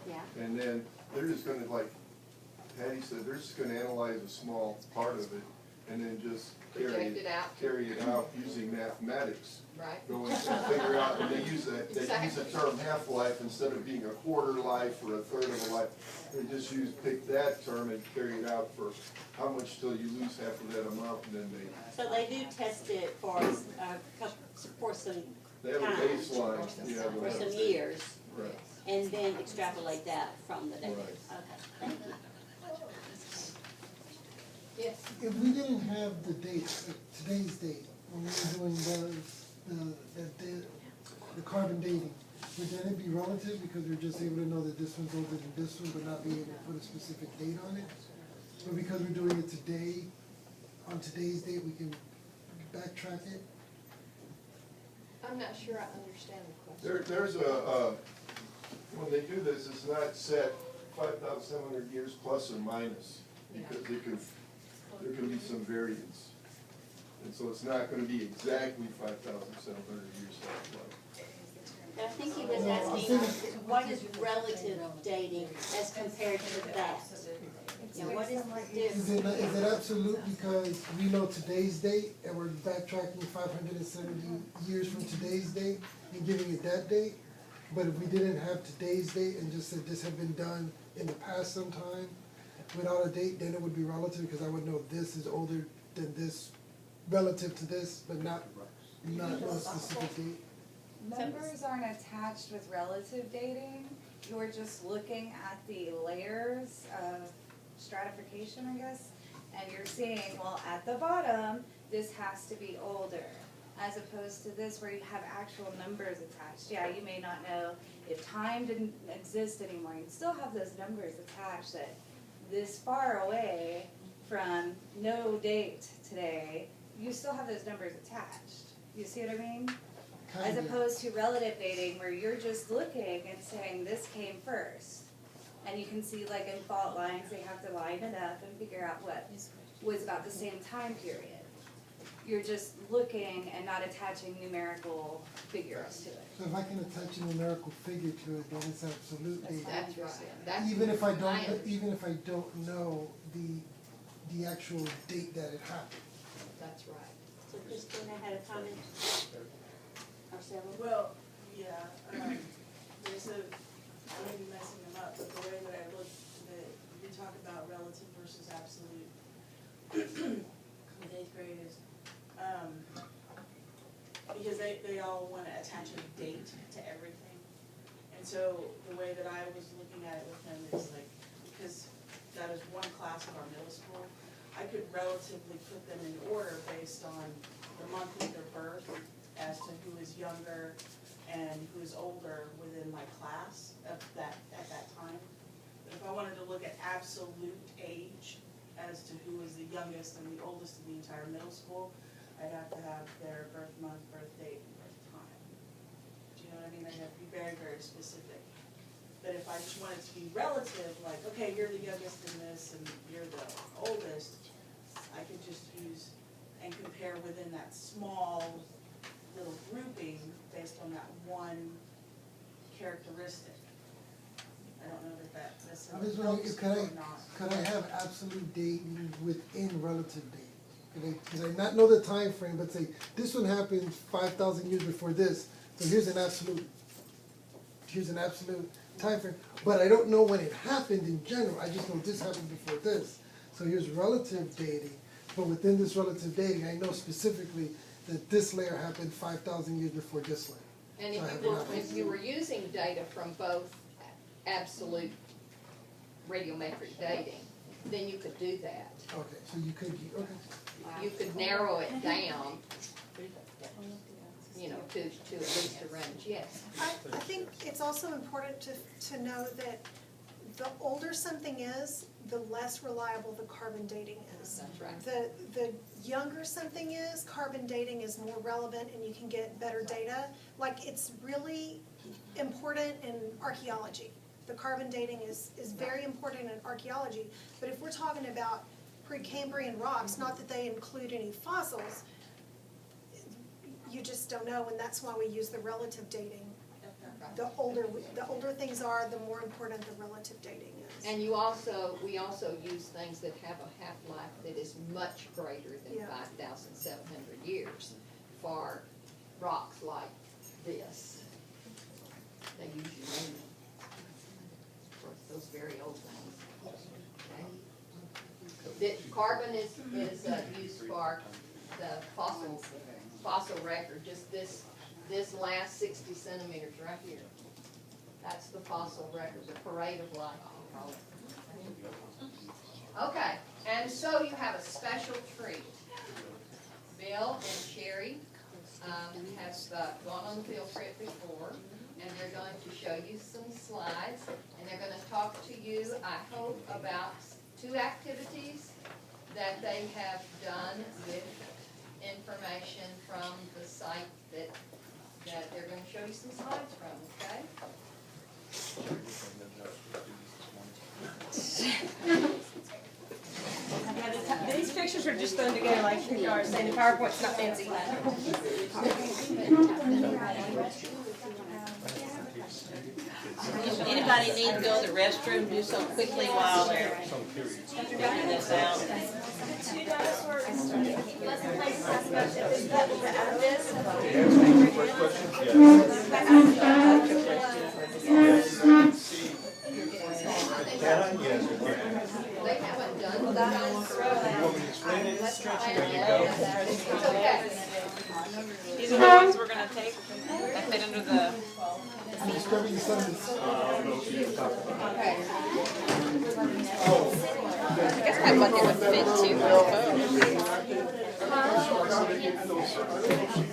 Speaker 7: in.
Speaker 10: Yeah.
Speaker 7: And then they're just gonna, like Patty said, they're just gonna analyze a small part of it and then just
Speaker 1: Project it out.
Speaker 7: carry it out using mathematics.
Speaker 1: Right.
Speaker 7: Go in and figure out, and they use the term half-life instead of being a quarter life or a third of a life. They just pick that term and carry it out for how much till you lose half of that amount, and then
Speaker 10: So they do test it for for some
Speaker 7: they have a
Speaker 10: time,
Speaker 7: baseline. Yeah,
Speaker 10: for some years,
Speaker 7: Right.
Speaker 10: and then extrapolate that from the data.
Speaker 7: Right.
Speaker 10: Okay, thank you.
Speaker 1: Yes.
Speaker 12: If we didn't have the date, today's date, when we were doing the carbon dating, would then it be relative because we're just able to know that this one's older than this one, but not be able to put a specific date on it? But because we're doing it today, on today's date, we can backtrack it?
Speaker 1: I'm not sure I understand the question.
Speaker 7: There's when they do this, it's not set 5,700 years plus or minus, because there can be some variance. And so it's not gonna be exactly 5,700 years half-life.
Speaker 10: I think he was asking, what is relative dating as compared to that? Yeah, what is the
Speaker 12: Is it absolute because we know today's date and we're backtracking 570 years from today's date and giving it that date? But if we didn't have today's date and just said this had been done in the past sometime without a date, then it would be relative because I would know this is older than this relative to this, but not not know a specific date?
Speaker 17: Numbers aren't attached with relative dating, you're just looking at the layers of stratification, I guess, and you're seeing, well, at the bottom, this has to be older, as opposed to this where you have actual numbers attached. Yeah, you may not know if time didn't exist anymore, you'd still have those numbers attached that this far away from no date today, you still have those numbers attached. You see what I mean? As opposed to relative dating where you're just looking and saying this came first. And you can see like in fault lines, they have to line it up and figure out what was about the same time period. You're just looking and not attaching numerical figures to it.
Speaker 12: So if I can attach a numerical figure to it, then it's absolute data.
Speaker 1: That's right. That's
Speaker 12: Even if I
Speaker 1: my
Speaker 12: don't know the actual date that it happened.
Speaker 1: That's right.
Speaker 10: So Christina had a comment. Or several?
Speaker 8: Well, yeah, there's a, I may be messing them up, but the way that I look, that we talk about relative versus absolute with eighth grade is, because they all wanna attach a date to everything. And so the way that I was looking at it with them is like, because that is one class of our middle school, I could relatively put them in order based on the month of their birth as to who is younger and who is older within my class at that time. But if I wanted to look at absolute age as to who is the youngest and the oldest in the entire middle school, I'd have to have their birth month, birth date, and birth time. Do you know what I mean? I'd have to be very, very specific. But if I just wanted to be relative, like, okay, you're the youngest in this and you're the oldest, I could just use and compare within that small little grouping based on that one characteristic. I don't know that
Speaker 12: I'm just
Speaker 8: necessarily
Speaker 12: wondering,
Speaker 8: helps or not.
Speaker 12: could I have absolute date within relative date? Could I not know the time frame, but say, this one happened 5,000 years before this, so here's an absolute time frame, but I don't know when it happened in general, I just know this happened before this. So here's relative dating, but within this relative dating, I know specifically that this layer happened 5,000 years before this layer.
Speaker 1: And
Speaker 12: So I have
Speaker 1: if you were using data from both absolute radiometric dating, then you could do that.
Speaker 12: Okay, so you could, okay.
Speaker 1: You could narrow it down, you know, to at least a range, yes.
Speaker 20: I think it's also important to know that the older something is, the less reliable the carbon dating is.
Speaker 1: That's right.
Speaker 20: The younger something is, carbon dating is more relevant and you can get better data. Like, it's really important in archaeology. The carbon dating is very important in archaeology, but if we're talking about Precambrian rocks, not that they include any fossils, you just don't know, and that's why we use the relative dating. The older things are, the more important the relative dating is.
Speaker 1: And we also use things that have a half-life that is much greater than 5,700 years for rocks like this. They use uranium for those very old things. Okay. The carbon is used for the fossil record, just this last 60 centimeters right here. That's the fossil record, the parade of life, we call it. Okay, and so you have a special treat. Bill and Sherry have gone on the field trip before, and they're going to show you some slides, and they're going to talk to you, I hope, about 2 activities that they have done with information from the site that they're going to show you some slides from, okay?
Speaker 15: These pictures are just thrown together like you are saying the PowerPoint's not fancy. If anybody needs to go to the restroom, do so quickly while they're figuring this out.
Speaker 1: They haven't done that. It's okay.
Speaker 15: These are
Speaker 12: describing the sundays.
Speaker 15: I guess my bucket would fit too.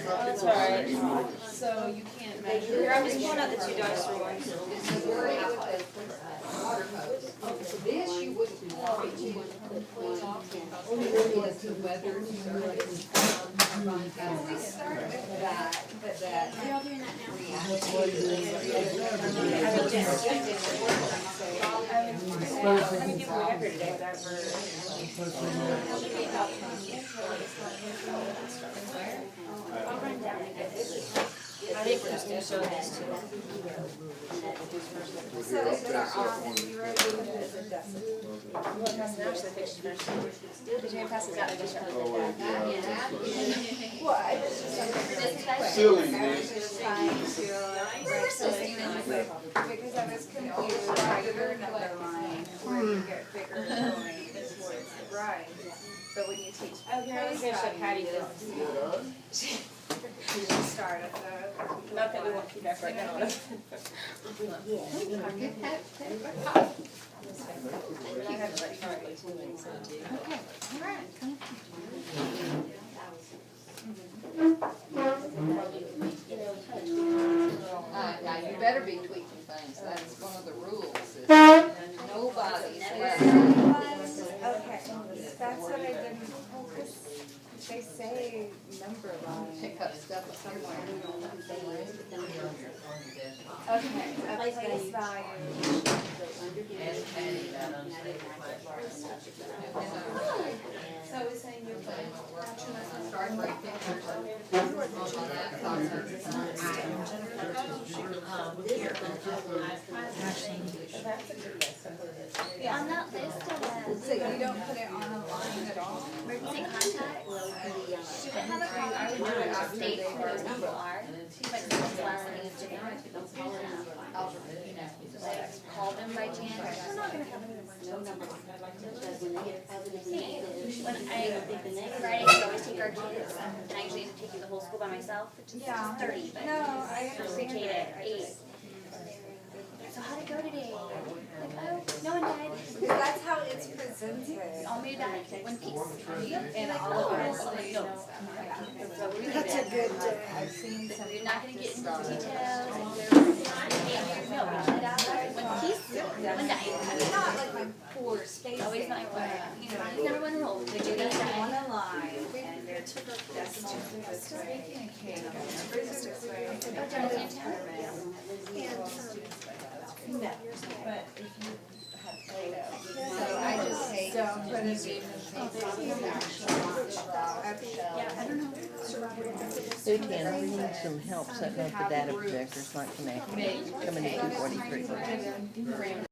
Speaker 2: That's all right. So you can't measure.
Speaker 17: Here, I'm just pulling out the $2 ones.
Speaker 1: Water hose. This you wouldn't want, you wouldn't put clean off because the weather service.
Speaker 17: We start with that, but that.
Speaker 10: Are y'all doing that now?
Speaker 12: That's why you
Speaker 10: I'll run down and get this.
Speaker 17: I think we're just gonna show this too. So this is our on, and you were able to put the dust. Well, pass it out to the picture first. Did you pass this out? I just showed it. Well, I just
Speaker 7: Silly,
Speaker 17: I was just trying to write something in quick, because I was confused by your number line, where you get bigger points. Right. But when you teach. Okay, I was gonna show Patty this. Start at the. Not that we won't keep that right now.
Speaker 1: Now, you better be tweaking things, that's one of the rules, is nobody's allowed.
Speaker 17: Okay, that's what I didn't, because they say number line.
Speaker 1: Pick up stuff somewhere.
Speaker 17: Okay, a place value. So I was saying you're putting.
Speaker 1: Start right pictures on that.
Speaker 6: Yeah, on that list of
Speaker 17: So you don't put it on a line at all?
Speaker 6: emergency contacts, she would have a problem to do it after state who those people are. But someone's last name is January. Like, call them by January. We're not gonna have any emergency. When Friday, we always take our kids, and I usually take the whole school by myself, which is 30, but
Speaker 17: No, I
Speaker 6: pre-K
Speaker 17: understand.
Speaker 6: to 8. So how'd it go today? Like, oh, no one died.
Speaker 17: Because that's how it's presented.
Speaker 6: All made back in one piece.
Speaker 17: And all of us, like,
Speaker 6: No.
Speaker 17: that's a good day. I've seen some.
Speaker 6: You're not gonna get into the details. No, we put it out there. One piece, one died.
Speaker 17: Not like my poor spacing.
Speaker 6: Always my one.
Speaker 17: You know,
Speaker 6: Number one roll.
Speaker 17: they do that on a line, and they're decimal this way, and numbers are this way.
Speaker 6: Oh, down in town?
Speaker 17: No, but if you have Play-Doh. So I just hate. Don't put it in
Speaker 6: Yeah, I don't know.
Speaker 15: Lucian, we need some help setting up the data projector, it's not connected. Coming to 243.